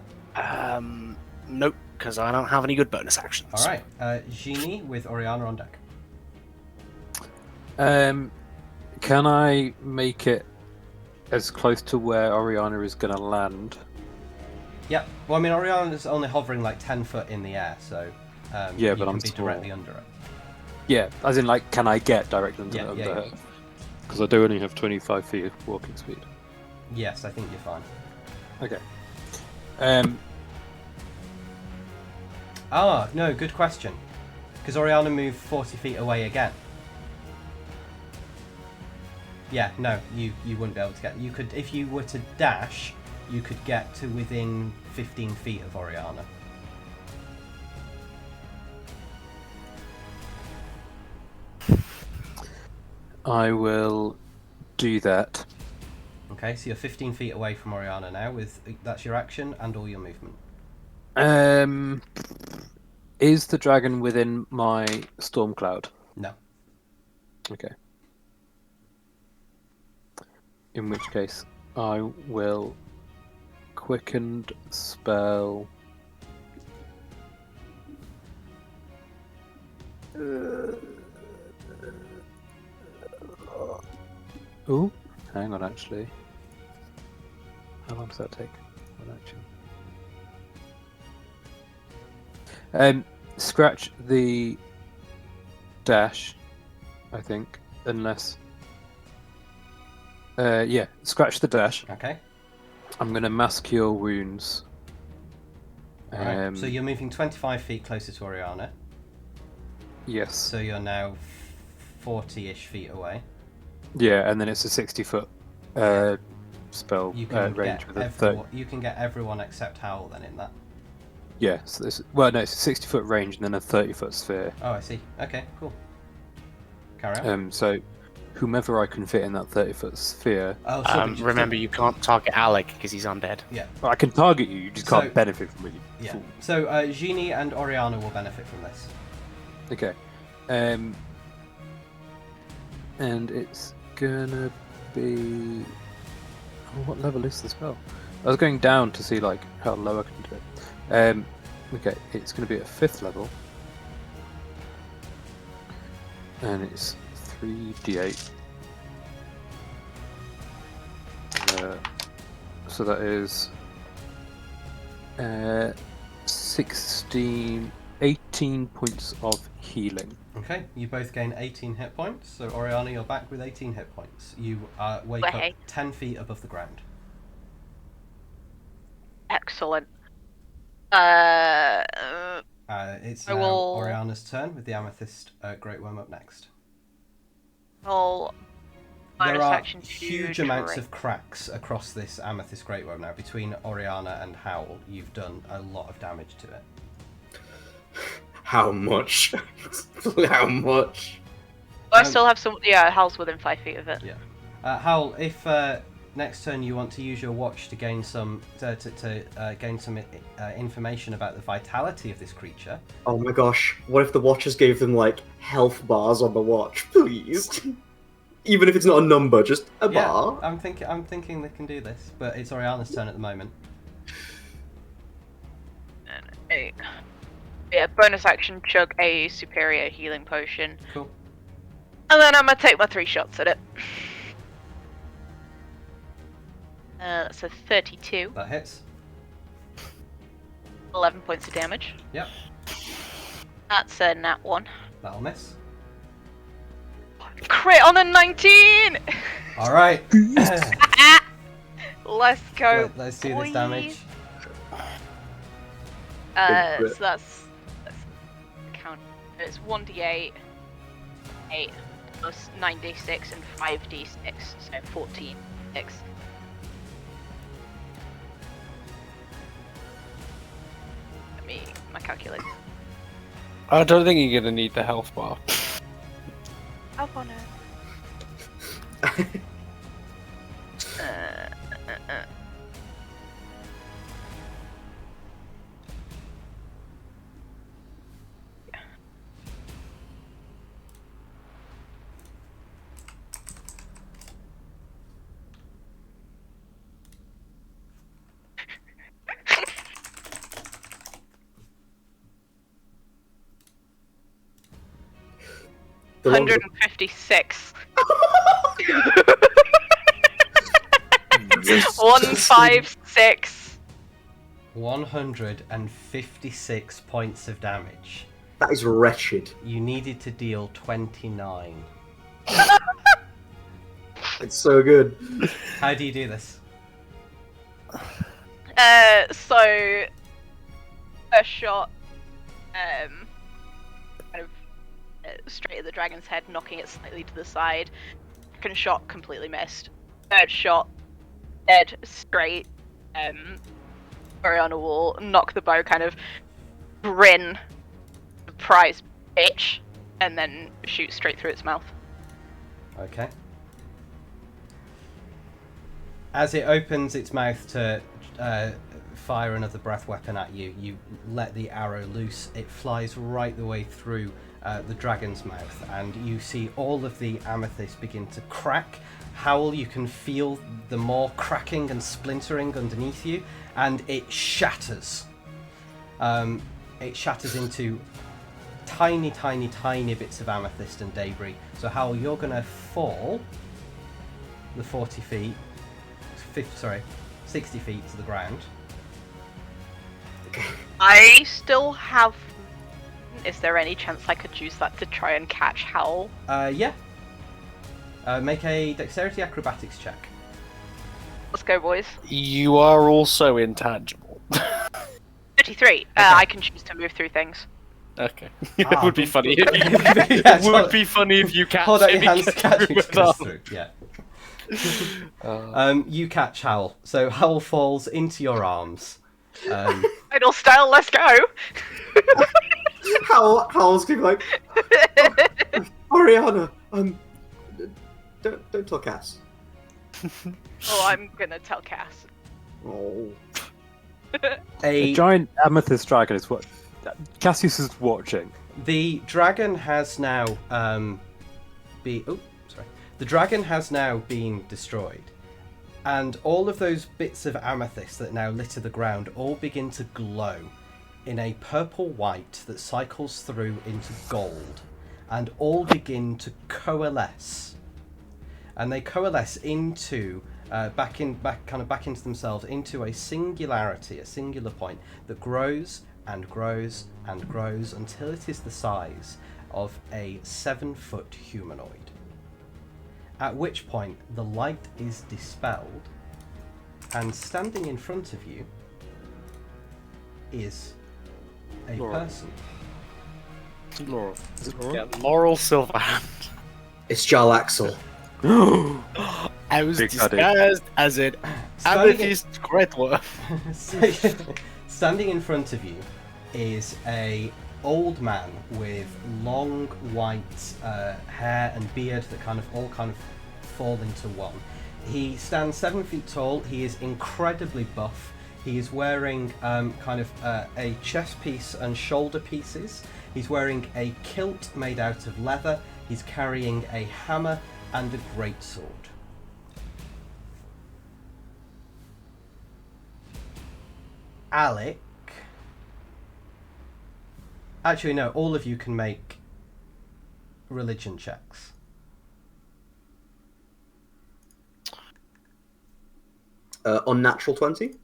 S6: Nope, because I don't have any good bonus actions.
S2: All right. Génie with Oriana on deck.
S4: Can I make it as close to where Oriana is going to land?
S2: Yep. Well, I mean, Oriana's only hovering like 10 foot in the air, so
S4: Yeah,
S2: you
S4: but
S2: can
S4: I'm
S2: be
S4: small.
S2: directly under it.
S4: Yeah, as in, like, can I get directly under,
S2: Yeah,
S4: under
S2: yeah,
S4: her?
S2: yeah.
S4: Because I do only have 25 feet of walking speed.
S2: Yes, I think you're fine.
S4: Okay.
S2: No, good question. Because Oriana moved 40 feet away again. Yeah, no, you wouldn't be able to get... You could, if you were to dash, you could get to within 15 feet of Oriana.
S4: I will do that.
S2: Okay, so you're 15 feet away from Oriana now. That's your action and all your movement.
S4: Is the dragon within my storm cloud?
S2: No.
S4: Okay. In which case, I will quickened spell. Ooh, hang on, actually. How long does that take? One action. Scratch the dash, I think, unless. Yeah, scratch the dash.
S2: Okay.
S4: I'm going to mask your wounds.
S2: Alright, so you're moving 25 feet closer to Oriana.
S4: Yes.
S2: So you're now 40-ish feet away.
S4: Yeah, and then it's a 60-foot spell
S2: You can
S4: range
S2: get
S4: with a 30.
S2: you can get everyone except Howl then in that.
S4: Yeah, so this, well, no, it's a 60-foot range and then a 30-foot sphere.
S2: Oh, I see. Okay, cool. Carry on.
S4: So whomever I can fit in that 30-foot sphere,
S2: Oh, sorry, just
S6: Remember, you can't target Alec because he's undead.
S2: Yeah.
S4: well, I can target you. You just
S2: So-
S4: can't benefit from it. You
S2: Yeah.
S4: fool.
S2: So Génie and Oriana will benefit from this.
S4: Okay. And it's gonna be. Oh, what level is the spell? I was going down to see like how low I can do it. Okay, it's gonna be at 5th level, and it's 3d8. So that is 18 points of healing.
S2: Okay, you both gain 18 hit points. So Oriana, you're back with 18 hit points. You wake up
S5: Way.
S2: 10 feet above the ground.
S5: Excellent.
S2: It's
S5: I
S2: now
S5: will-
S2: Oriana's turn with the Amethyst Great Worm up next.
S5: All
S2: There
S5: bonus
S2: are
S5: action to
S2: huge amounts
S5: drink.
S2: of cracks across this Amethyst Great Worm now. Between Oriana and Howl, you've done a lot of damage to it.
S3: how much? How much?
S5: I still have some. Yeah, Hal's within 5 feet of it.
S2: Yeah. Howl, if next turn you want to use your watch to gain some information about the vitality of this creature,
S3: Oh my gosh! What if the Watchers gave them like health bars on the watch, please? even if it's not a number, just a
S2: Yeah,
S3: bar.
S2: I'm thinking they can do this, but it's Oriana's turn at the moment.
S5: And bonus action, chug a superior healing potion.
S2: Cool.
S5: And then I'm gonna take my 3 shots at it. That's a 32.
S2: That hits.
S5: 11 points of damage.
S2: Yep.
S5: That's a nat 1.
S2: That'll miss.
S5: Crit on a 19!
S2: All right.
S5: Let's go.
S2: Let's do this
S5: boys.
S2: damage.
S5: So that's count. It's 1d8, 8 plus 9d6 and 5d6, so 14. 6. Let me my calculator.
S6: I don't think you're gonna need the health bar.
S5: Up on it.
S3: The longer-
S5: 156. 156.
S2: 156 points of damage.
S3: That is wretched.
S2: You needed to deal 29.
S3: It's so good.
S2: How do you do this?
S5: So first shot, kind of straight at the dragon's head, knocking it slightly to the side. Second shot, completely missed. Third shot, dead straight. Oriana will knock the bow, kind of grin, surprise bitch, and then shoot straight through its mouth.
S2: Okay. As it opens its mouth to fire another breath weapon at you, you let the arrow loose. It flies right the way through the dragon's mouth, and you see all of the amethyst begin to crack. Howl, you can feel the more cracking and splintering underneath you, and it shatters. It shatters into tiny, tiny, tiny bits of amethyst and debris. So Howl, you're going to fall the 40 feet, 60 feet to the ground.
S5: I still have... Is there any chance I could use that to try and catch Howl?
S2: Yeah. Make a dexterity acrobatics check.
S5: Let's go, boys.
S6: You are also intangible.
S5: 33. I can choose to move through things.
S6: Okay. It would be funny.
S2: Yeah,
S6: It would be funny if you catch
S2: hold out
S6: him.
S2: your hands to catch it
S6: with
S2: goes
S6: arm.
S2: through. Yeah. You catch Howl. So Howl falls into your arms.
S5: Idle style, let's go!
S3: Howl's gonna be like, Oriana, don't tell Cass.
S5: Oh, I'm gonna tell Cass.
S3: Oh.
S4: A giant amethyst dragon is what Cassius is watching.
S2: The dragon has now The dragon has now been destroyed, and all of those bits of amethyst that now litter the ground all begin to glow in a purple white that cycles through into gold, and all begin to coalesce. And they coalesce into back into themselves into a singularity, a singular point that grows and grows and grows until it is the size of a 7-foot humanoid. At which point the light is dispelled, and standing in front of you is a
S6: Laura.
S2: person.
S6: Laurel. Is it Laurel? Yeah, Laurel Silverhand.
S3: It's Jarl Axel.
S6: I was
S4: Big daddy.
S6: disguised as an amethyst Gretler.
S2: Standing in front of you is a old man with long white hair and beard that all fall into one. He stands 7 feet tall. He is incredibly buff. He is wearing a chest piece and shoulder pieces. He's wearing a kilt made out of leather. He's carrying a hammer and a greatsword. Alec. Actually, no, all of you can make religion checks.
S3: Unnatural 20?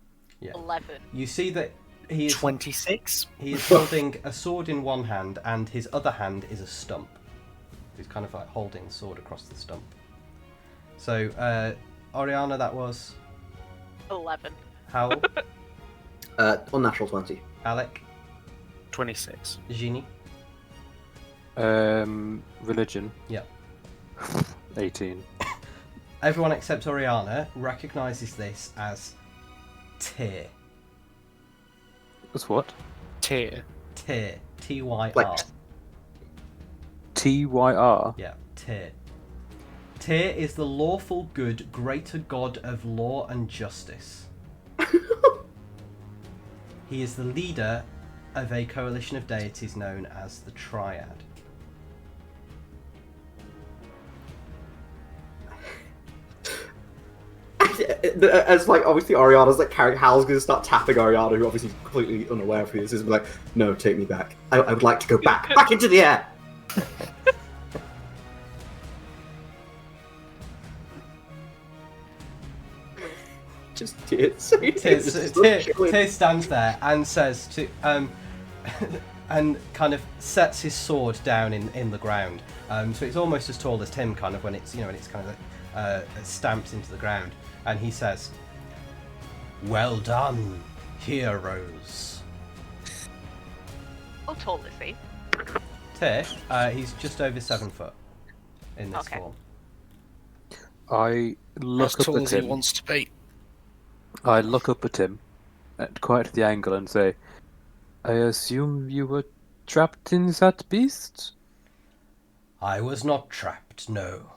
S2: Yeah.
S5: 11.
S2: You see that he is
S6: 26.
S2: he is holding a sword in one hand, and his other hand is a stump. He's kind of like holding the sword across the stump. So, Oriana, that was
S5: 11.
S2: Howl,
S3: Unnatural 20.
S2: Alec,
S6: 26.
S2: Génie.
S4: Religion.
S2: Yeah.
S4: 18.
S2: Everyone except Oriana recognises this as Tyr.
S4: That's what?
S6: Tyr.
S2: Tyr. Tyr.
S3: Like-
S4: Tyr.
S2: Yeah, Tyr. Tyr is the lawful good greater god of law and justice. He is the leader of a coalition of deities known as the Triad.
S3: As like obviously Ariana's like carrying, Hal's gonna start tapping Ariana, who obviously is completely unaware of who this is, and be like, no, take me back. I would like to go back into the air. Just tears.
S2: Tyr stands there and says to and kind of sets his sword down in the ground. So it's almost as tall as Tim, kind of when it's when it's kind of stamped into the ground, and he says, "Well done, heroes."
S5: How tall is he?
S2: Tyr, he's just over 7 foot in this
S5: Okay.
S2: form.
S4: I
S6: As
S4: look up
S6: tall
S4: at
S6: as he
S4: him.
S6: wants to be.
S4: I look up at him at quite the angle and say, I assume you were trapped in that beast?
S2: I was not trapped, no.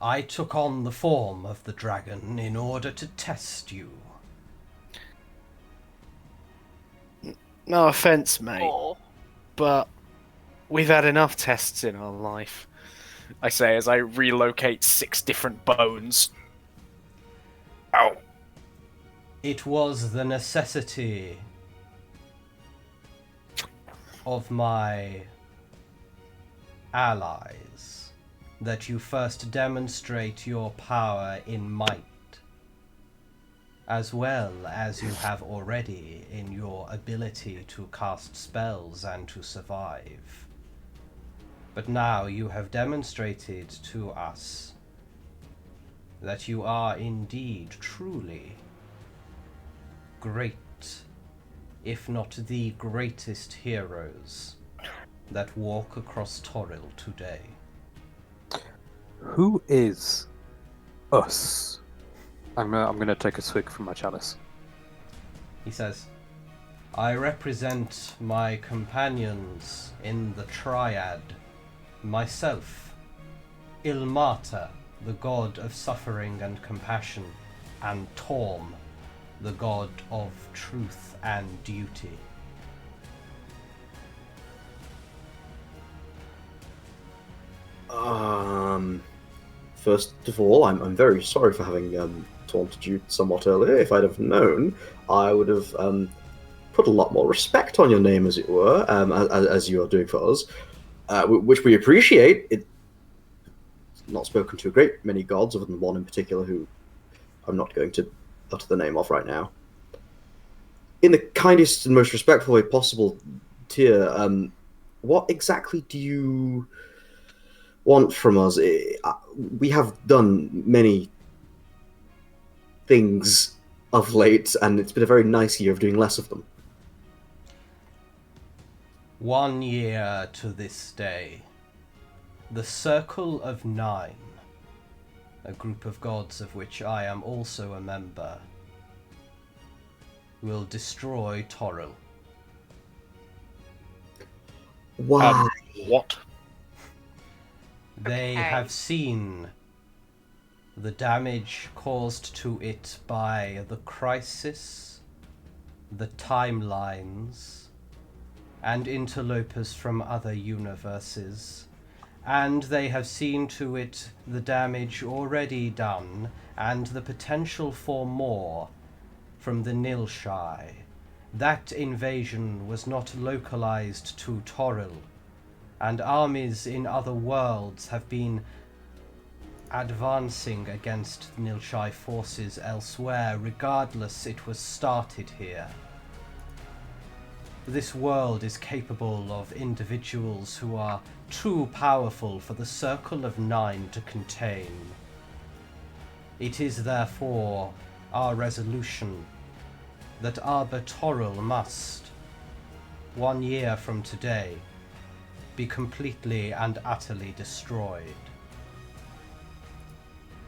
S2: I took on the form of the dragon in order to test you.
S6: No offense, mate,
S5: Or
S6: but we've had enough tests in our life. I say as I relocate 6 different bones. Ow.
S2: It was the necessity of my allies that you first demonstrate your power in might, as well as you have already in your ability to cast spells and to survive. But now you have demonstrated to us that you are indeed truly great, if not the greatest heroes that walk across Toril today.
S4: Who is us? I'm gonna take a swig from my chalice.
S2: He says, I represent my companions in the Triad, myself, Ilmata, the god of suffering and compassion, and Torm, the god of truth and duty.
S3: First of all, I'm very sorry for having taunted you somewhat earlier. If I'd have known, I would have put a lot more respect on your name, as it were, as you are doing for us, which we appreciate. It's not spoken to a great many gods, other than one in particular, who I'm not going to utter the name of right now. In the kindest and most respectful way possible, Tyr, what exactly do you want from us? We have done many things of late, and it's been a very nice year of doing less of them.
S2: 1 year to this day, the Circle of Nine, a group of gods of which I am also a member, will destroy Toril.
S3: Why?
S6: What?
S2: They
S5: Okay.
S2: have seen the damage caused to it by the crisis, the timelines, and interlopers from other universes, and they have seen to it the damage already done and the potential for more from the Nilshai. That invasion was not localized to Toril, and armies in other worlds have been advancing against Nilshai forces elsewhere, regardless it was started here. This world is capable of individuals who are too powerful for the Circle of Nine to contain. It is therefore our resolution that Arbor Toril must, 1 year from today, be completely and utterly destroyed.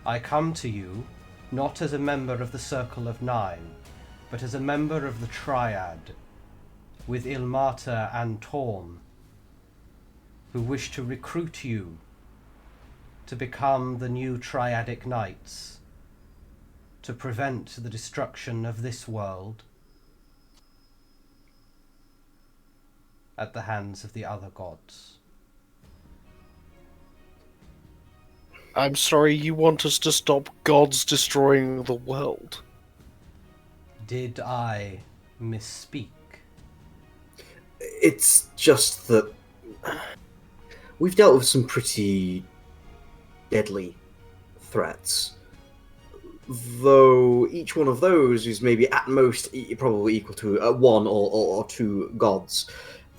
S2: I come to you not as a member of the Circle of Nine, but as a member of the Triad, with Ilmata and Torm, who wish to recruit you to become the new Triadic Knights, to prevent the destruction of this world at the hands of the other gods.
S7: I'm sorry, you want us to stop gods destroying the world?
S2: Did I misspeak?
S3: It's just that we've dealt with some pretty deadly threats. Though each one of those is maybe at most probably equal to one or two gods.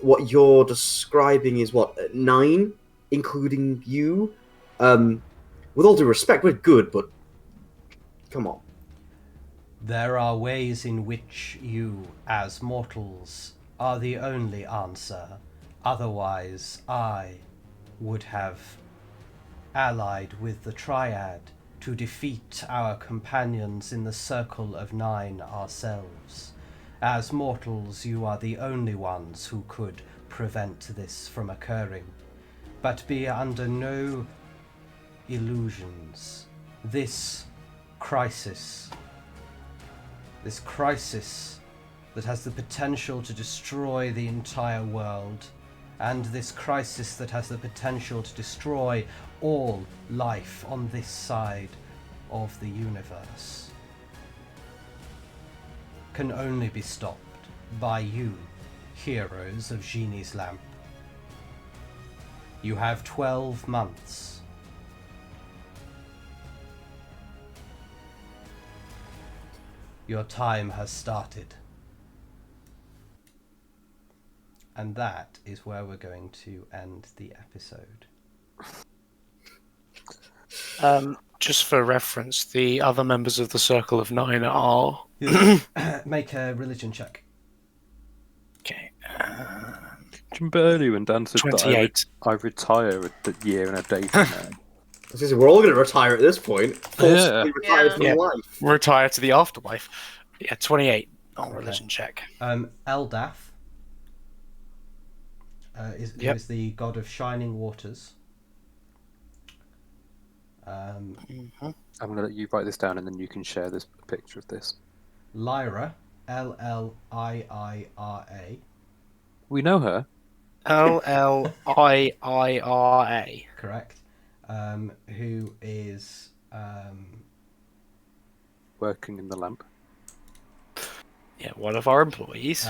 S3: What you're describing is what, 9, including you? With all due respect, we're good, but come on.
S2: There are ways in which you, as mortals, are the only answer. Otherwise, I would have allied with the Triad to defeat our companions in the Circle of Nine ourselves. As mortals, you are the only ones who could prevent this from occurring. But be under no illusions. This crisis that has the potential to destroy the entire world, and this crisis that has the potential to destroy all life on this side of the universe, can only be stopped by you, heroes of Génie's lamp. You have 12 months. Your time has started. And that is where we're going to end the episode.
S7: Just for reference, the other members of the Circle of Nine are...
S2: Make a religion check.
S7: Okay.
S4: Remember earlier when Dan said
S7: 28.
S4: that I retire at the year and a day from now?
S3: We're all going to retire at this point. Forcibly retired from
S7: Yeah.
S3: life.
S7: Retire to the afterlife. Yeah, 28 on religion check.
S2: Eldath who is the god of shining waters.
S4: I'm going to let you write this down and then you can share this picture of this.
S2: Lyra, L-L-I-I-R-A.
S4: We know her.
S7: L-L-I-I-R-A.
S2: Correct. Who is
S4: Working in the lamp.
S7: Yeah, one of our employees.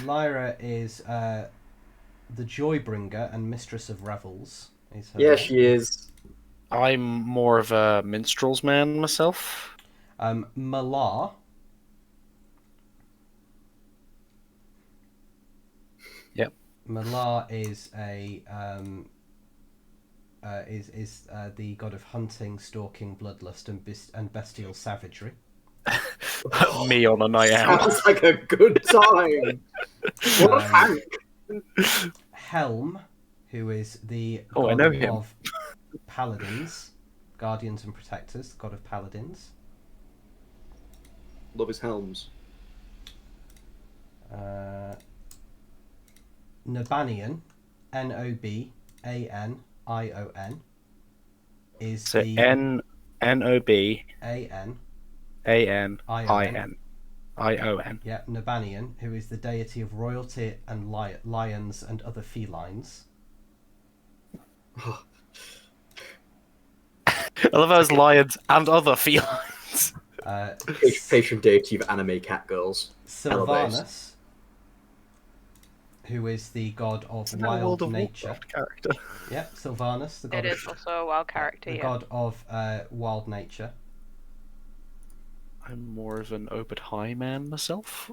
S2: Lyra is the Joybringer and Mistress of Revels. Is her
S3: Yeah,
S2: name.
S3: she is.
S7: I'm more of a minstrel's man myself.
S2: Malar.
S7: Yep.
S2: Malar is a the god of hunting, stalking, bloodlust, and bestial savagery.
S7: Me on a night out.
S3: Sounds like a good time. What a hank.
S2: Helm, who is the
S7: Oh, I
S2: god
S7: know him.
S2: of paladins, guardians and protectors, the god of paladins.
S3: Love his helms.
S2: Nabanion, N-O-B-A-N-I-O-N, is
S7: So
S2: the
S7: N-O-B-A-N-I-N.
S2: A-N-I-O-N.
S7: I-O-N.
S2: Yeah, Nabanion, who is the deity of royalty and lions and other felines.
S6: I love those lions and other felines.
S3: Patient deity of anime cat girls.
S2: Sylvanus, who is the god of
S6: Isn't that a World
S2: wild
S6: of
S2: nature.
S6: Warcraft character?
S2: Yep, Sylvanus, the god
S5: It
S2: of
S5: is also a wild character,
S2: the
S5: yeah.
S2: god of wild nature.
S6: I'm more of an Obed High man myself.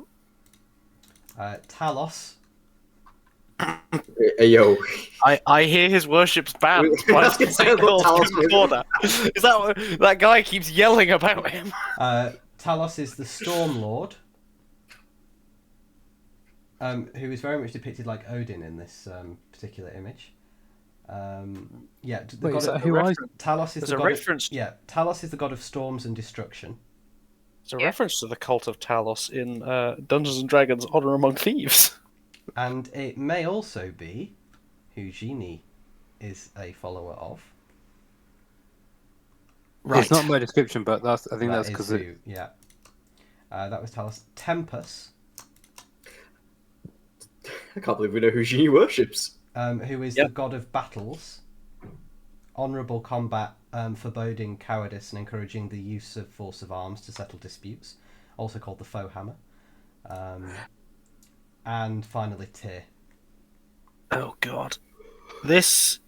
S2: Talos,
S3: Hey, yo.
S6: I hear his worship's banned
S3: I
S6: by
S3: was gonna say, I thought Talos was-
S6: corner. Is that what, that guy keeps yelling about him?
S2: Talos is the Storm Lord, who is very much depicted like Odin in this particular image. Yeah, the
S4: Wait,
S2: god
S4: is
S2: of,
S4: that who I...
S2: Talos is
S6: There's
S2: the
S6: a
S2: god
S6: reference.
S2: of, yeah, Talos is the god of storms and destruction.
S6: There's a
S5: Yeah.
S6: reference to the cult of Talos in Dungeons and Dragons: Honor Among Thieves.
S2: And it may also be who Génie is a follower of.
S4: It's not my description, but I think that's
S2: That is
S4: because
S2: who, yeah. That was Talos. Tempest,
S3: I can't believe we know who she worships.
S2: who is
S6: Yep.
S2: the god of battles, honourable combat, foreboding cowardice, and encouraging the use of force of arms to settle disputes, also called the foe hammer. And finally, Tyr.
S6: Oh god, this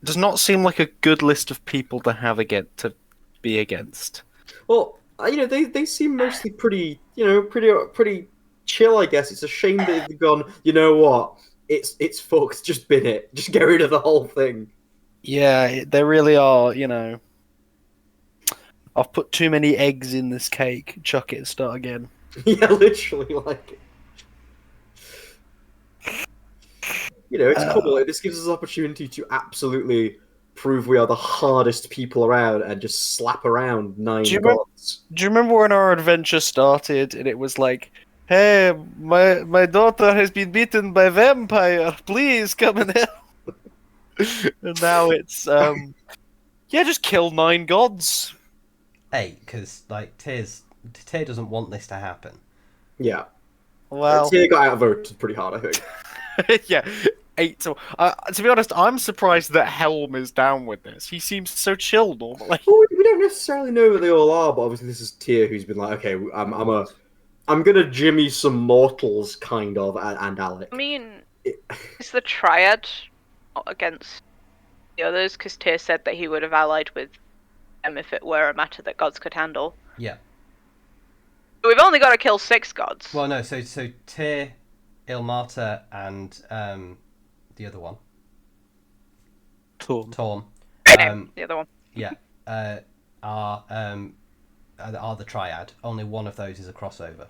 S6: does not seem like a good list of people to have to be against.
S3: Well, they seem mostly pretty, pretty chill, I guess. It's a shame that they've gone, you know what? It's fucked. Just bin it. Just get rid of the whole thing.
S6: Yeah, they really are. I've put too many eggs in this cake. Chuck it and start again.
S3: Yeah, literally, like. It's cool. This gives us opportunity to absolutely prove we are the hardest people around and just slap around 9
S6: Do you remember-
S3: gods.
S6: Do you remember when our adventure started and it was like, "Hey, my daughter has been beaten by vampire. Please come and help." And now it's yeah, just kill 9 gods.
S2: 8, because like Tyr doesn't want this to happen.
S3: Yeah.
S6: Well,
S3: Tyr got outvoted pretty hard, I think.
S6: yeah, 8 to be honest, I'm surprised that Helm is down with this. He seems so chill normally.
S3: Well, we don't necessarily know what they all are, but obviously this is Tyr who's been like, okay, I'm gonna jimmy some mortals, kind of, and Alec.
S5: I mean, is the Triad not against the others? Because Tyr said that he would have allied with them if it were a matter that gods could handle.
S2: Yeah.
S5: But we've only got to kill 6 gods.
S2: Well, no. So Tyr, Ilmata, and the other one,
S4: Torm.
S2: Torm.
S5: The other one.
S2: Yeah. Are the Triad. Only one of those is a crossover.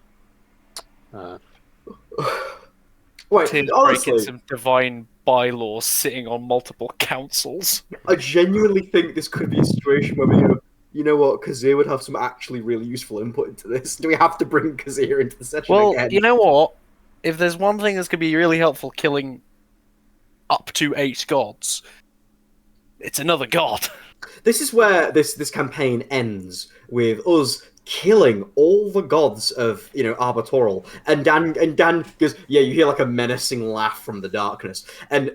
S3: Wait,
S6: Tyr's breaking
S3: honestly,
S6: some divine bylaws, sitting on multiple councils.
S3: I genuinely think this could be a situation where we go, you know what, Kazir would have some actually really useful input into this. Do we have to bring Kazir into the session
S6: Well,
S3: again?
S6: you know what? If there's one thing that's going to be really helpful killing up to 8 gods, it's another god.
S3: This is where this campaign ends, with us killing all the gods of Arbatoral, and Dan goes, yeah, you hear like a menacing laugh from the darkness, and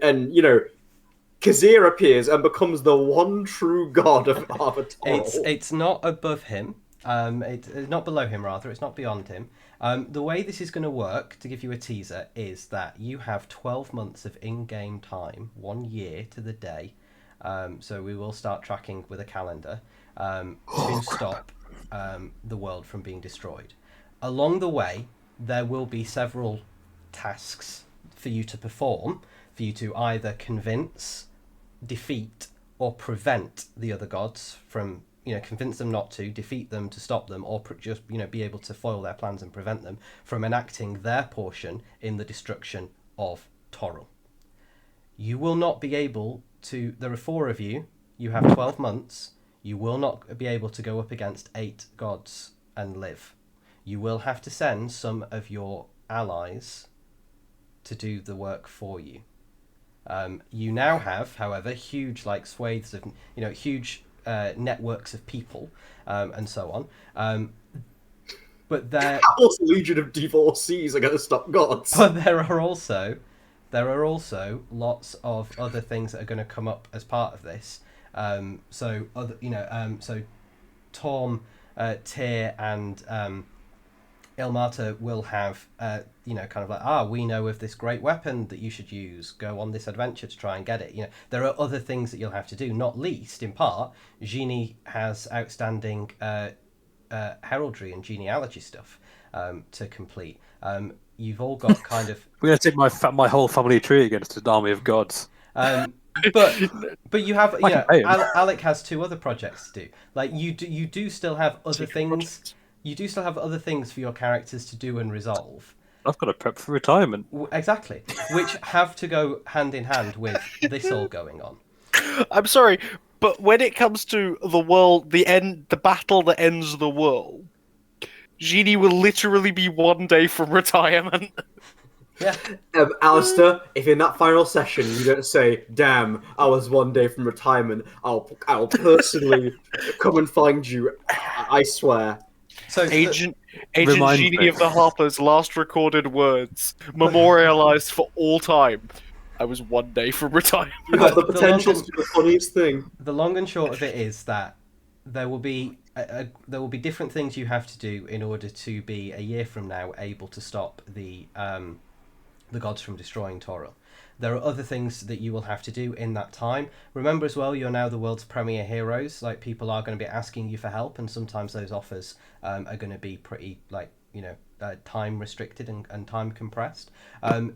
S3: Kazir appears and becomes the one true god of Arbatoral.
S2: It's not above him. It's not below him, rather. It's not beyond him. The way this is going to work, to give you a teaser, is that you have 12 months of in-game time, 1 year to the day. So we will start tracking with a calendar to stop the world from being destroyed. Along the way, there will be several tasks for you to perform, for you to either convince, defeat, or prevent the other gods from, convince them not to, defeat them to stop them, or just, be able to foil their plans and prevent them from enacting their portion in the destruction of Toril. You will not be able to, there are 4 of you, you have 12 months, you will not be able to go up against 8 gods and live. You will have to send some of your allies to do the work for you. You now have, however, huge swathes of, huge networks of people, and so on. But there,
S3: How's Legion of Divorcees are going to stop gods?
S2: but there are also lots of other things that are going to come up as part of this. So other, so Torm, Tyr, and Ilmata will have, kind of like, we know of this great weapon that you should use. Go on this adventure to try and get it. There are other things that you'll have to do. Not least, in part, Génie has outstanding heraldry and genealogy stuff to complete. You've all got kind of.
S4: We're going to take my whole family tree against an army of gods.
S2: But you have,
S4: Alec
S2: has 2 other projects to do. Like you do still have other things. You do still have other things for your characters to do and resolve.
S4: I've got to prep for retirement.
S2: Exactly, which have to go hand in hand with this all going on.
S7: I'm sorry, but when it comes to the world, the battle that ends the world, Génie will literally be 1 day from retirement.
S2: Yeah.
S3: Alistair, if in that final session you don't say, "Damn, I was 1 day from retirement," I'll personally come and find you. I swear.
S2: So
S7: Agent Génie of the Harper's last recorded words, memorialized for all time. I was 1 day from retirement.
S3: You have the potential to do the funniest thing.
S2: The long and short of it is that there will be different things you have to do in order to be a year from now able to stop the gods from destroying Toril. There are other things that you will have to do in that time. Remember as well, you're now the world's premier heroes. Like, people are going to be asking you for help, and sometimes those offers are going to be pretty, time restricted and time compressed.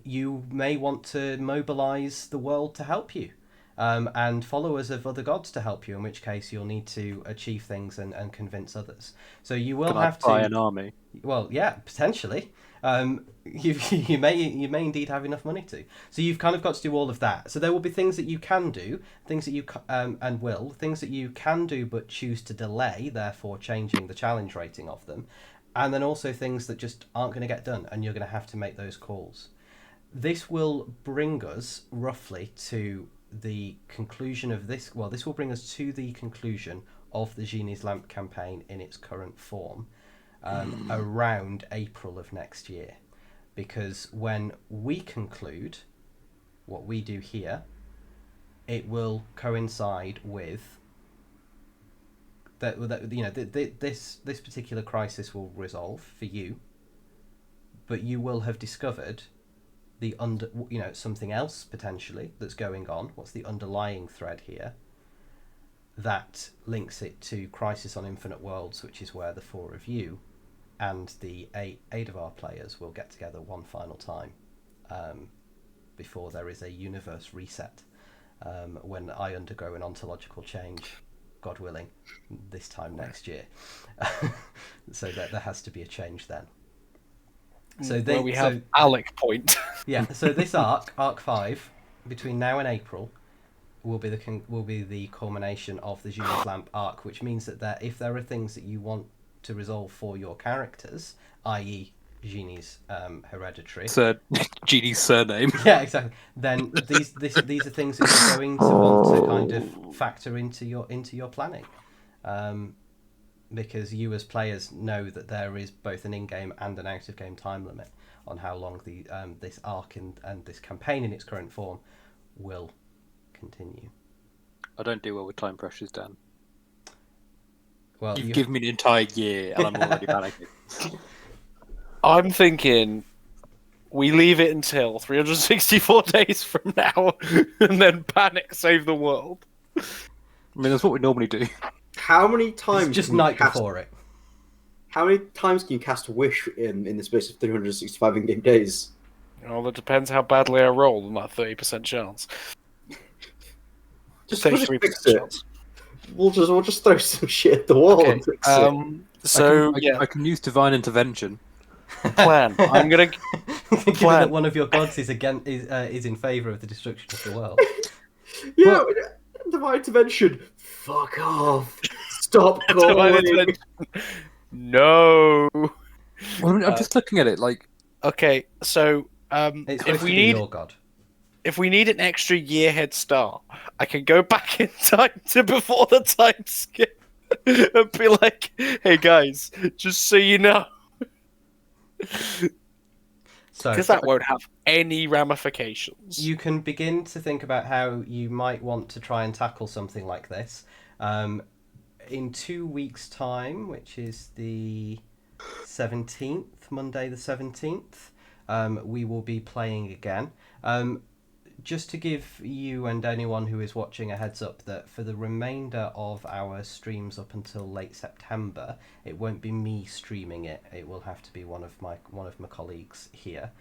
S2: You may want to mobilize the world to help you, and followers of other gods to help you, in which case you'll need to achieve things and convince others. So you will have to
S4: buy an army.
S2: Well, yeah, potentially. You may indeed have enough money to. So you've kind of got to do all of that. So there will be things that you can do, things that you things that you can do but choose to delay, therefore changing the challenge rating of them, and then also things that just aren't going to get done, and you're going to have to make those calls. This will bring us roughly to the conclusion of this. Well, this will bring us to the conclusion of the Génie's Lamp campaign in its current form. Around April of next year, because when we conclude what we do here, it will coincide with that. This particular crisis will resolve for you, but you will have discovered something else potentially that's going on. What's the underlying thread here that links it to Crisis on Infinite Worlds, which is where the 4 of you and the 8 of our players will get together one final time before there is a universe reset, when I undergo an ontological change, God willing, this time next year. So that there has to be a change then. So
S7: we have Alec point.
S2: Yeah, so this arc 5, between now and April, will be the culmination of the Génie's Lamp arc, which means that if there are things that you want to resolve for your characters, i.e. Génie's hereditary,
S4: Génie's surname.
S2: Yeah, exactly. Then these are things that you're going to want to kind of factor into your planning, because you as players know that there is both an in-game and an out-of-game time limit on how long this arc and this campaign in its current form will continue.
S4: I don't do well with time pressures, Dan.
S2: Well,
S4: You've given me an entire year and I'm already panicking.
S7: I'm thinking we leave it until 364 days from now and then panic save the world.
S4: I mean, that's what we normally do.
S3: How many times?
S2: It's just night before it.
S3: How many times can you cast a wish in the space of 365 in-game days?
S7: Well, that depends how badly I roll on that 30% chance.
S3: We'll just fix it. We'll just throw some shit at the wall and fix it.
S4: I can use divine intervention.
S7: Plan. I'm gonna
S2: Given that one of your gods is in favour of the destruction of the world.
S3: Yeah, divine intervention. Fuck off. Stop calling.
S7: No.
S4: Well, I'm just looking at it like.
S7: Okay, so
S2: It's supposed to be your god.
S7: If we need an extra year head start, I can go back in time to before the time skip and be like, "Hey guys, just so you know."
S2: So
S7: Because that won't have any ramifications.
S2: you can begin to think about how you might want to try and tackle something like this. In 2 weeks' time, which is the 17th, Monday the 17th, we will be playing again. Just to give you and anyone who is watching a heads up that for the remainder of our streams up until late September, it won't be me streaming it. It will have to be one of my colleagues here,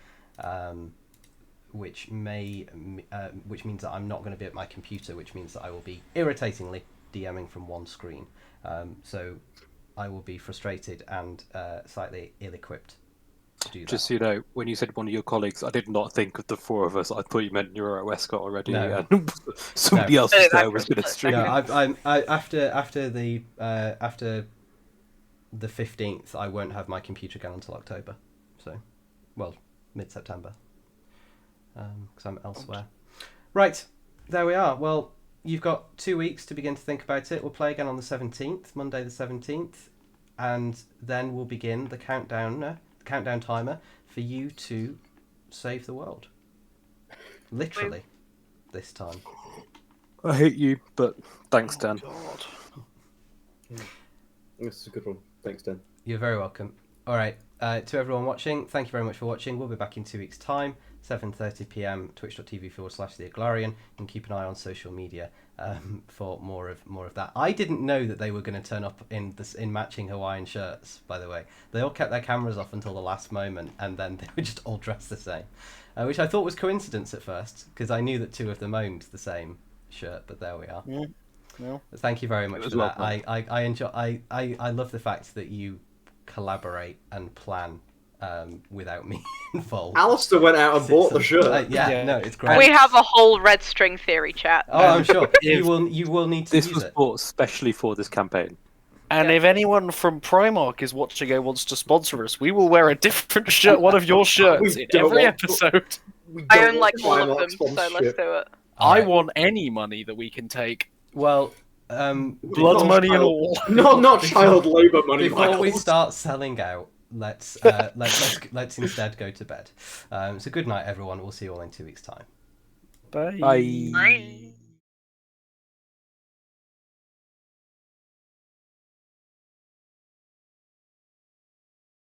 S2: which means that I'm not going to be at my computer, which means that I will be irritatingly DMing from one screen. So I will be frustrated and slightly ill-equipped to do that.
S4: Just so you know, when you said one of your colleagues, I did not think of the four of us. I thought you meant you were at Westcott already,
S2: No.
S4: and somebody else was there was going to stream.
S2: No, after the 15th, I won't have my computer again until October. So, well, mid-September, because I'm elsewhere. Right, there we are. Well, you've got 2 weeks to begin to think about it. We'll play again on the 17th, Monday the 17th, and then we'll begin the countdown timer for you to save the world. Literally, this time.
S4: I hate you, but thanks, Dan.
S3: God. This is a good one. Thanks, Dan.
S2: You're very welcome. All right, to everyone watching, thank you very much for watching. We'll be back in 2 weeks' time, 7:30 p.m. twitch.tv/The Aglarian, and keep an eye on social media for more of that. I didn't know that they were going to turn up in matching Hawaiian shirts. By the way, they all kept their cameras off until the last moment, and then they were just all dressed the same, which I thought was coincidence at first because I knew that two of them owned the same shirt. But there we are.
S7: Yeah. No.
S2: Thank you very much for that.
S4: Lovely.
S2: I enjoy. I love the fact that you collaborate and plan without me involved.
S3: Alistair went out and bought the shirt.
S2: Yeah, no, it's great.
S5: We have a whole red string theory chat.
S2: Oh, I'm sure you will need to
S4: This
S2: use
S4: was
S2: it.
S4: bought specially for this campaign.
S7: And if anyone from Primark is watching and wants to sponsor us, we will wear a different shirt, one of your shirts,
S3: We
S7: in
S3: don't
S7: every
S3: want-
S7: episode.
S3: We
S5: I
S3: don't
S5: own
S3: want
S5: like all of
S3: Primark
S5: them, so let's
S3: sponsorship.
S5: do it.
S7: I
S2: Alright.
S7: want any money that we can take.
S2: Well,
S7: Blood
S3: Not
S7: money and
S3: child-
S7: all.
S3: Not child labour money.
S2: before we
S3: Michael.
S2: start selling out, let's instead go to bed. So good night, everyone. We'll see you all in 2 weeks' time.
S7: Bye.
S4: Bye.
S5: Bye.